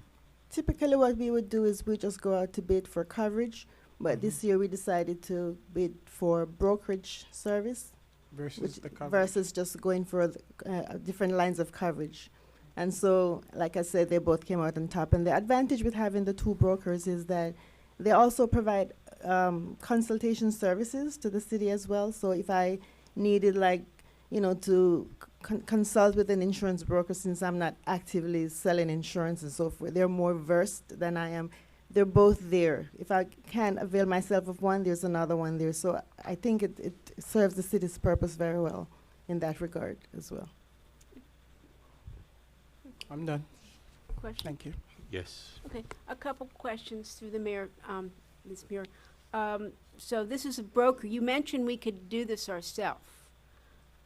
typically what we would do is we just go out to bid for coverage, but Mm-hmm. this year we decided to bid for brokerage service Versus the coverage. versus just going for different lines of coverage. And so, like I said, they both came out on top. And the advantage with having the two brokers is that they also provide consultation services to the city as well. So if I needed, to consult with an insurance broker, since I'm not actively selling insurance and so forth, they're more versed than I am. They're both there. If I can't avail myself of one, there's another one there. So I think it serves the city's purpose very well in that regard as well. I'm done. Question? Thank you. Yes. Okay, a couple questions through the mayor, Ms. Muir. So this is a broker. You mentioned we could do this ourselves.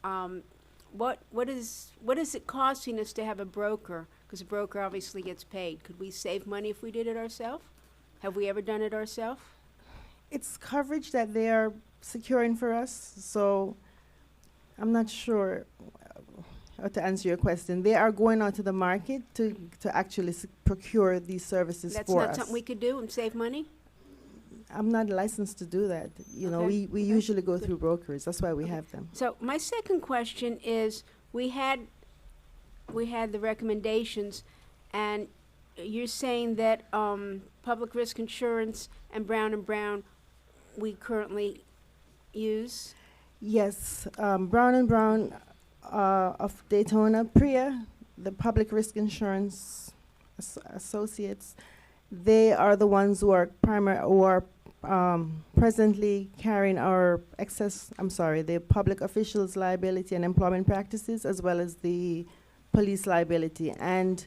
What is it costing us to have a broker? Because a broker obviously gets paid. Could we save money if we did it ourselves? Have we ever done it ourselves? It's coverage that they are securing for us, so I'm not sure how to answer your question. They are going out to the market to actually procure these services That's for not us. something we could do and save money? I'm not licensed to do that. You know, Okay. we usually go through brokers. That's why we have them. So my second question is, we had the recommendations, and you're saying that Public Risk Insurance and Brown & Brown we currently use? Yes, Brown & Brown of Daytona, PRIA, the Public Risk Insurance Associates, they are the ones who are presently carrying our the public officials liability and employment practices, as well as the police liability. And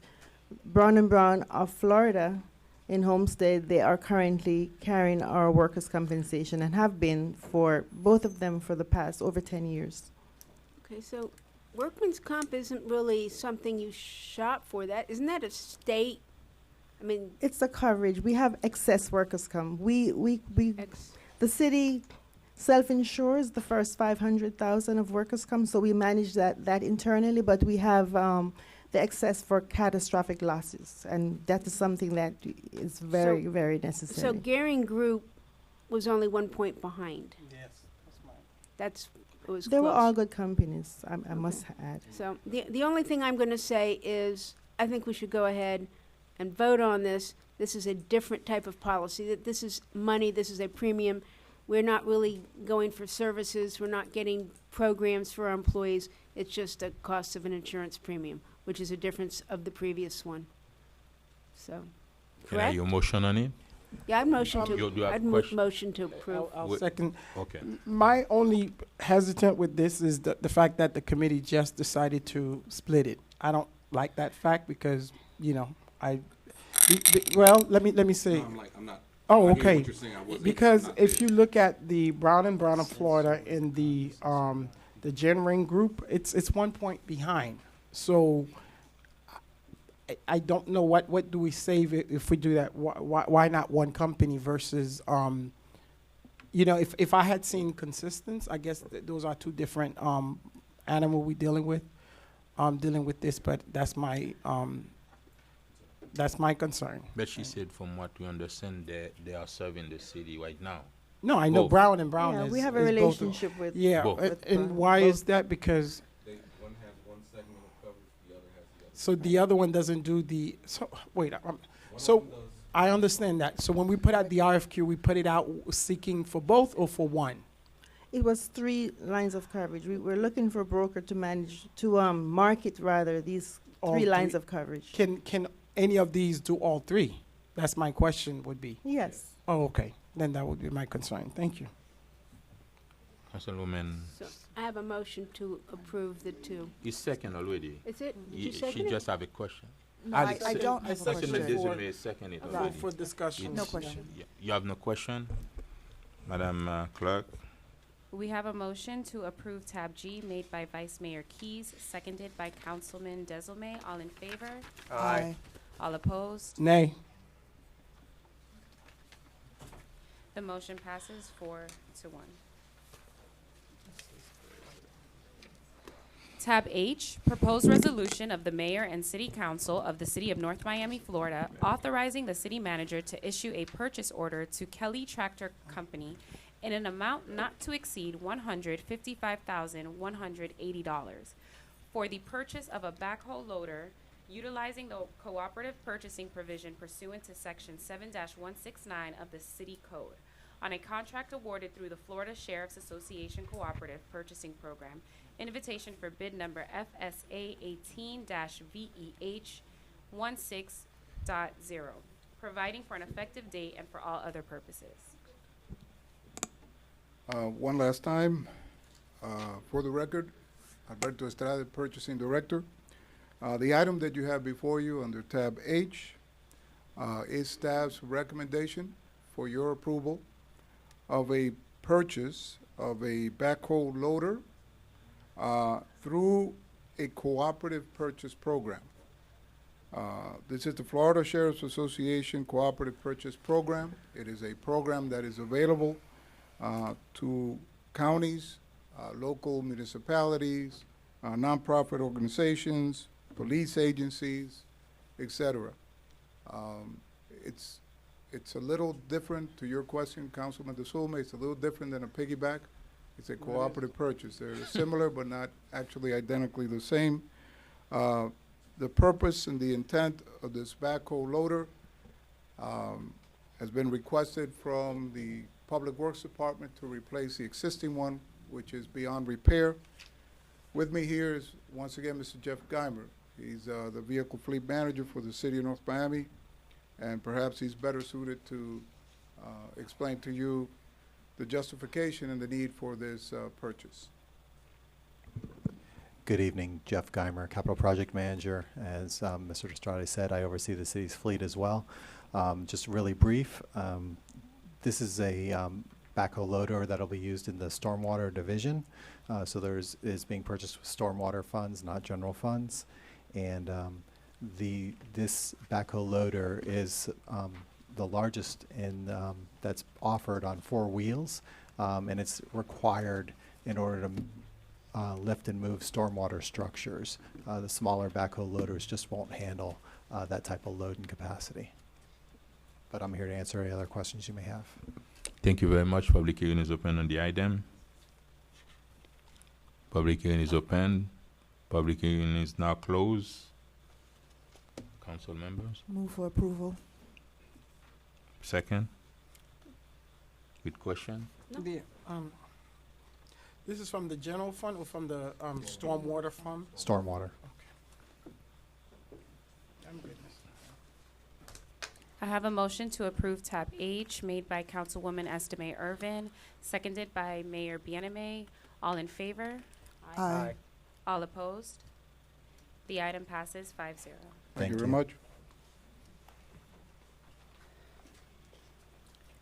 Brown & Brown of Florida in Homestead, they are currently carrying our workers' compensation and have been for both of them for the past over 10 years. Okay, so workman's comp isn't really something you shop for. Isn't that a state? I mean, It's the coverage. We have excess workers' comp. The city self-insures the first 500,000 of workers' comp, so we manage that internally, but we have the excess for catastrophic losses, and that is something that is very, very necessary. So Garing Group was only 1 point behind. Yes, It was They were close. all good companies, I must add. So the only thing I'm going to say is I think we should go ahead and vote on this. This is a different type of policy. That this is money. This is a premium. We're not really going for services. We're not getting programs for our employees. It's just a cost of an insurance premium. which is a difference of the previous one. So, Can I correct? your motion on it? Yeah, I motion You do have I'd question? motion to approve. I'll Wait. second. Okay. My only hesitant with this is the fact that the committee just decided to split it. I don't like that fact because, you know, well, let me say. I'm not. Oh, I hear okay. what you're saying. I wasn't- Because not if you look at the Brown and Brown of Florida and the Gen Ring group, it's 1 point behind. So I don't know what do we save if we do that. Why not one company versus you know, if I had seen consistence, I guess those are two different animal we dealing with this, but that's my concern. But she said, from what we understand, they are serving the city right now. No, I know Both. Brown and Brown Yeah, is we have a is both of- relationship with. Yeah, Both. and why is that? Because One has one segment of coverage, the other has the other. so the other one doesn't do the so wait. So I understand that. So when we put out the RFQ, we put it out seeking for both or for one. It was 3 lines of coverage. We were looking for a broker to manage, to market rather, these All 3 lines three. of coverage. Can any of these do all 3? That's my question would be. Yes. Oh, okay. Then that would be my concern. Thank you. Councilwoman, So I have a motion to approve the 2. is second already. Is it? Did you She second it? just have a question. No, I don't have a Councilman question. Desume second it For- already. for discussion. No question. You have no question? Madam Clerk? We have a motion to approve tab G made by Vice Mayor Keys, seconded by Councilman Desume. All in favor? Aye. All opposed? Nay. The motion passes 4-1. Tab H, proposed resolution of the mayor and city council of the city of North Miami, Florida, authorizing the city manager to issue a purchase order to Kelly Tractor Company in an amount not to exceed $155,180 for the purchase of a backhoe loader utilizing the cooperative purchasing provision pursuant to section 7-169 of the city code on a contract awarded through the Florida Sheriff's Association Cooperative Purchasing Program. Invitation for bid number FSA 18-VEH 16.0, providing for an effective date and for all other purposes. One last time, for the record, Alberto Estrada, Purchasing Director. The item that you have before you under tab H is staff's recommendation for your approval of a purchase of a backhoe loader through a cooperative purchase program. This is the Florida Sheriff's Association Cooperative Purchase Program. It is a program that is available to counties, local municipalities, nonprofit organizations, police agencies, etc. It's a little different to your question, Councilman DeSulma. It's a little different than a piggyback. It's a cooperative purchase. They're similar, but not actually identically the same. The purpose and the intent of this backhoe loader has been requested from the Public Works Department to replace the existing one, which is beyond repair. With me here is, once again, Mr. Jeff Geimer. He's the Vehicle Fleet Manager for the City of North Miami, and perhaps he's better suited to explain to you the justification and the need for this purchase. Good evening, Jeff Geimer, Capital Project Manager. As Mr. Estrada said, I oversee the city's fleet as well. Just really brief, this is a backhoe loader that'll be used in the stormwater division. So is being purchased with stormwater funds, not general funds. And this backhoe loader is the largest that's offered on 4 wheels, and it's required in order to lift and move stormwater structures. The smaller backhoe loaders just won't handle that type of load and capacity. But I'm here to answer any other questions you may have. Thank you very much. Public hearing is open on the item. Public hearing is open. Public hearing is now closed. Council members? Move for approval. Second? With question? The, this is from the general fund or from the stormwater fund? Stormwater. I have a motion to approve tab H made by Councilwoman Estime Irvin, seconded by Mayor Bienemay. All in favor? Aye. All opposed? The item passes 5-0. Thank you very much.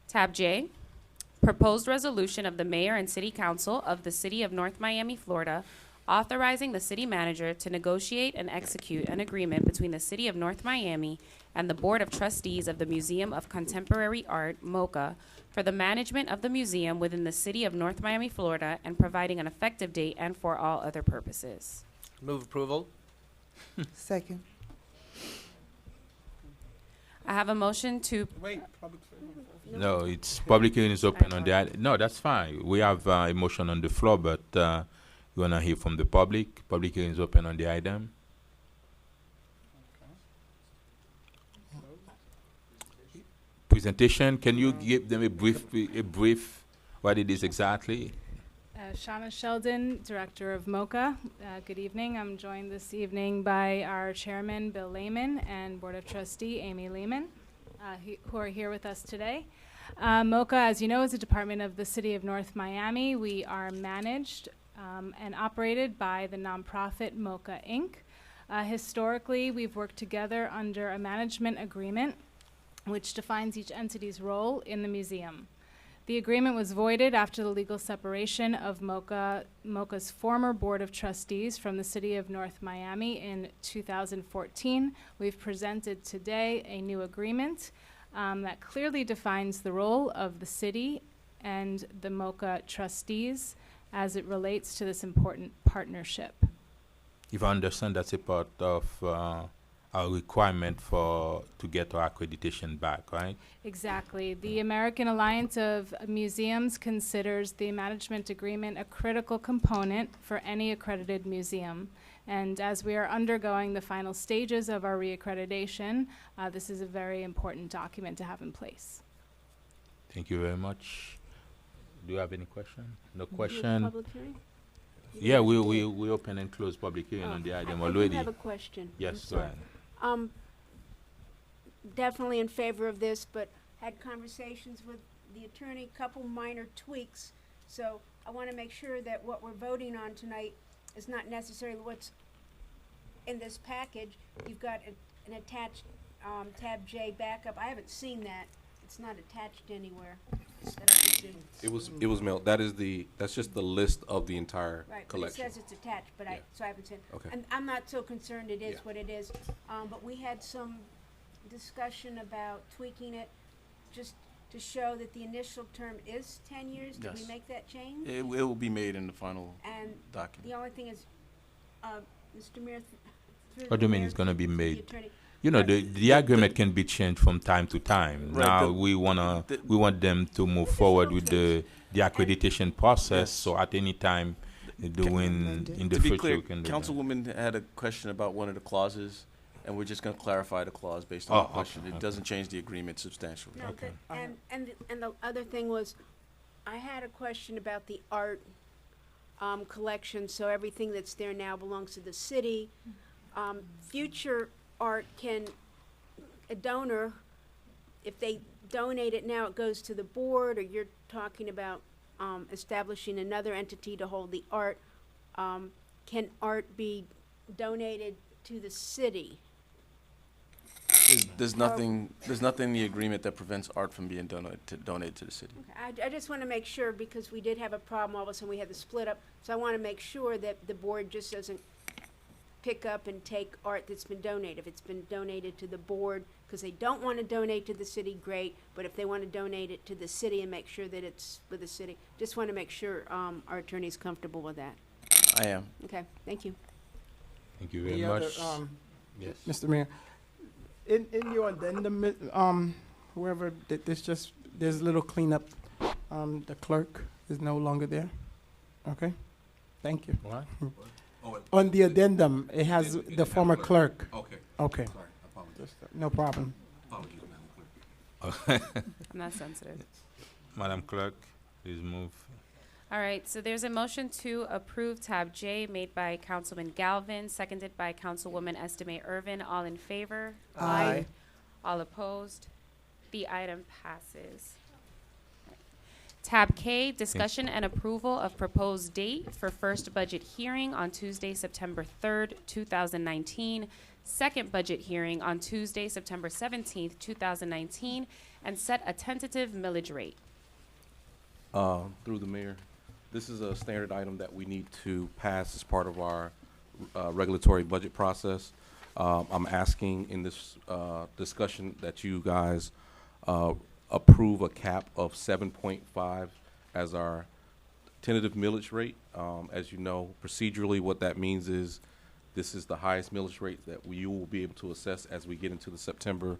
Tab J, proposed resolution of the mayor and city council of the city of North Miami, Florida, authorizing the city manager to negotiate and execute an agreement between the city of North Miami and the Board of Trustees of the Museum of Contemporary Art, MoCA, for the management of the museum within the city of North Miami, Florida, and providing an effective date and for all other purposes. Move approval. Second. I have a motion to. No, it's public hearing is open on the item. No, that's fine. We have a motion on the floor, but we want to hear from the public. Public hearing is open on the item. Presentation, can you give them a brief what it is exactly? Shauna Sheldon, Director of MoCA. Good evening. I'm joined this evening by our Chairman, Bill Lehman, and Board of Trustee, Amy Lehman, who are here with us today. MoCA, as you know, is a department of the City of North Miami. We are managed and operated by the nonprofit MoCA, Inc. Historically, we've worked together under a management agreement which defines each entity's role in the museum. The agreement was voided after the legal separation of MoCA's former Board of Trustees from the City of North Miami in 2014. We've presented today a new agreement that clearly defines the role of the city and the MoCA trustees as it relates to this important partnership. If I understand, that's a part of our requirement to get our accreditation back, right? Exactly. The American Alliance of Museums considers the management agreement a critical component for any accredited museum. And as we are undergoing the final stages of our reaccreditation, this is a very important document to have in place. Thank you very much. Do you have any question? No Do question? public hearing? Yeah, we open and close public hearing on the item I already. do have a question. Yes, I'm go ahead. sorry. Definitely in favor of this, but had conversations with the attorney, couple minor tweaks. So I want to make sure that what we're voting on tonight is not necessarily what's in this package. You've got an attached tab J backup. I haven't seen that. It's not attached anywhere that I can see. It was mailed. That's just the list of the entire Right, collection. but it says it's attached, but so I haven't seen it. Okay. And I'm not so concerned it is Yeah. what it is, but we had some discussion about tweaking it just to show that the initial term is 10 years. Did we Yes. make that change? It will be made in the final And document. the only thing is, Mr. Mayor, through What the do you mean mayor it's going to be to the made? attorney. You know, the agreement can be changed from time to time. Right, Now the- we want them to move forward with the accreditation process. So at any time, doing in the To be future, clear, we can do that. Councilwoman had a question about one of the clauses, and we're just going to clarify the clause based on Oh, the question. okay, It doesn't change the agreement substantially. No, and the other thing was, I had a question about the art collection. So everything that's there now belongs to the city. Future art a donor, if they donate it now, it goes to the board, or you're talking about establishing another entity to hold the art. Can art be donated to the city? There's nothing in the agreement that prevents art from being donated to the city. I just want to make sure, because we did have a problem, all of a sudden we had the split up, so I want to make sure that the board just doesn't pick up and take art that's been donated. If it's been donated to the board, because they don't want to donate to the city, great, but if they want to donate it to the city and make sure that it's with the city, just want to make sure our attorney's comfortable with that. I am. Okay, thank you. Thank you very The much. other, Yes. Mr. Mayor, in your addendum, whoever did this, there's a little cleanup. The clerk is no longer there. Okay, thank you. What? On the addendum, it has the former clerk. Okay. Okay. Sorry, I apologize. No problem. Apologies, Madam Clerk. I'm not sensitive. Madam Clerk, please move. All right, so there's a motion to approve tab J made by Councilman Galvin, seconded by Councilwoman Estime Irvin. All in favor? Aye. All opposed? The item passes. Tab K, discussion and approval of proposed date for first budget hearing on Tuesday, September 3rd, 2019, second budget hearing on Tuesday, September 17th, 2019, and set a tentative millage rate. Through the mayor, this is a standard item that we need to pass as part of our regulatory budget process. I'm asking in this discussion that you guys approve a cap of 7.5 as our tentative millage rate. As you know, procedurally, what that means is this is the highest millage rate that you will be able to assess as we get into the September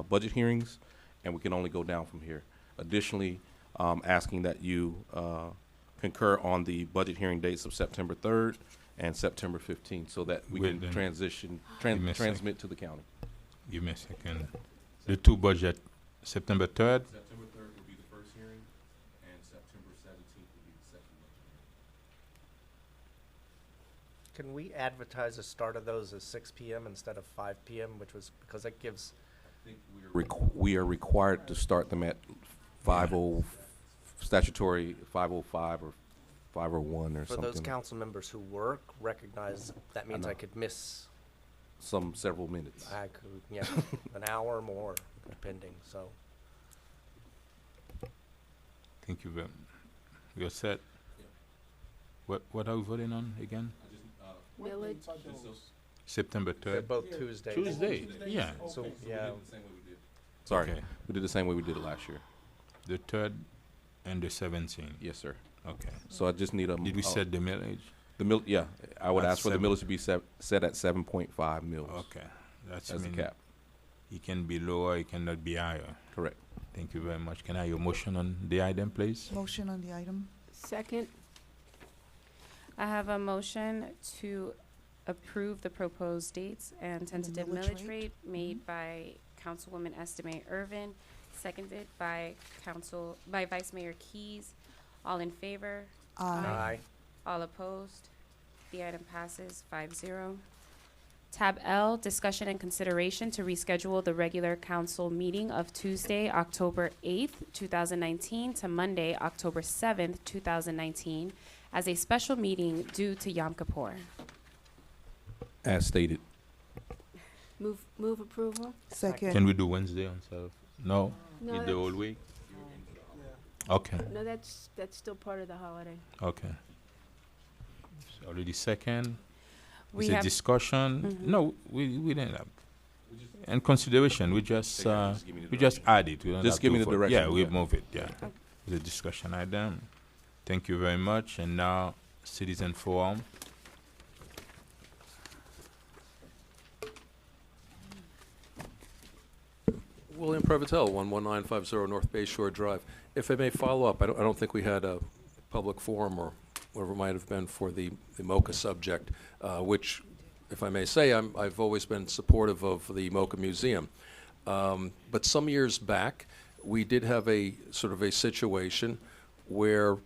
budget hearings, and we can only go down from here. Additionally, asking that you concur on the budget hearing dates of September 3rd and September 15th so that we Wait, can then. Give me a transmit to the county. Give me a second. The two budget, September 3rd, September 3rd will be the first hearing, and September 17th will be the second budget Can we advertise the start of those as 6 p.m. instead of 5 p.m., which was, because that gives, we are required to start them at 50, statutory 5:05 or 5:01 or for something. those council members who work, recognize that means I could miss, Several minutes. I could, yeah, an hour or more, depending, so. thank you very much. You're set? What are we voting on again? Millage. September 3rd? They're both Tuesdays. Tuesday, yeah. So, yeah. Sorry, Okay. we did the same way we did it last year. The 3rd and the 17th? Yes, sir. Okay. So I just need a. Did we set the millage? The mill? Yeah, I would At ask for the seven. millage to be set at 7.5 mils. Okay. That's As the mean cap. It can be lower, it cannot be higher. Correct. Thank you very much. Can I have your motion on the item, please? Motion on the item. Second. I have a motion to approve the proposed dates and tentative millage rate made by Councilwoman Estimate Irvin, seconded by Vice Mayor Keys. All in favor? Aye. All opposed? The item passes 5-0. Tab L, discussion and consideration to reschedule the regular council meeting of Tuesday, October 8th, 2019 to Monday, October 7th, 2019 as a special meeting due to Yom Kippur. As stated. Move approval. Second. Can we do Wednesday on Saturday? No? No, Need the whole that's- week? Okay, No, that's still part of the holiday. okay. It's already second. We Is it have- discussion? Mhm. No, we didn't have. And consideration, we just, Just give me the we just add it. We don't Just have give to me the vote. direction, Yeah, we yeah. move it, yeah. It's a discussion item. Thank you very much. And now, citizen forum. William Prevotel, 11950 North Bay Shore Drive. If I may follow up, I don't think we had a public forum or whatever it might have been for the MoCA subject, which, if I may say, I've always been supportive of the MoCA Museum. But some years back, we did have a sort of a situation where,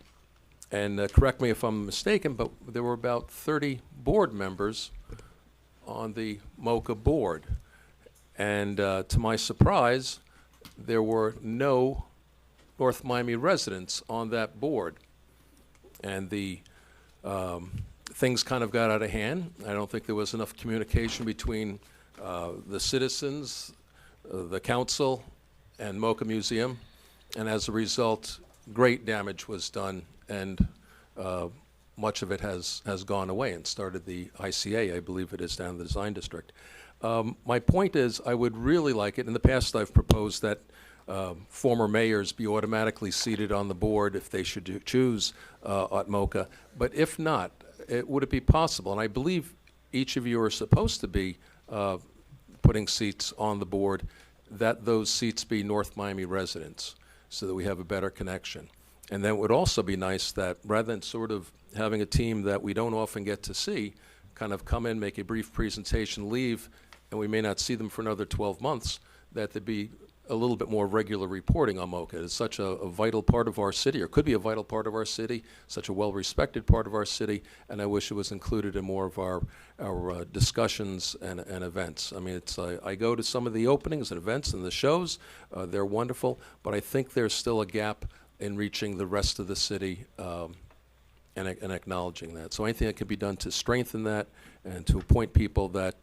and correct me if I'm mistaken, but there were about 30 board members on the MoCA board. And to my surprise, there were no North Miami residents on that board. And the things kind of got out of hand. I don't think there was enough communication between the citizens, the council, and MoCA Museum. And as a result, great damage was done, and much of it has gone away and started the ICA, I believe it is, down in the design district. My point is, I would really like it. In the past, I've proposed that former mayors be automatically seated on the board if they should choose at MoCA. But if not, would it be possible, and I believe each of you are supposed to be putting seats on the board, that those seats be North Miami residents so that we have a better connection. And then it would also be nice that rather than sort of having a team that we don't often get to see, kind of come in, make a brief presentation, leave, and we may not see them for another 12 months, that there be a little bit more regular reporting on MoCA. It's such a vital part of our city, or could be a vital part of our city, such a well-respected part of our city, and I wish it was included in more of our discussions and events. I mean, I go to some of the openings and events and the shows. They're wonderful, but I think there's still a gap in reaching the rest of the city and acknowledging that. So anything that can be done to strengthen that and to appoint people that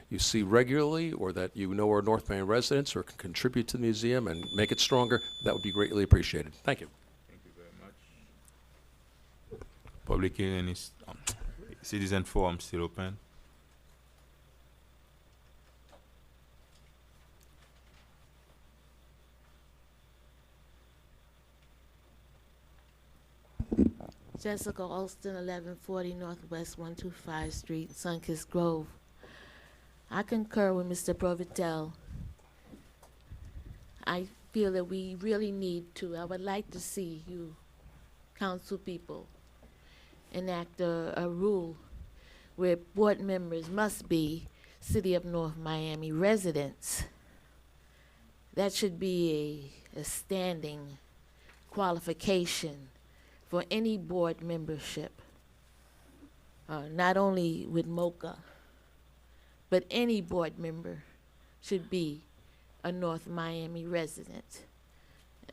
you see regularly or that you know are North Miami residents or can contribute to the museum and make it stronger, that would be greatly appreciated. Thank you. Thank you very much. Public hearing is, citizen forum still open. Jessica Alston, 1140 Northwest 125 Street, Sunkist Grove. I concur with Mr. Provitel. I feel that we really need to, I would like to see you, council people, enact a rule where board members must be City of North Miami residents. That should be a standing qualification for any board membership, not only with MoCA, but any board member should be a North Miami resident.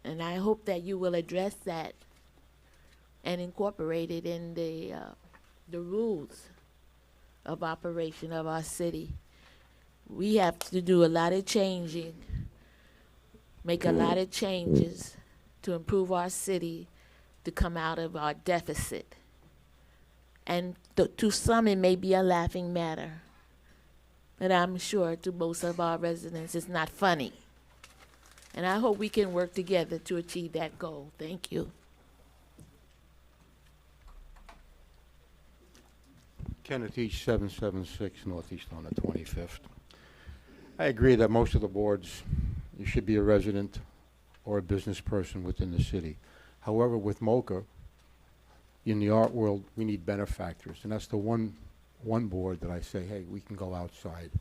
And I hope that you will address that and incorporate it in the rules of operation of our city. We have to do a lot of changing, make a lot of changes to improve our city, to come out of our deficit. And to some it may be a laughing matter, but I'm sure to most of our residents it's not funny. And I hope we can work together to achieve that goal. Thank you. Kenneth East, 776 Northeast on the 25th. I agree that most of the boards, you should be a resident or a business person within the city. However, with MoCA, in the art world, we need benefactors, and that's the one board that I say, hey, we can go outside.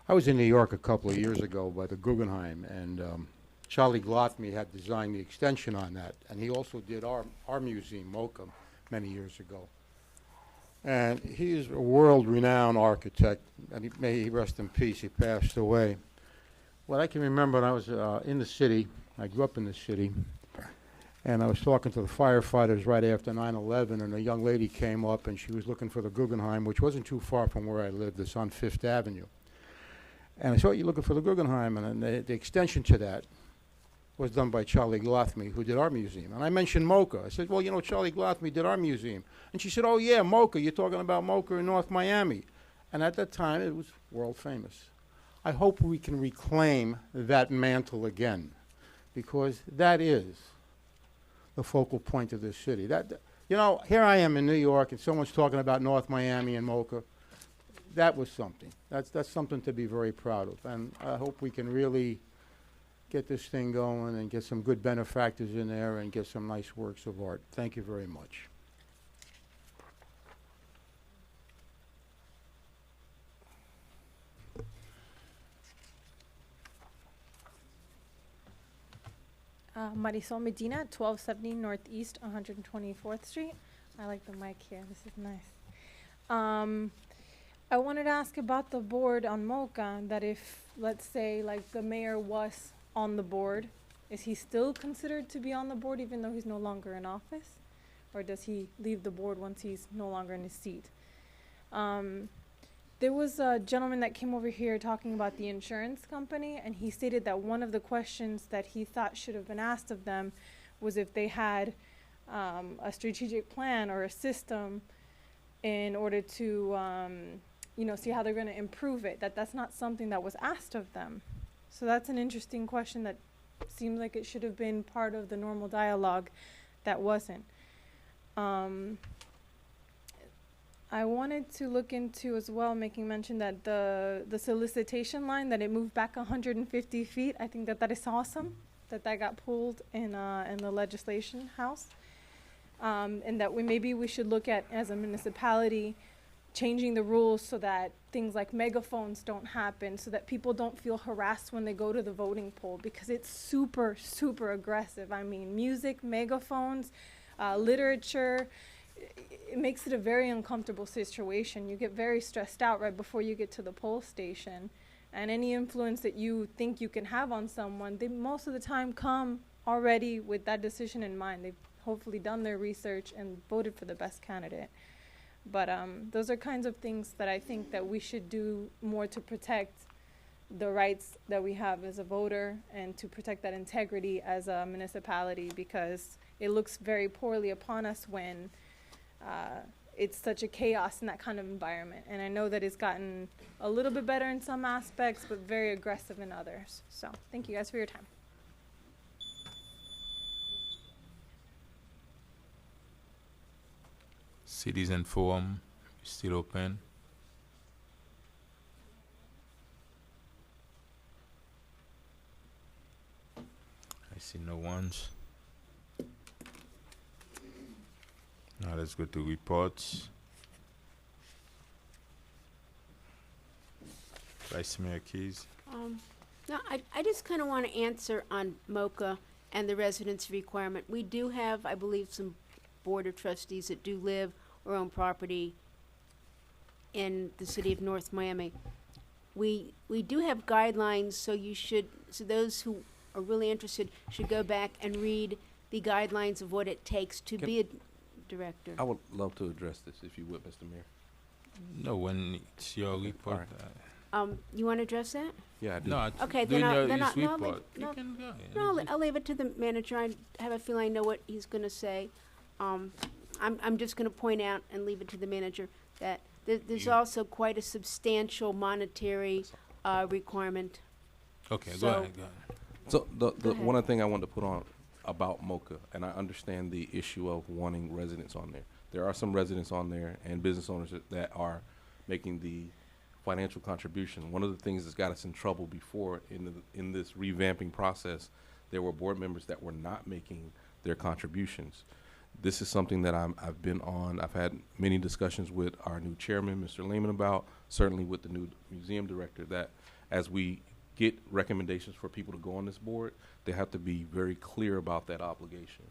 I was in New York a couple of years ago by the Guggenheim, and Charlie Glothmy had designed the extension on that, and he also did our museum, MoCA, many years ago. And he is a world-renowned architect, and may he rest in peace, he passed away. What I can remember when I was in the city, I grew up in the city, and I was talking to the firefighters right after 9/11, and a young lady came up, and she was looking for the Guggenheim, which wasn't too far from where I lived. It's on 5th Avenue. And I said, you're looking for the Guggenheim, and then the extension to that was done by Charlie Glothmy, who did our museum. And I mentioned MoCA. I said, well, you know, Charlie Glothmy did our museum. And she said, oh, yeah, MoCA. You're talking about MoCA in North Miami. And at that time, it was world famous. I hope we can reclaim that mantle again, because that is the focal point of this city. You know, here I am in New York, and someone's talking about North Miami and MoCA. That was something. That's something to be very proud of. And I hope we can really get this thing going and get some good benefactors in there and get some nice works of art. Thank you very much. Marisol Medina, 1270 Northeast 124th Street. I like the mic here. This is nice. I wanted to ask about the board on MoCA, that if, let's say, like the mayor was on the board, is he still considered to be on the board even though he's no longer in office? Or does he leave the board once he's no longer in his seat? There was a gentleman that came over here talking about the insurance company, and he stated that one of the questions that he thought should have been asked of them was if they had a strategic plan or a system in order to see how they're going to improve it. That's not something that was asked of them. So that's an interesting question that seems like it should have been part of the normal dialogue that wasn't. I wanted to look into as well, making mention that the solicitation line, that it moved back 150 feet. I think that is awesome, that got pulled in the legislation house. And that maybe we should look at, as a municipality, changing the rules so that things like megaphones don't happen, so that people don't feel harassed when they go to the voting poll, because it's super, super aggressive. I mean, music, megaphones, literature, it makes it a very uncomfortable situation. You get very stressed out right before you get to the poll station. And any influence that you think you can have on someone, they most of the time come already with that decision in mind. They've hopefully done their research and voted for the best candidate. But those are kinds of things that I think that we should do more to protect the rights that we have as a voter and to protect that integrity as a municipality, because it looks very poorly upon us when it's such a chaos in that kind of environment. And I know that it's gotten a little bit better in some aspects, but very aggressive in others. So thank you guys for your time. Citizen Forum is still open. I see no ones. Now let's go to reports. Vice Mayor Keys. No, I just kind of want to answer on MOCA and the residency requirement. We do have, I believe, some Board of Trustees that do live or own property in the city of North Miami. We do have guidelines, so those who are really interested should go back and read the guidelines of what it takes to be a director. I would love to address this, if you would, Mr. Mayor. No, when it's your report. You want to address that? Yeah, I do. No, Okay, doing then his I'll report. no, You can go ahead. no, I'll leave it to the manager. I have a feeling I know what he's going to say. I'm just going to point out and leave it to the manager that there's also quite a substantial monetary requirement. Okay, So- go ahead. So the Go ahead. one thing I wanted to put on about MOCA, and I understand the issue of wanting residents on there. There are some residents on there and business owners that are making the financial contribution. One of the things that's got us in trouble before in this revamping process, there were board members that were not making their contributions. This is something that I've been on. I've had many discussions with our new chairman, Mr. Lehman, about, certainly with the new museum director, that as we get recommendations for people to go on this board, they have to be very clear about that obligation,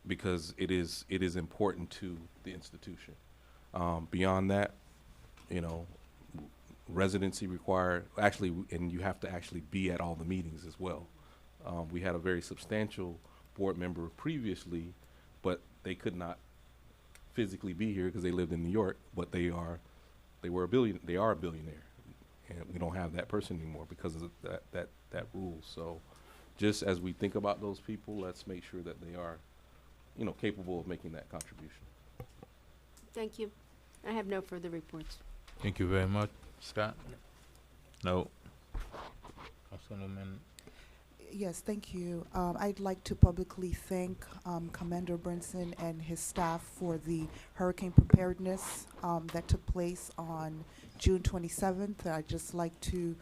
because it is important to the institution. Beyond that, residency required, and you have to actually be at all the meetings as well. We had a very substantial board member previously, but they could not physically be here because they lived in New York, but they are a billionaire. And we don't have that person anymore because of that rule. So just as we think about those people, let's make sure that they are, capable of making that contribution. Thank you. I have no further reports. Thank you very much. Scott? No. Councilwoman. Yes, thank you. I'd like to publicly thank Commander Brinson and his staff for the hurricane preparedness that took place on June 27th. I'd just like to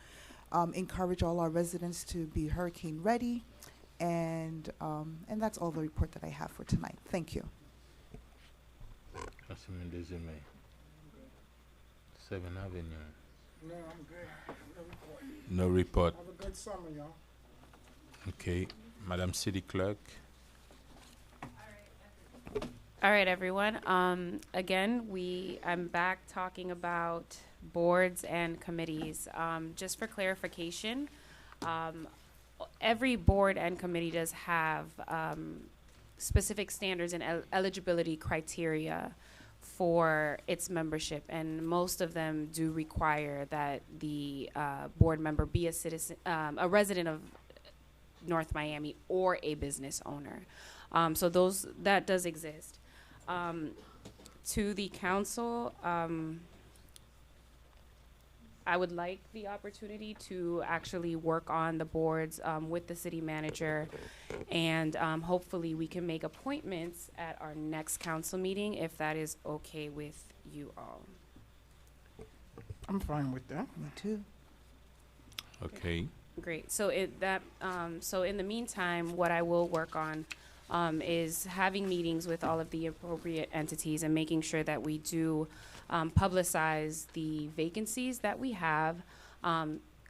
encourage all our residents to be hurricane ready, and that's all the report that I have for tonight. Thank you. Councilman Desime. 7th Avenue. No, I'm good. No report. Have a good summer, y'all. Okay. Madam City Clerk. All right, everyone. Again, I'm back talking about boards and committees. Just for clarification, every board and committee does have specific standards and eligibility criteria for its membership, and most of them do require that the board member be a citizen, a resident of North Miami, or a business owner. So that does exist. To the council, I would like the opportunity to actually work on the boards with the city manager, and hopefully we can make appointments at our next council meeting if that is okay with you all. I'm fine with that. Me too. Okay. Great. So in the meantime, what I will work on is having meetings with all of the appropriate entities and making sure that we do publicize the vacancies that we have,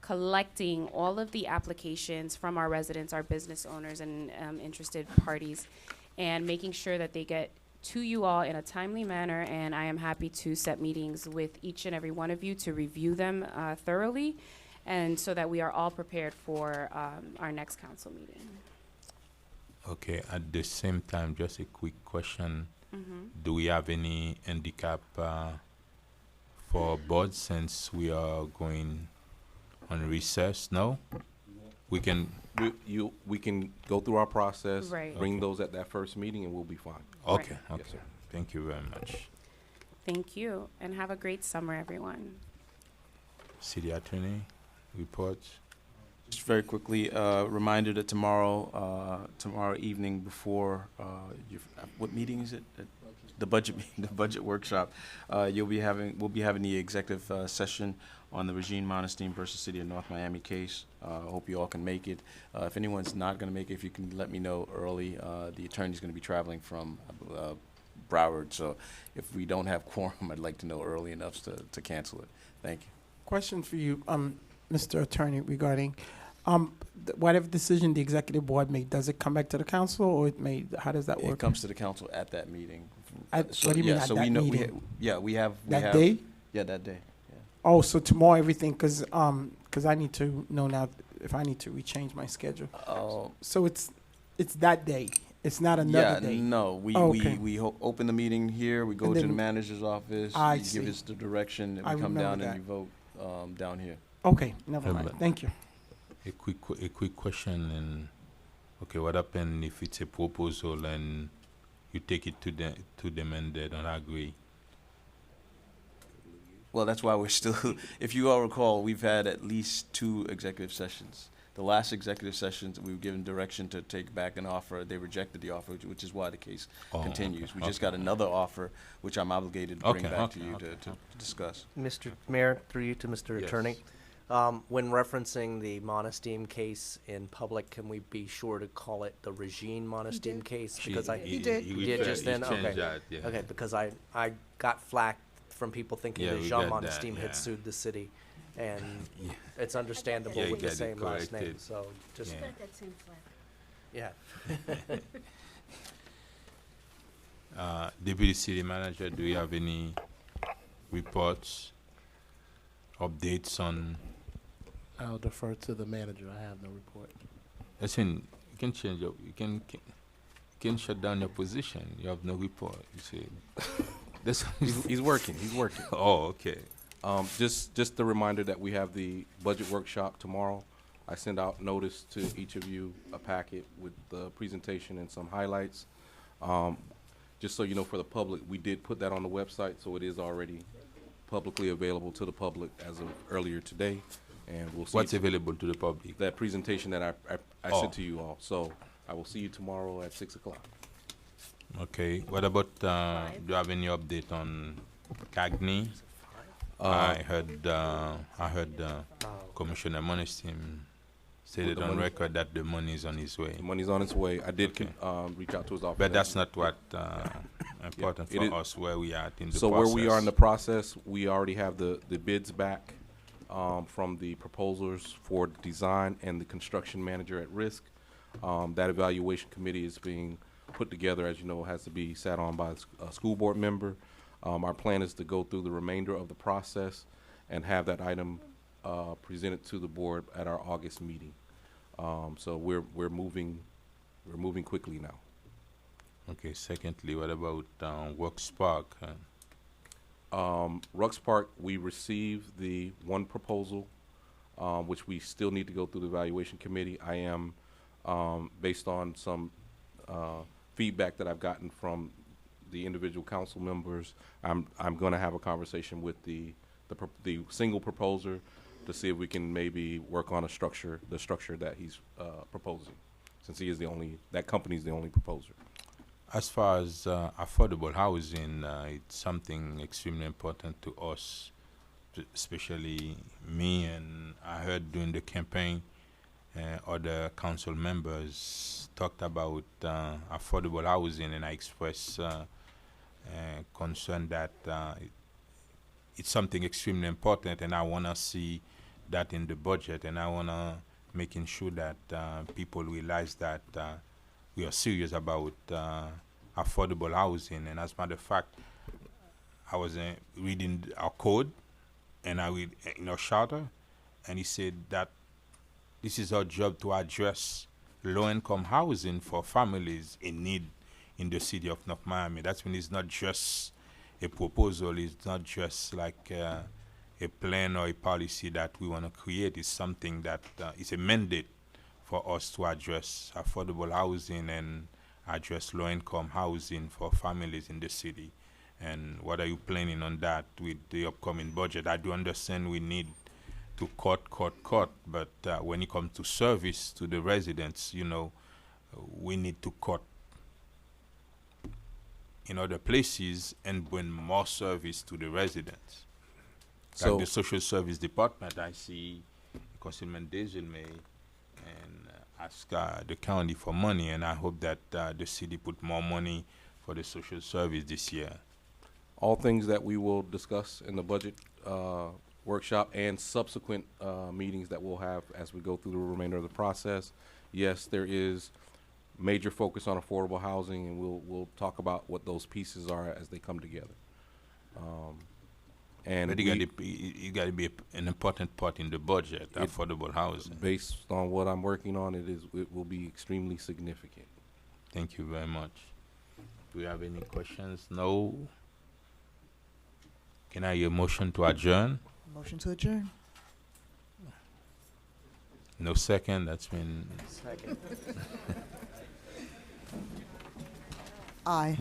collecting all of the applications from our residents, our business owners, and interested parties, and making sure that they get to you all in a timely manner. And I am happy to set meetings with each and every one of you to review them thoroughly, and so that we are all prepared for our next council meeting. Okay, at the same time, just a quick question. Do we have any handicap for boards since we are going on recess? No? We can We can go through our process, Right. bring those at that first meeting, and we'll be fine. Okay, Yes, okay. sir. Thank you very much. Thank you, and have a great summer, everyone. City Attorney, reports. Just very quickly, reminder that tomorrow evening before, what meeting is it? The budget, the budget workshop. We'll be having the executive session on the Regine Monestein versus City of North Miami case. I hope you all can make it. If anyone's not going to make it, if you can let me know early. The attorney's going to be traveling from Broward, so if we don't have quorum, I'd like to know early enough to cancel it. Thank you. Question for you, Mr. Attorney, regarding whatever decision the executive board made, does it come back to the council, or how does that work? It comes to the council at that meeting. What do you mean at so that we know meeting? we have That day? Yeah, that day. Yeah. Oh, so tomorrow everything, because I need to know now if I need to rechange my schedule. Oh. So it's that day. It's not another day. No, we open the meeting here. We go And to the then- manager's office. I You give see. us the direction, and I we come remember down that. and you vote down here. Okay, never mind. Thank you. A quick question, and okay, what happens if it's a proposal and you take it to them and they don't agree? Well, that's why we're still, if you all recall, we've had at least 2 executive sessions. The last executive sessions, we were given direction to take back an offer. They rejected the offer, which is why the case continues. We just got another offer, which I'm obligated to bring back to you to discuss. Mr. Mayor, through you to Mr. Yes. Attorney. When referencing the Monestein case in public, can we be sure to call it the Regine Monestein did. case? She- Because he did referred- just he then? changed Okay. that, yeah. Okay, because I got flack from people thinking Yeah, that we Jean got that, Monestein yeah. had sued the city. And it's understandable Yeah, you with the got it same last name, corrected. so just. Yeah. That same flag. Yeah. Deputy City Manager, do you have any reports, updates on? I'll defer to the manager. I have no report. Listen, you can change your, you can shut down your position. You have no report. You see, this He's working. He's working. Oh, okay. Just a reminder that we have the budget workshop tomorrow. I send out notice to each of you, a packet with the presentation and some highlights. Just so you know, for the public, we did put that on the website, so it is already publicly available to the public as of earlier today. And we'll see. What's available to the public? That presentation that I Oh. sent to you all. So I will see you tomorrow at 6 o'clock. Okay. What about? Do you have any update on Cagney? I heard Commissioner Monestein stated the on money? record that the money is on its way. The money's on its way. I did Okay. reach out to his office. But that's not what important it for is- us where we are in the So process. where we are in the process, we already have the bids back from the proposers for design and the construction manager at risk. That evaluation committee is being put together, as you know, has to be sat on by a school board member. Our plan is to go through the remainder of the process and have that item presented to the board at our August meeting. So we're moving quickly now. Okay. Secondly, what about Works Park? Rucks Park, we received the one proposal, which we still need to go through the evaluation committee. I am, based on some feedback that I've gotten from the individual council members, I'm going to have a conversation with the single proposer to see if we can maybe work on the structure that he's proposing, since he is that company's the only proposer. As far as affordable housing, it's something extremely important to us, especially me. And I heard during the campaign, other council members talked about affordable housing, and I expressed concern that it's something extremely important, and I want to see that in the budget, and I want to making sure that people realize that we are serious about affordable housing. And as a matter of fact, I was reading our code, and I read in our charter, and he said that this is our job to address low-income housing for families in need in the city of North Miami. That's when it's not just a proposal, it's not just like a plan or a policy that we want to create. It's something that is a mandate for us to address affordable housing and address low-income housing for families in the city. And what are you planning on that with the upcoming budget? I do understand we need to cut, but when it comes to service to the residents, you know, we need to cut in other places and bring more service to the residents. So Like the social service department, I see Councilman Desilme and ask the county for money, and I hope that the city put more money for the social service this year. all things that we will discuss in the budget workshop and subsequent meetings that we'll have as we go through the remainder of the process. Yes, there is major focus on affordable housing, and we'll talk about what those pieces are as they come together. And But it got to be an important part in the budget, affordable housing. Based on what I'm working on, it will be extremely significant. Thank you very much. Do we have any questions? No? Can I hear a motion to adjourn? Motion to adjourn. No second, that's been... Second. Aye.